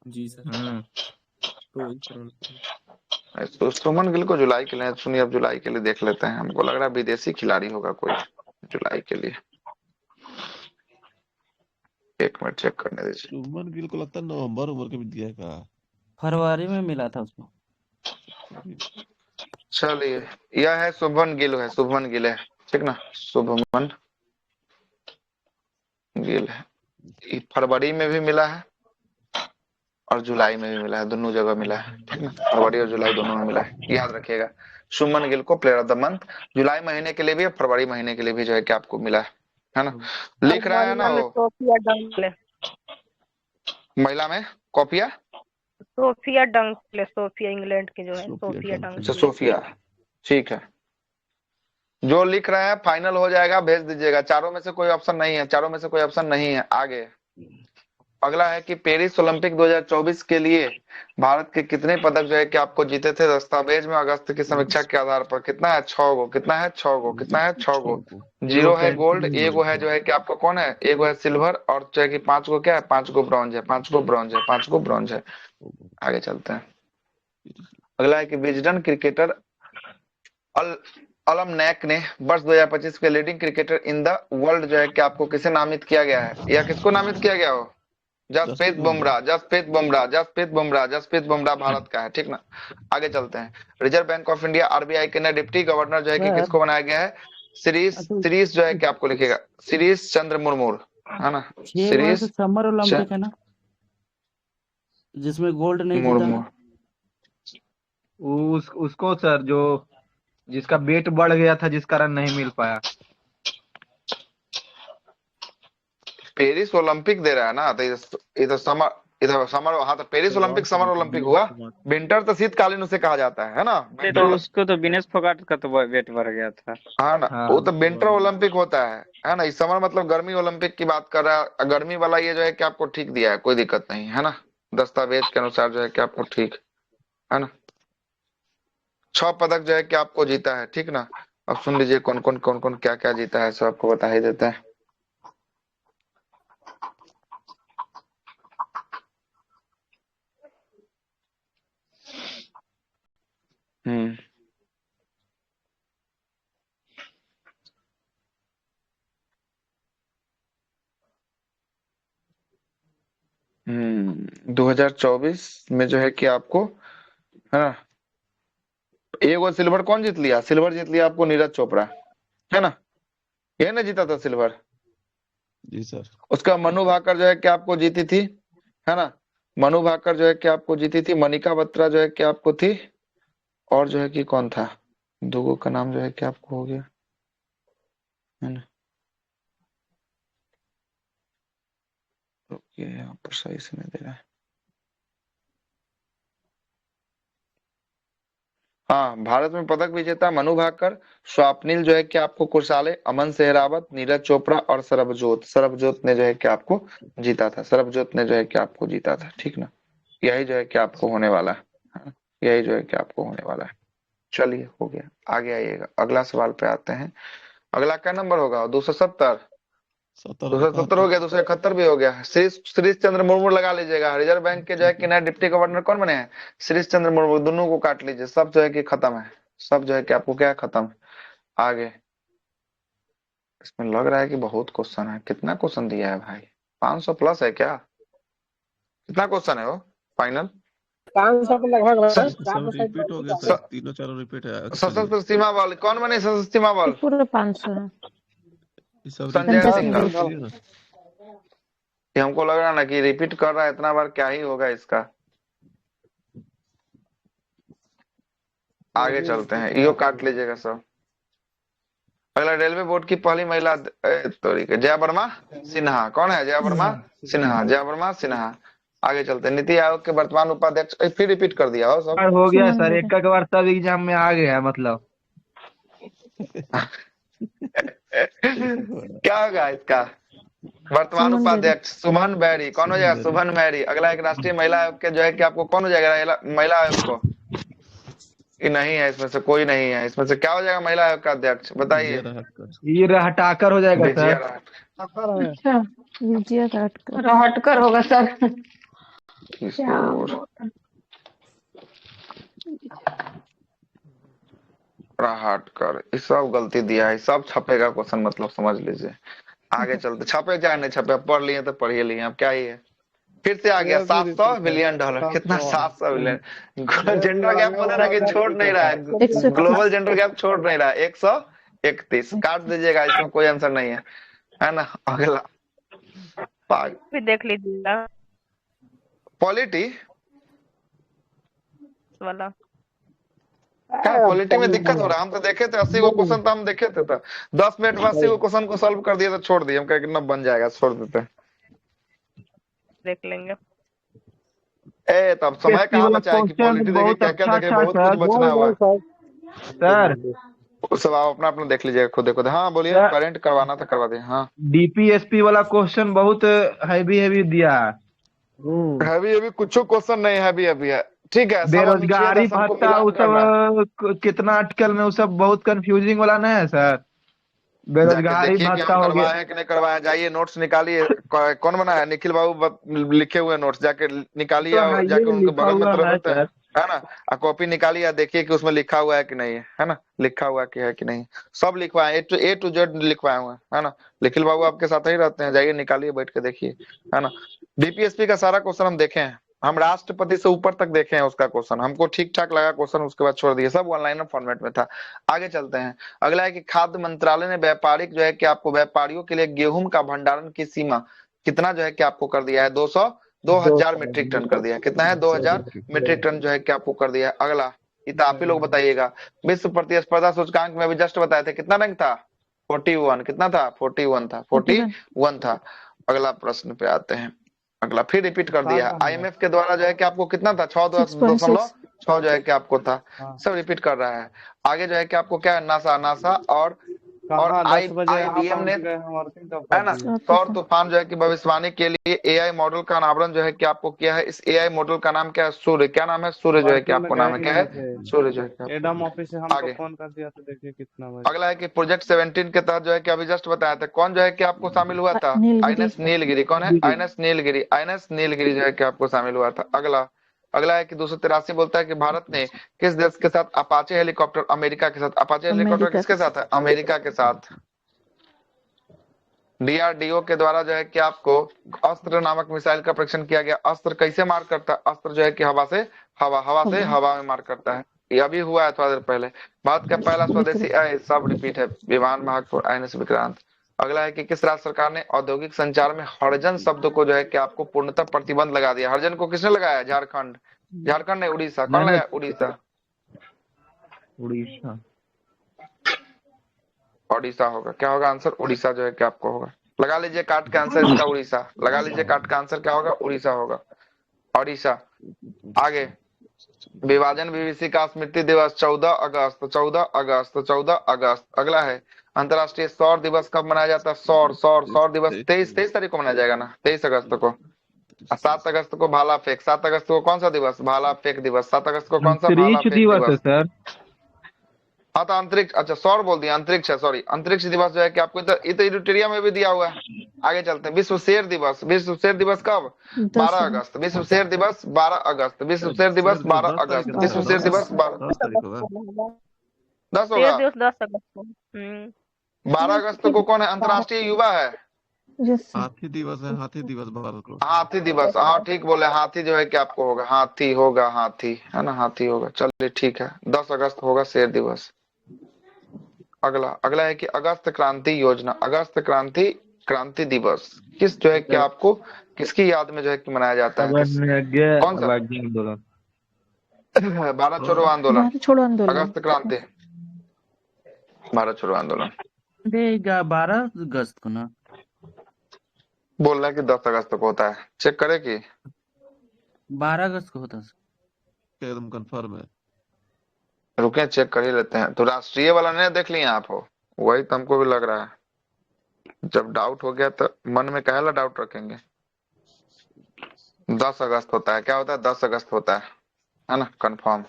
जी सर। रोहित शर्मा। तो शुभमन गिल को जुलाई के लिए, सुनिए अब जुलाई के लिए देख लेते हैं, हमको लग रहा है विदेशी खिलाड़ी होगा कोई जुलाई के लिए, एक मिनट चेक करने दीजिए। शुभमन गिल को लगता है नवंबर उम्र के भी दिया है का, फरवरी में मिला था उसको। चलिए, यह है शुभमन गिल है, ठीक ना, शुभमन गिल है, ये फरवरी में भी मिला है और जुलाई में भी मिला है, दोनों जगह मिला है, ठीक ना, फरवरी और जुलाई दोनों में मिला है, याद रखिएगा। शुभमन गिल को प्लेयर ऑफ द मंथ जुलाई महीने के लिए भी और फरवरी महीने के लिए भी जो है कि आपको मिला है ना। लिख रहा है ना वो, सोफिया डंकले। महिला में कॉपिया, सोफिया डंकले, सोफिया इंग्लैंड की जो है, सोफिया अच्छा डंकले। सोफिया, ठीक है। जो लिख रहे हैं फाइनल हो जाएगा, भेज दीजिएगा। चारों में से कोई ऑप्शन नहीं है, चारों में से कोई ऑप्शन नहीं है। आगे अगला है कि पेरिस ओलंपिक 2024 के लिए भारत के कितने पदक जो है कि आपको जीते थे, दस्तावेज में अगस्त की समीक्षा के आधार पर कितना है, 6 गो, कितना है 6 गो, कितना है 6 गो, 0 है गोल्ड, एगो है जो है कि आपको कौन है, एगो है सिल्वर, और जो है कि 5 गो क्या है, 5 गो ब्रॉन्ज है, 5 गो ब्रॉन्ज है, 5 गो ब्रॉन्ज है। आगे चलते हैं, अगला है कि विजडन क्रिकेटर अलमनैक ने वर्ष 2025 के leading cricketer in the world जो है कि आपको किसे नामित किया गया है, या किसको नामित किया गया हो, जसप्रीत बुमराह भारत का है, ठीक ना। आगे चलते हैं, reserve bank of India RBI के नए डिप्टी गवर्नर जो है कि किसको बनाया गया है, सीरीज जो है कि आपको लिखेगा सीरीज चंद्र मुर्मू, है ना, सीरीज समर ओलंपिक है ना, जिसमें गोल्ड नहीं जीता मुर्मू, है। उसको सर जो जिसका वेट बढ़ गया था जिस कारण नहीं मिल पाया। पेरिस ओलंपिक दे रहा है ना, तो इधर समर हाँ, तो पेरिस ओलंपिक समर ओलंपिक हुआ, विंटर तो शीतकालीन उसे कहा जाता है ना। तो उसको तो विनेश फोगाट का तो वेट बढ़ गया था, हाँ ना, वो तो विंटर ओलंपिक होता है ना। इस समर मतलब गर्मी ओलंपिक की बात कर रहा है, गर्मी वाला ये जो है कि आपको ठीक दिया है, कोई दिक्कत नहीं है ना, दस्तावेज के अनुसार जो है कि आपको ठीक है ना। 6 पदक जो है कि आपको जीता है, ठीक ना। अब सुन लीजिए कौन कौन क्या क्या जीता है, सब आपको बता ही देते हैं। हम्म 2024 में जो है कि आपको, है ना, एगो सिल्वर कौन जीत लिया, सिल्वर जीत लिया आपको नीरज चोपड़ा, है ना, ये ना जीता था सिल्वर। जी सर। उसका मनु भाकर जो है कि आपको जीती थी, है ना, मनु भाकर जो है कि आपको जीती थी, मनिका बत्रा जो है कि आपको थी, और जो है कि कौन था, दोगो का नाम जो है कि आपको हो गया, है ना। ये यहाँ पर सही से नहीं दे रहा है। हाँ, भारत में पदक विजेता मनु भाकर, स्वप्निल जो है कि आपको कुरसाले, अमन सेहरावत, नीरज चोपड़ा और सरबजोत ने जो है कि आपको जीता था। सरबजोत ने जो है कि आपको जीता था, ठीक ना। यही जो है कि आपको होने वाला है, हाँ, यही जो है कि आपको होने वाला है। चलिए, हो गया, आगे आइएगा, अगला सवाल पे आते हैं। अगला क्या नंबर होगा? 270 270 हो गया, 271 भी हो गया। श्रीश चंद्र मुर्मू लगा लीजिएगा। रिजर्व बैंक के जो है कि नए डिप्टी गवर्नर कौन बने हैं? श्रीश चंद्र मुर्मू। दोनों को काट लीजिए, सब जो है कि खत्म है, सब जो है कि आपको क्या खत्म। आगे इसमें लग रहा है कि बहुत क्वेश्चन है। कितना क्वेश्चन दिया है भाई? 500 प्लस है क्या? कितना क्वेश्चन है वो फाइनल? 500 के लगभग सब रिपीट हो गया सर, तीनों चारों रिपीट है। सशस्त्र सीमा बल कौन बने? सशस्त्र सीमा बल पूरा 500 है। संजय सिंह। हमको लग रहा है ना कि रिपीट कर रहा है इतना बार, क्या ही होगा इसका। आगे चलते हैं, यो काट लीजिएगा सब। अगला, रेलवे बोर्ड की पहली महिला जया वर्मा सिन्हा। कौन है जया वर्मा सिन्हा? जया वर्मा सिन्हा। आगे चलते हैं, नीति आयोग के वर्तमान उपाध्यक्ष। फिर रिपीट कर दिया हो सब? हो गया सर, एक का बार सब एग्जाम में आ गया मतलब। क्या होगा इसका? वर्तमान उपाध्यक्ष सुमन बैरी। कौन हो जाएगा? सुमन बैरी। अगला, एक राष्ट्रीय महिला आयोग के जो है कि आपको कौन हो जाएगा महिला आयोग को? कि नहीं है इसमें से, कोई नहीं है इसमें से। क्या हो जाएगा महिला आयोग का अध्यक्ष? बताइए। ये रहटाकर हो जाएगा सर। अच्छा, रहटकर होगा सर। रहटकर, ये सब गलती दिया है, सब छपेगा क्वेश्चन, मतलब समझ लीजिए। आगे चलते, छपे चाहे नहीं छपे, पढ़ लिए तो पढ़िए लिए, अब क्या ही है। फिर से आ गया $700 बिलियन। कितना? 700 बिलियन। जेंडर गैप पता ना कि छोड़ नहीं रहा है, ग्लोबल जेंडर गैप छोड़ नहीं रहा है। 131 काट दीजिएगा, इसमें कोई आंसर नहीं है ना। अगला भी देख लीजिएगा पॉलिटी वाला। क्या पॉलिटी में दिक्कत हो रहा है? हम तो देखे थे 80 को क्वेश्चन, तो हम देखे थे 10 मिनट में 80 को क्वेश्चन को सॉल्व कर दिया, तो छोड़ दिए। हम कहे कितना बन जाएगा, छोड़ देते हैं, देख लेंगे। तब समय कहाँ बचा है कि पॉलिटी देखे, क्या क्या देखे, बहुत कुछ बचना हुआ सर। सब आप अपना अपना देख लीजिएगा, खुद देखो। हाँ बोलिए, करेंट करवाना था करवा दिए। हाँ, डीपीएसपी वाला क्वेश्चन बहुत हैवी दिया है। हैवी कुछ क्वेश्चन नहीं हैवी है, ठीक है। बेरोजगारी भत्ता वो सब कितना आर्टिकल में, वो सब बहुत कंफ्यूजिंग वाला नहीं है सर। बेरोजगारी भत्ता हो गया है कि नहीं करवाया? जाइए नोट्स निकालिए। कौन बनाया? निखिल बाबू लिखे हुए नोट्स, जाके निकालिए, जाके उनके बगल में तुरंत है ना, कॉपी निकालिए, देखिए कि उसमें लिखा हुआ है कि नहीं है ना, लिखा हुआ है कि नहीं। सब लिखवाए, ए टू जेड लिखवाए हुए है ना। निखिल बाबू आपके साथ ही रहते हैं, जाइए निकालिए, बैठ के देखिए, है ना। बीपीएसपी का सारा क्वेश्चन हम देखे हैं, हम राष्ट्रपति से ऊपर तक देखे हैं उसका क्वेश्चन, हमको ठीक ठाक लगा क्वेश्चन, उसके बाद छोड़ दिए, सब ऑनलाइन फॉर्मेट में था। आगे चलते हैं। अगला है कि खाद्य मंत्रालय ने व्यापारिक जो है कि आपको व्यापारियों के लिए गेहूं का भंडारण की सीमा कितना जो है कि आपको कर दिया है? 2000 मीट्रिक टन कर दिया है। कितना है? 2000 मीट्रिक टन जो है कि आपको कर दिया है। अगला, ये आप ही लोग बताइएगा। विश्व प्रतिस्पर्धा सूचकांक में अभी जस्ट बताए थे, कितना रैंक था? 41। कितना था? 41 था। अगला प्रश्न पे आते हैं। अगला फिर रिपीट कर दिया। आईएमएफ के द्वारा जो है कि आपको कितना था? 6.6 जो है कि आपको था। सब रिपीट कर रहा है। आगे जो है कि आपको क्या है? नासा और IBM ने, है ना, सौर तूफान जो है कि भविष्यवाणी के लिए एआई मॉडल का अनावरण जो है कि आपको किया है। इस एआई मॉडल का नाम क्या है? सूर्य। क्या नाम है? सूर्य जो है कि आपको नाम है, क्या है? सूर्य जो है। एडम ऑफिस से हमको फोन कर दिया, तो देखिए कितना बजे। अगला है कि प्रोजेक्ट 17 के तहत जो है कि अभी जस्ट बताया था, कौन जो है कि आपको शामिल हुआ था? आईएनएस नीलगिरी। कौन है? आईएनएस नीलगिरी जो है कि आपको शामिल हुआ था। अगला है कि 283 बोलता है कि भारत ने किस देश के साथ अपाचे हेलीकॉप्टर? अमेरिका के साथ। अपाचे हेलीकॉप्टर किसके साथ है? अमेरिका के साथ। डीआरडीओ के द्वारा जो है कि आपको अस्त्र नामक मिसाइल का परीक्षण किया गया। अस्त्र कैसे मार करता है? अस्त्र जो है कि हवा से हवा में मार करता है। ये अभी हुआ है थोड़ा देर पहले। भारत का पहला स्वदेशी, सब रिपीट है, विमान महाक आईएनएस विक्रांत। अगला है कि किस राज्य सरकार ने औद्योगिक संचार में हरिजन शब्द को जो है कि आपको पूर्णतः प्रतिबंध लगा दिया? हरिजन को किसने लगाया? झारखंड ने। उड़ीसा कौन लगाया? उड़ीसा होगा। क्या होगा आंसर? उड़ीसा जो है कि आपको होगा। लगा लीजिए काट का आंसर इसका उड़ीसा, लगा लीजिए काट का आंसर क्या होगा, उड़ीसा होगा, उड़ीसा। आगे, विभाजन विभीषिका का स्मृति दिवस 14 अगस्त, 14 अगस्त, 14 अगस्त। अगला है अंतर्राष्ट्रीय सौर दिवस कब मनाया जाता है? सौर दिवस 23 तारीख को मनाया जाएगा ना, 23 अगस्त को। 7 अगस्त को भाला फेंक, 7 अगस्त को कौन सा दिवस? भाला फेंक दिवस। 7 अगस्त को कौन सा? भाला अंतरिक्ष फेंक दिवस है दिवस। सर। हाँ तो अंतरिक्ष, अच्छा सौर बोल दिया, अंतरिक्ष है, सॉरी। अंतरिक्ष दिवस जो है कि आपको तो इरिट्रिया में भी दिया हुआ है। आगे चलते हैं, विश्व शेर दिवस। विश्व शेर दिवस कब? 12 अगस्त। विश्व शेर दिवस 12 अगस्त। विश्व शेर दिवस 12 अगस्त। विश्व शेर दिवस 10 होगा। 10 अगस्त को। 12 अगस्त को कौन है? अंतर्राष्ट्रीय युवा है। हाथी दिवस है, हाथी दिवस भारत को। हाथी दिवस, हाँ ठीक बोले, हाथी जो है कि आपको होगा, हाथी होगा, हाथी है ना, हाथी होगा। चलिए ठीक है, 10 अगस्त होगा शेर दिवस। अगला है कि अगस्त क्रांति योजना। अगस्त क्रांति दिवस किस जो है कि आपको किसकी याद में जो है कि मनाया जाता है? कौन सा? भारत छोड़ो आंदोलन, अगस्त क्रांति, भारत छोड़ो आंदोलन। 12 अगस्त को ना बोल रहे हैं कि 10 अगस्त को होता है, चेक करे कि 12 अगस्त को होता है। एकदम कंफर्म है। रुके चेक कर ही लेते हैं। तो राष्ट्रीय वाला नहीं देख लिए आप हो, वही तो हमको भी लग रहा है। जब डाउट हो गया तो मन में काहे ला डाउट रखेंगे। 10 अगस्त होता है, क्या होता है? 10 अगस्त होता है ना, कंफर्म।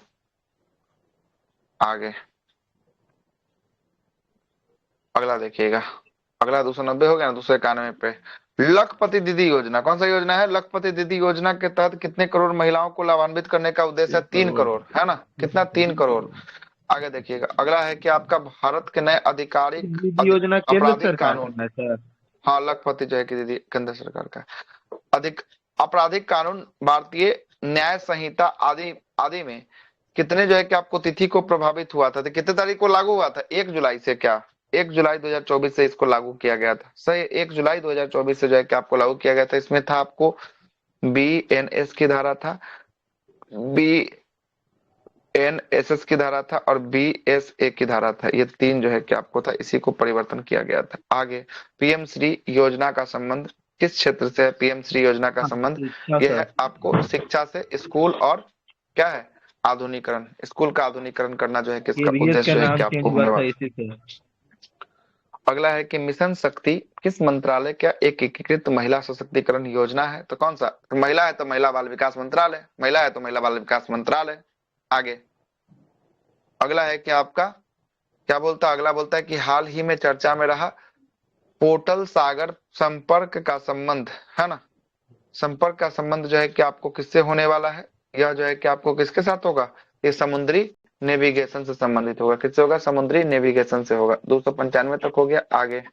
आगे अगला देखिएगा, अगला 290 हो गया ना, 291 पे। लखपति दीदी योजना, कौन सा योजना है? लखपति दीदी योजना के तहत कितने करोड़ महिलाओं को लाभान्वित करने का उद्देश्य है? 3 करोड़, है ना, कितना? 3 करोड़। आगे देखिएगा, अगला है कि आपका भारत के नए आधिकारिक योजना केंद्र आपराधिक सरकार कानून। का है सर। हाँ, लखपति जो है कि दीदी केंद्र सरकार का। अधिक आपराधिक कानून भारतीय न्याय संहिता आदि में कितने जो है कि आपको तिथि को प्रभावित हुआ था? तो कितने तारीख को लागू हुआ था? 1 जुलाई से। क्या 1 जुलाई 2024 से इसको लागू किया गया था? सही, 1 जुलाई 2024 से जो है कि आपको लागू किया गया था। इसमें था आपको BNS की धारा था, BNSS की धारा था और BSA की धारा था। ये 3 जो है कि आपको था, इसी को परिवर्तन किया गया था। आगे, PM श्री योजना का संबंध किस क्षेत्र से है? PM श्री योजना का संबंध यह है आपको शिक्षा से, स्कूल और क्या है? आधुनिकरण, स्कूल का आधुनिकरण करना जो है कि इसका उद्देश्य जो है कि आपको होने वाला। अगला है कि मिशन शक्ति किस मंत्रालय का एक एकीकृत महिला सशक्तिकरण योजना है? तो कौन सा? तो महिला है तो महिला बाल विकास मंत्रालय, महिला है तो महिला बाल विकास मंत्रालय। आगे अगला है कि आपका क्या बोलता है? अगला बोलता है कि हाल ही में चर्चा में रहा पोर्टल सागर संपर्क का संबंध, है ना, संपर्क का संबंध जो है कि आपको किससे होने वाला है? यह जो है कि आपको किसके साथ होगा? ये समुद्री नेविगेशन से संबंधित होगा। किससे होगा? समुद्री नेविगेशन से होगा। 295 तक हो गया। आगे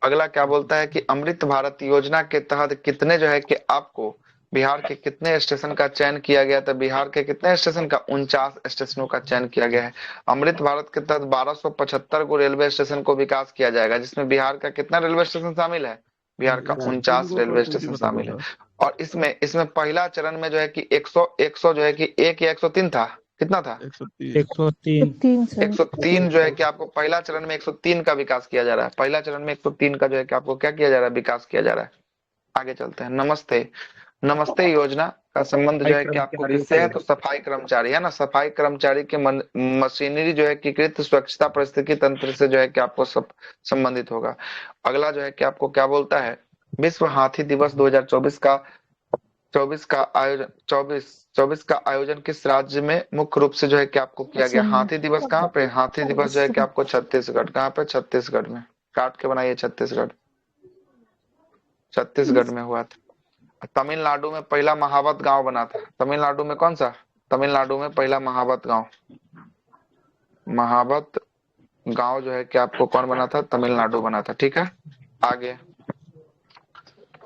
अगला क्या बोलता है कि अमृत भारत योजना के तहत कितने जो है कि आपको बिहार के कितने स्टेशन का चयन किया गया था? बिहार के कितने स्टेशन का? 49 स्टेशनों का चयन किया गया है। अमृत भारत के तहत 1275 को रेलवे स्टेशन को विकास किया जाएगा, जिसमें बिहार का कितना रेलवे स्टेशन शामिल है? बिहार का 49 रेलवे स्टेशन शामिल है। और इसमें पहला चरण में जो है कि 100 जो है कि 1 या 103 था, कितना था? 103 जो है कि आपको पहला चरण में 103 का विकास किया जा रहा है। पहला चरण में 103 का जो है कि आपको क्या किया जा रहा है? विकास किया जा रहा है। आगे चलते हैं। नमस्ते योजना का संबंध जो है कि आपको किससे है? तो सफाई कर्मचारी, है ना, सफाई कर्मचारी के मशीनरी जो है कि कृत स्वच्छता परिस्थिति तंत्र से जो है कि आपको सब संबंधित होगा। अगला जो है कि आपको क्या बोलता है? विश्व हाथी दिवस 2024 का आयोजन किस राज्य में मुख्य रूप से जो है कि आपको किया गया? हाथी दिवस कहाँ पे? हाथी दिवस जो है कि आपको छत्तीसगढ़, कहाँ पे? छत्तीसगढ़ में। काट के बनाइए, छत्तीसगढ़ में हुआ था। तमिलनाडु में पहला महावत गांव बना था। तमिलनाडु में कौन सा? तमिलनाडु में पहला महावत गांव जो है कि आपको कौन बना था? तमिलनाडु बना था। ठीक है, आगे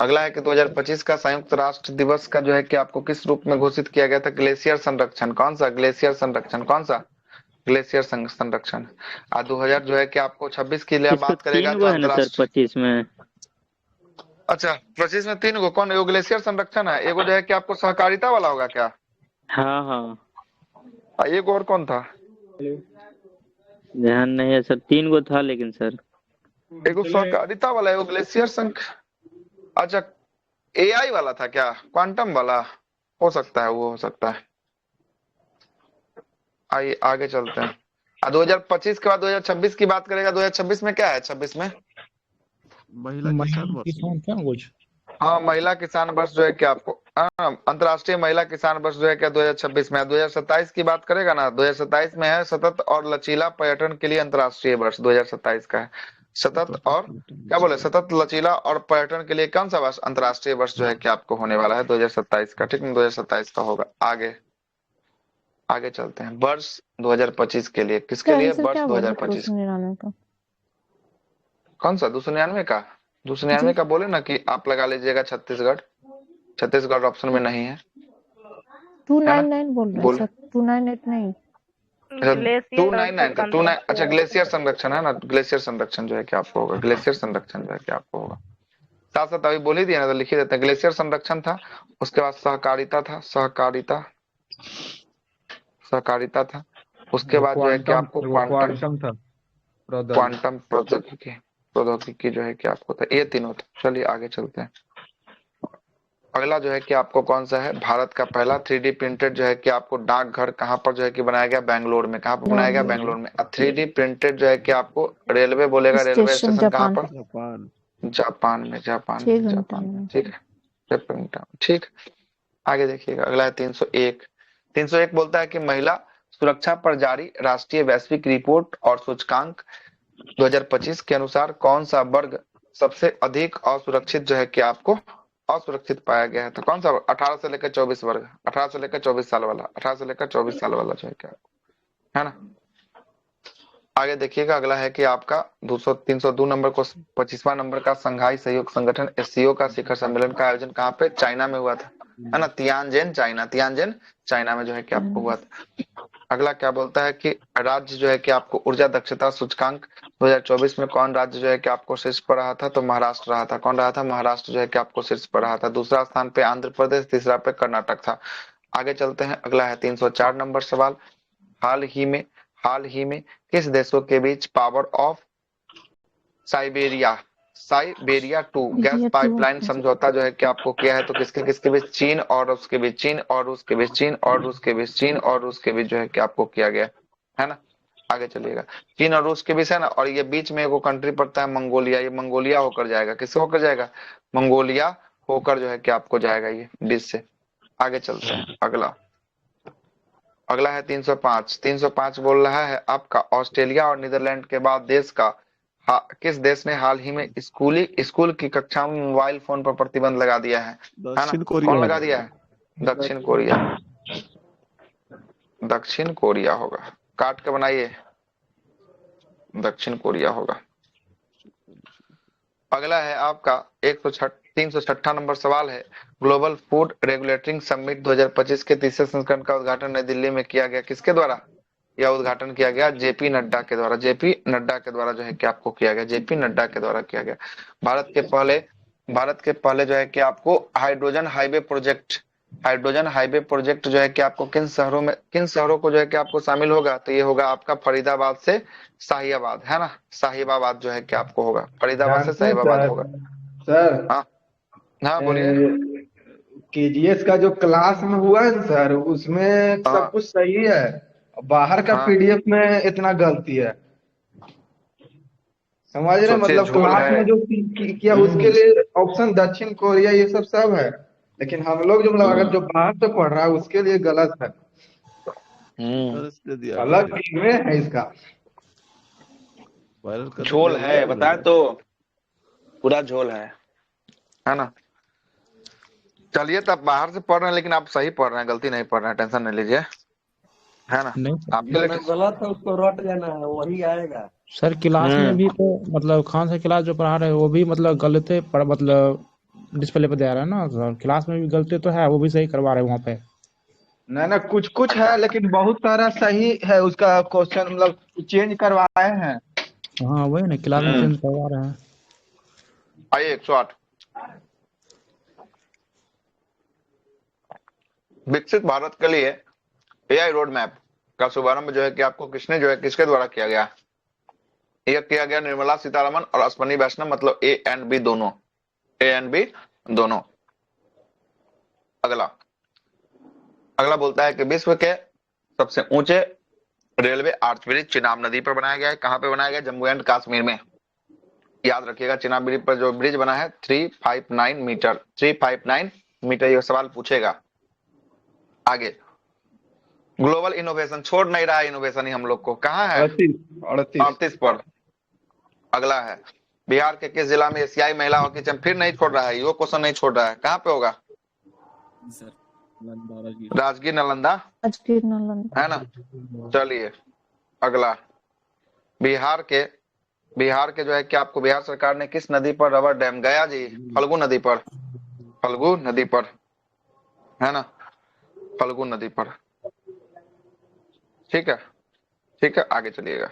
अगला है कि 2025 का संयुक्त राष्ट्र दिवस का जो है कि आपको किस रूप में घोषित किया गया था? ग्लेशियर संरक्षण। कौन सा? ग्लेशियर संरक्षण। कौन सा? ग्लेशियर संरक्षण। 2000 जो है कि आपको 26 की लिए बात करेगा तो अंतरराष्ट्रीय 25 में। अच्छा, 25 में 3 गो कौन? एगो ग्लेशियर संरक्षण है, एगो जो है कि आपको सहकारिता वाला होगा क्या? हाँ। एगो और कौन था? ध्यान नहीं है सर, 3 गो था लेकिन सर। एक सहकारिता वाला है, वो ग्लेशियर संक, अच्छा एआई वाला था क्या, क्वांटम वाला हो सकता है, वो हो सकता है। आइए आगे चलते हैं। 2025 के बाद 2026 की बात करेगा। 2026 में क्या है? 26 में महिला किसान वर्ष। किसान क्या कुछ हाँ, महिला किसान वर्ष जो है क्या आपको, हाँ अंतर्राष्ट्रीय महिला किसान वर्ष जो है क्या 2026 में है। 2027 की बात करेगा ना, 2027 में है सतत और लचीला पर्यटन के लिए अंतर्राष्ट्रीय वर्ष 2027 का है। सतत और क्या बोले, सतत लचीला और पर्यटन के लिए कौन सा वर्ष, अंतर्राष्ट्रीय वर्ष जो है क्या आपको होने वाला है 2027 का, ठीक है 2027 का होगा। आगे आगे चलते हैं। वर्ष 2025 के लिए, किसके लिए आंसर वर्ष क्या हुआ 2025? 299 का? कौन सा 299 का? 299 का बोले ना कि आप लगा लीजिएगा छत्तीसगढ़। छत्तीसगढ़ ऑप्शन में नहीं है। 299 बोल रहे हैं बोल सर, 298 नहीं। 299 का 29, अच्छा ग्लेशियर संरक्षण है ना, ग्लेशियर संरक्षण जो है क्या आपको होगा, ग्लेशियर संरक्षण जो है क्या आपको होगा। साथ साथ अभी बोल ही दिया ना, तो लिख ही देते हैं। ग्लेशियर संरक्षण था, उसके बाद सहकारिता था, सहकारिता सहकारिता था, उसके बाद जो है कि आपको क्वांटम था, क्वांटम प्रौद्योगिकी जो है कि आपको था, ये तीनों था। चलिए आगे चलते हैं। अगला जो है कि आपको कौन सा है, भारत का पहला 3D प्रिंटेड जो है कि आपको डाकघर कहाँ पर जो है कि बनाया गया, बेंगलोर में। कहाँ पर बनाया गया? बेंगलोर में। 3D प्रिंटेड जो है कि आपको रेलवे बोलेगा, रेलवे स्टेशन कहाँ पर? जापान में, जापान में, जापान में, ठीक है ठीक। आगे देखिएगा, अगला है 301। 301 बोलता है कि महिला सुरक्षा पर जारी राष्ट्रीय वैश्विक रिपोर्ट और सूचकांक 2025 के अनुसार कौन सा वर्ग सबसे अधिक असुरक्षित जो है कि आपको असुरक्षित पाया गया है? तो कौन सा? 18 से लेकर 24 वर्ग, 18 से लेकर 24 साल वाला, 18 से लेकर 24 साल वाला जो है क्या, है ना। आगे देखिएगा, अगला है कि आपका 302 नंबर को 25वां नंबर का संघाई सहयोग संगठन एससीओ का शिखर सम्मेलन का आयोजन कहाँ पे? चाइना में हुआ था, है ना, तियानजिन चाइना, तियानजिन चाइना में जो है कि आपको हुआ था। अगला क्या बोलता है कि राज्य जो है कि आपको ऊर्जा दक्षता सूचकांक 2024 में कौन राज्य जो है कि आपको शीर्ष पर रहा था? तो महाराष्ट्र रहा था। कौन रहा था? महाराष्ट्र जो है कि आपको शीर्ष पर रहा था। दूसरा स्थान पे आंध्र प्रदेश, तीसरा पे कर्नाटक था। आगे चलते हैं, अगला है 304 नंबर सवाल। हाल ही में किस देशों के बीच Power of Siberia 2 gas pipeline समझौता जो है कि आपको किया है? तो किसके किसके बीच? चीन और उसके बीच, चीन और रूस के बीच, चीन और रूस के बीच, चीन और रूस के बीच जो है कि आपको किया गया है ना। आगे चलिएगा, चीन और रूस के बीच है ना, और ये बीच में एक कंट्री पड़ता है मंगोलिया, ये मंगोलिया होकर जाएगा। किससे होकर जाएगा? मंगोलिया होकर जो है कि आपको जाएगा ये बीच से। आगे चलते हैं, अगला है 305। 305 बोल रहा है आपका ऑस्ट्रेलिया और नीदरलैंड के बाद देश का किस देश ने हाल ही में स्कूल की कक्षा में मोबाइल फोन पर प्रतिबंध लगा दिया है ना? कौन लगा दिया है? दक्षिण कोरिया। दक्षिण कोरिया होगा, काट के बनाइए, दक्षिण कोरिया होगा। अगला है आपका 306 नंबर सवाल है। ग्लोबल फूड रेगुलेटरी समिट 2025 के तीसरे संस्करण का उद्घाटन नई दिल्ली में किया गया। किसके द्वारा यह उद्घाटन किया गया? जेपी नड्डा के द्वारा। जेपी नड्डा के द्वारा जो है कि आपको किया गया, जेपी नड्डा के द्वारा किया गया। भारत के पहले जो है कि आपको हाइड्रोजन हाईवे प्रोजेक्ट जो है कि आपको किन शहरों को जो है कि आपको शामिल होगा? तो ये होगा आपका फरीदाबाद से शाहिबाद, है ना, शाहिबाबाद जो है कि आपको होगा, फरीदाबाद से शाहिबाद होगा। सर हाँ बोलिए। केजीएस का जो क्लास में हुआ है सर, उसमें सब कुछ सही है, बाहर का पीडीएफ में इतना गलती है, समझ रहे? मतलब क्लास में जो किया उसके लिए ऑप्शन दक्षिण कोरिया ये सब है, लेकिन हम लोग जो मतलब अगर जो बाहर से पढ़ रहा है उसके लिए गलत है, अलग में है इसका झोल है, बताए तो पूरा झोल है ना। चलिए, तब बाहर से पढ़ रहे हैं लेकिन आप सही पढ़ रहे हैं, गलती नहीं पढ़ रहे हैं, टेंशन नहीं लीजिए, है ना। आपके लिए गलत है उसको रट जाना है, वही आएगा। सर क्लास में भी तो मतलब खान सर क्लास जो पढ़ा रहे हैं वो भी मतलब गलती पर मतलब डिस्प्ले पे दे रहा है ना सर, क्लास में भी गलती तो है, वो भी सही करवा रहे हैं वहाँ पे। ना कुछ है, लेकिन बहुत सारा सही है उसका क्वेश्चन, मतलब चेंज करवाए हैं। हाँ वही ना, क्लास में चेंज करवा रहे हैं। आइए 108। विकसित भारत के लिए एआई रोड मैप का शुभारंभ जो है कि आपको किसके द्वारा किया गया? यह किया गया निर्मला सीतारमण और अश्विनी वैष्णव, मतलब ए एंड बी दोनों, ए एंड बी दोनों। अगला अगला बोलता है कि विश्व के सबसे ऊंचे रेलवे आर्च ब्रिज चिनाब नदी पर बनाया गया है। कहां पे बनाया गया? जम्मू एंड कश्मीर में। याद रखिएगा, चिनाब ब्रिज पर जो ब्रिज बना है 359 मीटर, 359 मीटर, ये सवाल पूछेगा। आगे ग्लोबल इनोवेशन, छोड़ नहीं रहा है इनोवेशन ही हम लोग को, कहाँ है? 38 पर। अगला है बिहार के किस जिला में एशियाई महिला हॉकी चैंपियन, फिर नहीं छोड़ रहा है, ये क्वेश्चन नहीं छोड़ रहा है, कहाँ पे होगा? राजगीर नालंदा है ना। चलिए अगला, बिहार के जो है कि आपको बिहार सरकार ने किस नदी पर रबर डैम, गया जी, फल्गु नदी पर, फल्गु नदी पर है ना, फल्गु नदी पर। ठीक है, ठीक है, आगे चलिएगा।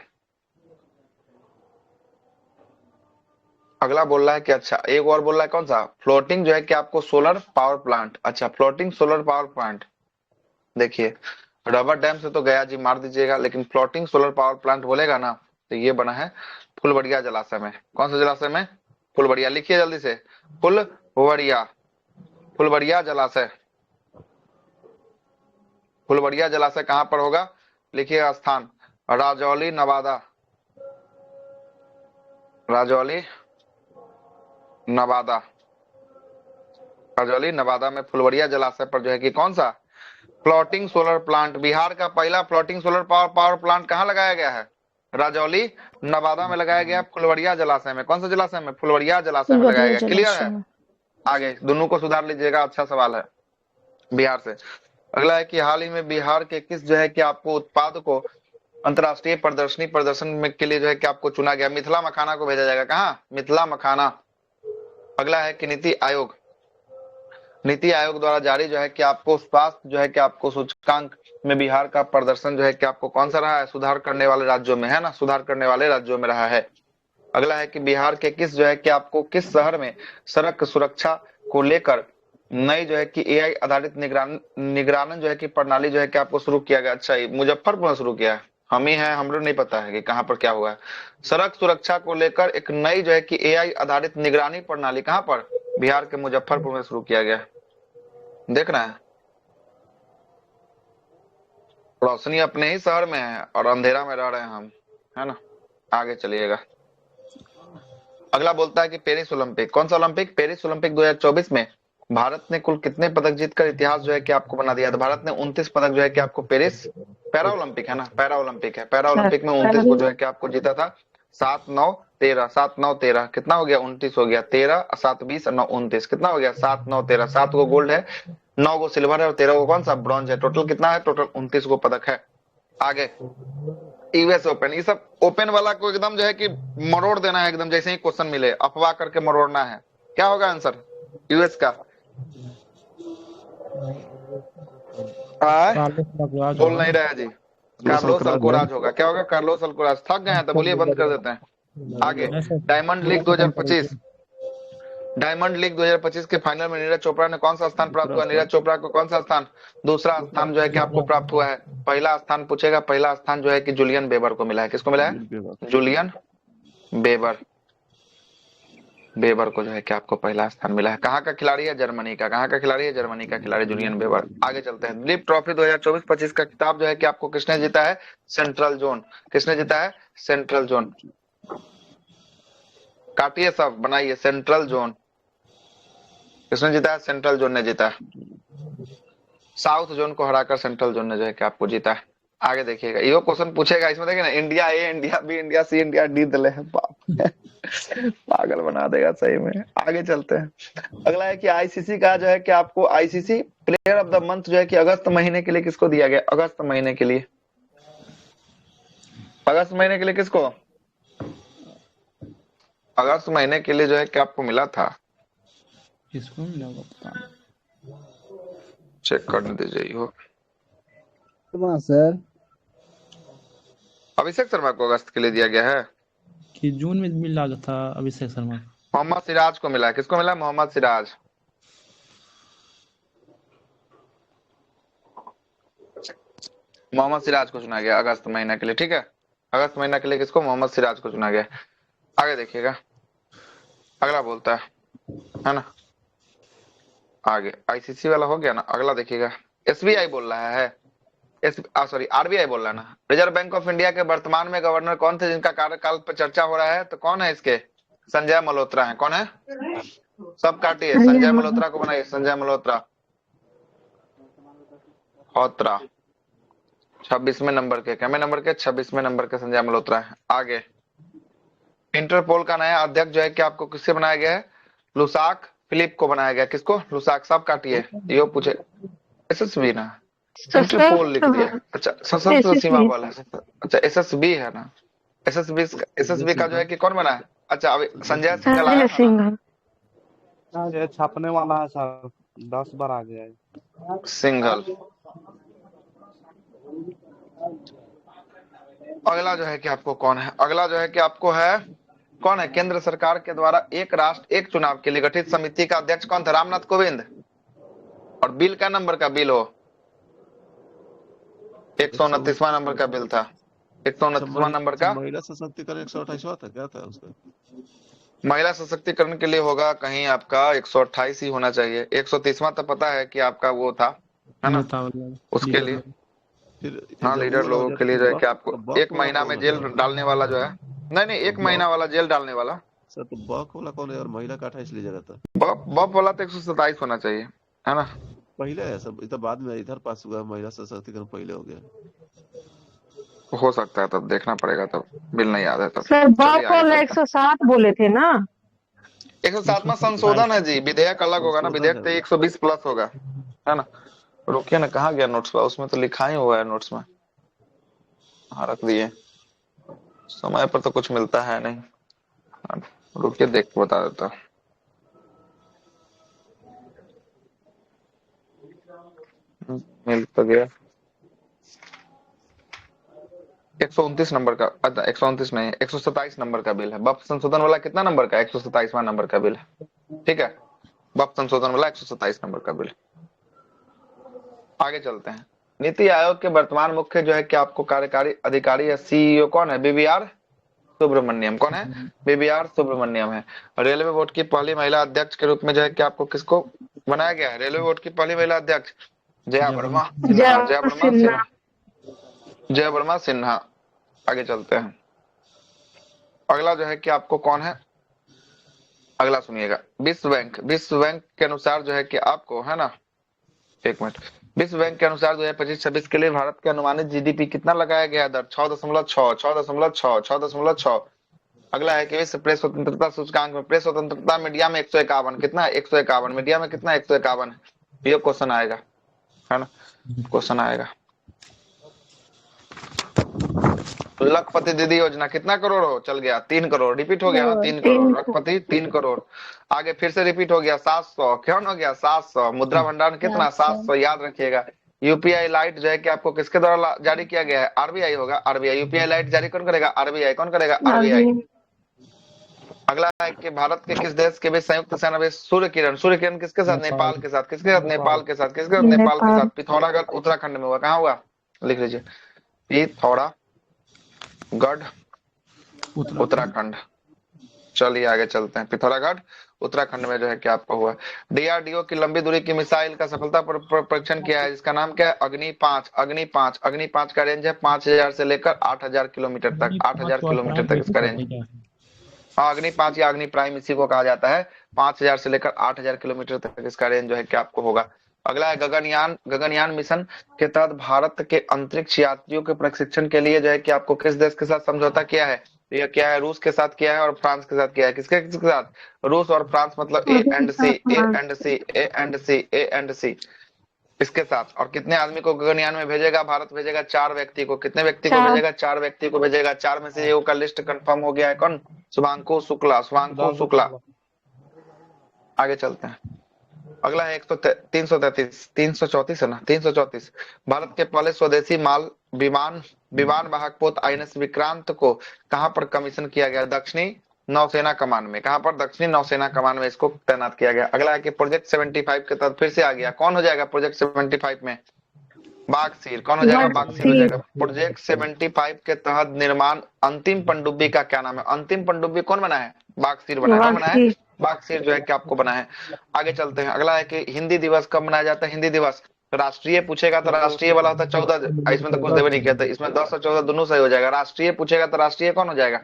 अगला बोल रहा है कि अच्छा एक और बोल रहा है, कौन सा? फ्लोटिंग जो है कि आपको सोलर पावर प्लांट। अच्छा, फ्लोटिंग सोलर पावर प्लांट, देखिए रबर डैम से तो गया जी मार दीजिएगा, लेकिन फ्लोटिंग सोलर पावर प्लांट बोलेगा ना तो ये बना है फुलवड़िया जलाशय में। कौन सा जलाशय में? फुलवड़िया। लिखिए जल्दी से, फुलवड़िया, फुलवड़िया जलाशय। फुलवड़िया जलाशय कहां पर होगा? लिखिएगा स्थान, राजौली नवादा, राजौली नवादा, राजौली नवादा में फुलवड़िया जलाशय पर जो है कि कौन सा? Floating solar plant. बिहार का पहला फ्लोटिंग सोलर पावर प्लांट कहाँ लगाया गया है? राजौली नवादा में लगाया गया, फुलवड़िया जलाशय में। कौन सा जलाशय में? फुलवड़िया जलाशय में लगाया गया। क्लियर है? आगे दोनों को सुधार लीजिएगा, अच्छा सवाल है बिहार से। अगला है कि हाल ही में बिहार के किस जो है कि आपको उत्पाद को अंतर्राष्ट्रीय प्रदर्शन में के लिए जो है कि आपको चुना गया? मिथिला मखाना को भेजा जाएगा। कहाँ? मिथिला मखाना। अगला है कि नीति आयोग द्वारा जारी जो है कि आपको स्वास्थ्य जो है कि आपको सूचकांक में बिहार का प्रदर्शन जो है कि आपको कौन सा रहा है? सुधार करने वाले राज्यों में, है ना, सुधार करने वाले राज्यों में रहा है। अगला है कि बिहार के किस जो है कि आपको किस शहर में सड़क सुरक्षा को लेकर नई जो है कि एआई आधारित निगरान जो है कि प्रणाली जो है कि आपको शुरू किया गया? अच्छा, मुजफ्फरपुर में शुरू किया है, हम ही हैं, हमको नहीं पता है कि कहां पर क्या हुआ है। सड़क सुरक्षा को लेकर एक नई जो है कि एआई आधारित निगरानी प्रणाली कहां पर? बिहार के मुजफ्फरपुर में शुरू किया गया। देख रहे हैं, रोशनी अपने ही शहर में है और अंधेरा में रह रहे हैं हम, है ना। आगे चलिएगा। अगला बोलता है कि पेरिस ओलंपिक, कौन सा ओलंपिक? पेरिस ओलंपिक 2024 में भारत ने कुल कितने पदक जीतकर इतिहास जो है कि आपको बना दिया? तो भारत ने 29 पदक जो है कि आपको पेरिस पैरा ओलंपिक है ना, पैरा ओलंपिक है, पैरा ओलंपिक में 29 को जो है कि आपको जीता था। 7 9 13, 7 9 13 कितना हो गया? 29 हो गया। 13 7 20 9 29 कितना हो गया? 7 9 13, 7 को गोल्ड है, 9 को सिल्वर है और 13 को कौन सा? ब्रॉन्ज है। टोटल कितना है? टोटल 29 को पदक है। आगे यूएस ओपन, ये सब ओपन वाला को एकदम जो है कि मरोड़ देना है, एकदम जैसे ही क्वेश्चन मिले अफवाह करके मरोड़ना है। क्या होगा आंसर यूएस का? बोल नहीं रहा है जी, कार्लोस अल्कोराज होगा। क्या होगा? कार्लोस अल्कोराज। थक गए हैं तो बोलिए बंद कर देते हैं। आगे डायमंड लीग 2025, डायमंड लीग 2025 के फाइनल में नीरज चोपड़ा ने कौन सा स्थान प्राप्त हुआ? नीरज चोपड़ा को कौन सा स्थान? दूसरा स्थान जो है कि आपको प्राप्त हुआ है। पहला स्थान पूछेगा, पहला स्थान जो है कि जूलियन बेबर को मिला है। किसको मिला है? जूलियन बेबर, बेबर को जो है कि आपको पहला स्थान मिला है। कहाँ का खिलाड़ी है? जर्मनी का। कहाँ का खिलाड़ी है? जर्मनी का खिलाड़ी जूलियन बेबर। आगे चलते हैं। दिलीप ट्रॉफी 2024-25 का खिताब जो है कि आपको किसने जीता है? Central zone. किसने जीता है? Central zone. काटिए सब, बनाइए सेंट्रल जोन। किसने जीता है? सेंट्रल जोन ने जीता है। साउथ जोन को हराकर सेंट्रल जोन ने जो है कि आपको जीता है। आगे देखिएगा, ये क्वेश्चन पूछेगा, इसमें देखिए ना, India A, India B, India C, India D दले हैं, बाप पागल बना देगा सही में। आगे चलते हैं। अगला है कि आईसीसी का जो है कि आपको ICC player of the month जो है कि अगस्त महीने के लिए किसको दिया गया? अगस्त महीने के लिए, अगस्त महीने के लिए किसको? अगस्त महीने के लिए जो है कि आपको मिला था, किसको मिला पता नहीं, चेक करने दीजिए। हो सर अभिषेक शर्मा को अगस्त के लिए दिया गया है कि जून में मिला था अभिषेक शर्मा। मोहम्मद सिराज को मिला है। किसको मिला? मोहम्मद सिराज। मोहम्मद सिराज को चुना गया अगस्त महीने के लिए। ठीक है, अगस्त महीना के लिए किसको? मोहम्मद सिराज को चुना गया। आगे देखिएगा, अगला बोलता है ना। आगे आईसीसी वाला हो गया ना। अगला देखिएगा, एसबीआई बोल रहा है, सॉरी आरबीआई बोल रहा है ना। रिजर्व बैंक ऑफ इंडिया के वर्तमान में गवर्नर कौन थे जिनका कार्यकाल पर चर्चा हो रहा है? तो कौन है इसके? संजय मल्होत्रा है। कौन है? सब काटिए, संजय मल्होत्रा को बनाइए, संजय मल्होत्रा। 26वें नंबर के, कैमे नंबर के? 26वें नंबर के संजय मल्होत्रा है। आगे इंटरपोल का नया अध्यक्ष जो है कि आपको किससे बनाया गया है? लुसाक फिलिप को बनाया गया। किसको? लुसाक। सब काटिए, ये पूछे एसएसबी ना, इंटरपोल लिख दिया। अच्छा सशस्त्र सीमा बल है। अच्छा एसएसबी है ना। एसएसबी का जो है कि कौन बना है? अच्छा अभी संजय सिंघल आया था ना? ये छापने वाला है सर, 10 बार आ गया है सिंघल। अगला जो है कि आपको कौन है? अगला जो है कि आपको है कौन है? केंद्र सरकार के द्वारा एक राष्ट्र एक चुनाव के लिए गठित समिति का अध्यक्ष कौन था? रामनाथ कोविंद। और बिल का नंबर का बिल हो 129वां नंबर का बिल था। 129वां नंबर का। महिला सशक्तिकरण 128वां था, क्या था उसका? महिला सशक्तिकरण के लिए होगा कहीं आपका 128 ही होना चाहिए। 130वां तो पता है कि आपका वो था, है ना, उसके लिए। हाँ लीडर लोगों के लिए जो है कि आपको 1 महीना में जेल डालने वाला जो है, नहीं 1 महीना वाला जेल डालने वाला। सर तो बॉक वाला कौन है? और महिला का 28 लीजिएगा था। बॉप वाला तो 127 होना चाहिए, है ना। पहले है सब, इधर बाद में इधर पास हुआ। महिला सशक्तिकरण पहले हो गया। हो सकता है, तब देखना पड़ेगा, तब बिल नहीं याद है तब। सर बॉक वाला 107 बोले थे ना। 107वां संशोधन है जी, विधेयक अलग होगा ना। विधेयक तो 120 प्लस होगा, है ना। रुकिए ना, कहाँ गया नोट्स? उसमें तो लिखा ही हुआ है नोट्स में। हाँ रख दिए, समय पर तो कुछ मिलता है नहीं। रुकिए देख के बता देता। मिल तो गया 129 नंबर का। अच्छा 129 नहीं, 127 नंबर का बिल है। बफ संशोधन वाला कितना नंबर का? 127वां नंबर का बिल है, ठीक है। बफ संशोधन वाला 127 नंबर का बिल। आगे चलते हैं। नीति आयोग के वर्तमान मुख्य जो है कि आपको कार्यकारी अधिकारी या सीईओ कौन है? बीवीआर सुब्रमण्यम। कौन है? बीवीआर सुब्रमण्यम है। रेलवे बोर्ड की पहली महिला अध्यक्ष के रूप में जो है कि आपको किसको बनाया गया है? रेलवे बोर्ड की पहली महिला अध्यक्ष जया वर्मा। जया वर्मा सिन्हा। आगे चलते हैं। अगला जो है कि आपको कौन है? अगला सुनिएगा, विश्व बैंक के अनुसार जो है कि आपको, है ना, 1 मिनट। विश्व बैंक के अनुसार 2025-26 के लिए भारत के अनुमानित जीडीपी कितना लगाया गया दर? 6.6। अगला है कि विश्व प्रेस स्वतंत्रता सूचकांक में प्रेस स्वतंत्रता मीडिया में 151 कितना? 151। मीडिया में कितना? 151। ये क्वेश्चन आएगा, है ना, क्वेश्चन आएगा। लखपति दीदी योजना कितना करोड़ हो? चल गया 3 करोड़। रिपीट हो गया ना, 3 करोड़। लखपति 3 करोड़। आगे फिर से रिपीट हो गया 700। क्यों हो गया 700? मुद्रा भंडार कितना? 700। याद रखिएगा। यूपीआई लाइट जो है कि आपको किसके द्वारा जारी किया गया है? आरबीआई होगा, आरबीआई। यूपीआई लाइट जारी कौन करेगा? आरबीआई। कौन करेगा? आरबीआई। अगला है कि भारत के किस देश के बीच संयुक्त सेना बेस सूर्य किरण किसके साथ? नेपाल के साथ। किसके साथ? नेपाल के साथ। किसके साथ? नेपाल के साथ। पिथौरागढ़ उत्तराखंड में हुआ। कहाँ हुआ? लिख लीजिए, पिथौरागढ़ उत्तराखंड। चलिए आगे चलते हैं। पिथौरागढ़ उत्तराखंड में जो है कि आपको हुआ। डीआरडीओ की लंबी दूरी की मिसाइल का सफलतापूर्वक परीक्षण किया है, जिसका नाम क्या है? अग्नि 5। अग्नि 5 का रेंज है 5000 से लेकर 8000 किलोमीटर तक। 8000 किलोमीटर तक इसका रेंज। हाँ अग्नि 5 या अग्नि प्राइम इसी को कहा जाता है। 5000 से लेकर 8000 किलोमीटर तक इसका रेंज जो है कि आपको होगा। अगला है गगनयान मिशन के तहत भारत के अंतरिक्ष यात्रियों के प्रशिक्षण के लिए जो है कि आपको किस देश के साथ समझौता किया है? यह क्या है? रूस के साथ किया है और फ्रांस के साथ किया है। किसके साथ? रूस और फ्रांस, मतलब ए एंड सी इसके साथ। और कितने आदमी को गगनयान में भेजेगा? भारत भेजेगा 4 व्यक्ति को। कितने व्यक्ति को भेजेगा? 4 व्यक्ति को भेजेगा। 4 में से एक का लिस्ट कंफर्म हो गया है। कौन? शुभांशु शुक्ला। आगे चलते हैं। अगला है 334 है ना, 334। भारत के पहले स्वदेशी माल विमान वाहक पोत आईएनएस विक्रांत को कहां पर कमीशन किया गया? दक्षिणी नौसेना कमान में। कहां पर? दक्षिणी नौसेना कमान में इसको तैनात किया गया। अगला है कि प्रोजेक्ट 75 के तहत फिर से आ गया। कौन हो जाएगा प्रोजेक्ट 75 में? बागसीर कौन हो जाएगा? बागसीर हो जाएगा। प्रोजेक्ट 75 के तहत निर्माण अंतिम पनडुब्बी का क्या नाम है? अंतिम पनडुब्बी कौन बना है? बागसीर बना है। कौन बना है? बागसीर जो है कि आपको बना है। आगे चलते हैं। अगला है कि हिंदी दिवस कब मनाया जाता है? हिंदी दिवस राष्ट्रीय पूछेगा तो राष्ट्रीय वाला होता है 14, इसमें तो कुछ देवे नहीं कहते, इसमें 10 और 14 दोनों सही हो जाएगा। राष्ट्रीय पूछेगा तो राष्ट्रीय कौन हो जाएगा?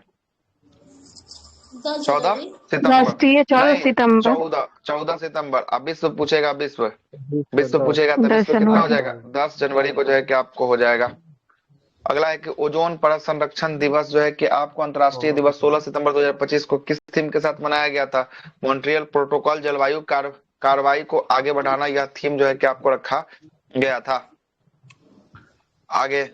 14 सितंबर। राष्ट्रीय 14 सितंबर। 14 सितंबर। अब विश्व पूछेगा, विश्व पूछेगा तो विश्व कितना हो जाएगा? 10 जनवरी को जो है कि आपको हो जाएगा। अगला है कि ओजोन परत संरक्षण दिवस जो है कि आपको अंतर्राष्ट्रीय दिवस 16 सितंबर 2025 को किस थीम के साथ मनाया गया था? मॉन्ट्रियल प्रोटोकॉल जलवायु कार्रवाई को आगे बढ़ाना, यह थीम जो है कि आपको रखा गया था। आगे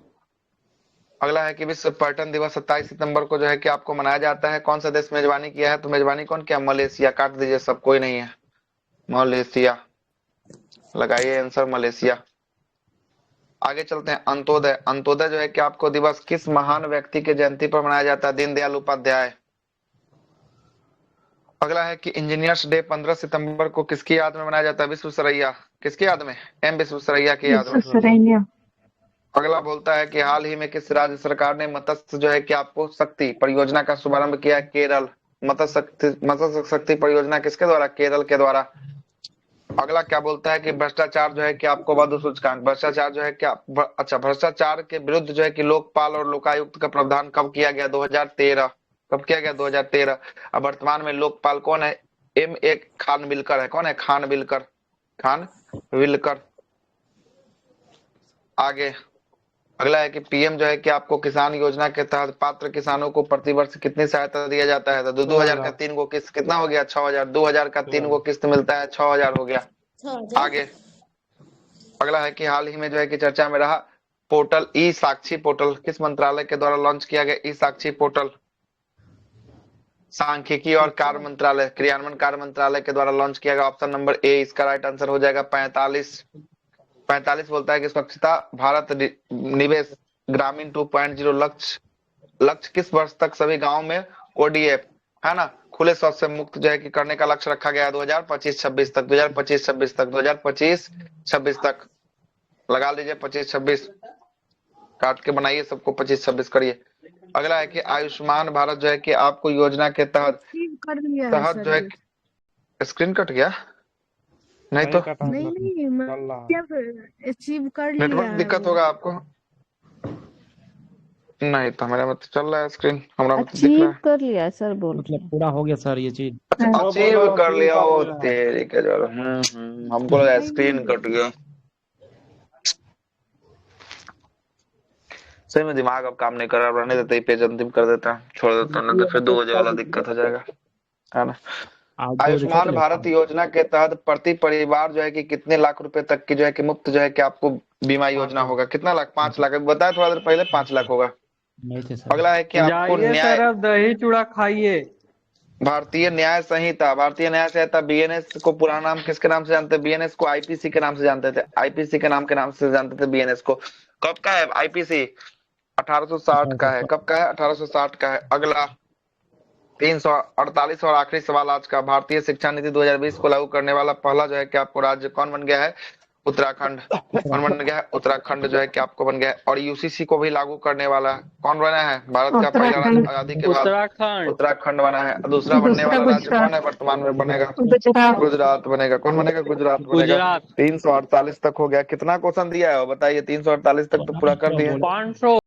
अगला है कि विश्व पर्यटन दिवस 27 सितंबर को जो है कि आपको मनाया जाता है। कौन सा देश मेजबानी किया है? तो मेजबानी कौन किया? मलेशिया। काट दीजिए सब, कोई नहीं है। मलेशिया लगाइए आंसर, मलेशिया। आगे चलते हैं। अंत्योदय। अंत्योदय जो है कि आपको दिवस किस महान व्यक्ति के जयंती पर मनाया जाता है? दीनदयाल उपाध्याय। अगला है कि इंजीनियर्स डे 15 सितंबर को किसकी याद में मनाया जाता है? विश्वेश्वरैया। किसकी याद में? एम विश्वेश्वरैया की याद में। अगला बोलता है कि हाल ही में किस राज्य सरकार ने मत्स्य जो है कि आपको शक्ति परियोजना का शुभारंभ किया? केरल। मत्स्य शक्ति परियोजना किसके द्वारा? केरल के द्वारा। अगला क्या बोलता है कि भ्रष्टाचार जो है कि आपको बद्ध सूचकांक, भ्रष्टाचार जो है कि अच्छा, भ्रष्टाचार के विरुद्ध जो है कि लोकपाल और लोकायुक्त का प्रावधान कब किया गया? 2013। कब किया गया? 2013। अब वर्तमान में लोकपाल कौन है? M.A. खानविलकर है। कौन है? खानविलकर। खानविलकर। आगे अगला है कि पीएम जो है कि आपको किसान योजना के तहत पात्र किसानों को प्रतिवर्ष कितनी सहायता दिया जाता है? तो 2000 का 3 गो किस्त कितना हो गया? 6000। 2000 का 3 गो किस्त मिलता है, 6000 हो गया। आगे अगला है कि हाल ही में जो है कि चर्चा में रहा पोर्टल ई साक्षी पोर्टल किस मंत्रालय के द्वारा लॉन्च किया गया? ई साक्षी पोर्टल सांख्यिकी और कार्य मंत्रालय, क्रियान्वयन कार्य मंत्रालय के द्वारा लॉन्च किया गया। ऑप्शन नंबर ए इसका राइट आंसर हो जाएगा। 45 बोलता है कि स्वच्छता भारत निवेश ग्रामीण 2.0 लक्ष्य किस वर्ष तक सभी गांव में ODF है ना खुले शौच से मुक्त जो है कि करने का लक्ष्य रखा गया? 2025-26 तक। 2025-26 तक। 2025-26 तक लगा लीजिए। 25-26 काट के बनाइए सबको, 25-26 करिए। अगला है कि आयुष्मान भारत जो है कि आपको योजना के तहत जो है स्क्रीन कट गया नहीं तो अचीव कर लिया। नेटवर्क दिक्कत होगा आपको। नहीं तो हमारे मत चल रहा है स्क्रीन, हमारा मत दिख रहा अचीव है। कर लिया सर, बोल मतलब पूरा हो गया सर ये चीज। अचीव कर लिया वो तेरे के जो हमको लगा स्क्रीन कट गया। सही में दिमाग अब काम नहीं कर रहा, रहने देते ही पेज अंतिम कर देता, छोड़ देता, नहीं तो फिर 2 बजे वाला दिक्कत हो जाएगा, है ना। आयुष्मान भारत योजना के तहत प्रति परिवार जो है कि कितने लाख रुपए तक की जो है कि मुफ्त जो है कि आपको बीमा योजना होगा? कितना लाख? 5 लाख। बताया थोड़ा देर पहले 5 लाख होगा। नहीं थे सर। अगला है कि आपको न्याय दही चूड़ा खाइए। भारतीय न्याय संहिता, भारतीय न्याय संहिता BNS को पुराना नाम किसके नाम से जानते हैं? BNS को IPC के नाम से जानते थे। IPC के नाम से जानते थे BNS को। कब का है IPC? 1860 का है। कब का है? 1860 का है। अगला 348 और आखिरी सवाल आज का। भारतीय शिक्षा नीति 2020 को लागू करने वाला पहला जो है कि आपको राज्य कौन बन गया है? उत्तराखंड। कौन बन गया है? उत्तराखंड जो है कि आपको बन गया है। और UCC को भी लागू करने वाला कौन बना है? भारत का पहला राज्य आजादी के बाद उत्तराखंड बना है। दूसरा बनने वाला राज्य कौन है वर्तमान में? बनेगा गुजरात बनेगा। कौन बनेगा? गुजरात बनेगा। 348 तक हो गया। कितना क्वेश्चन दिया है बताइए? 348 तक तो पूरा कर दिया। 500।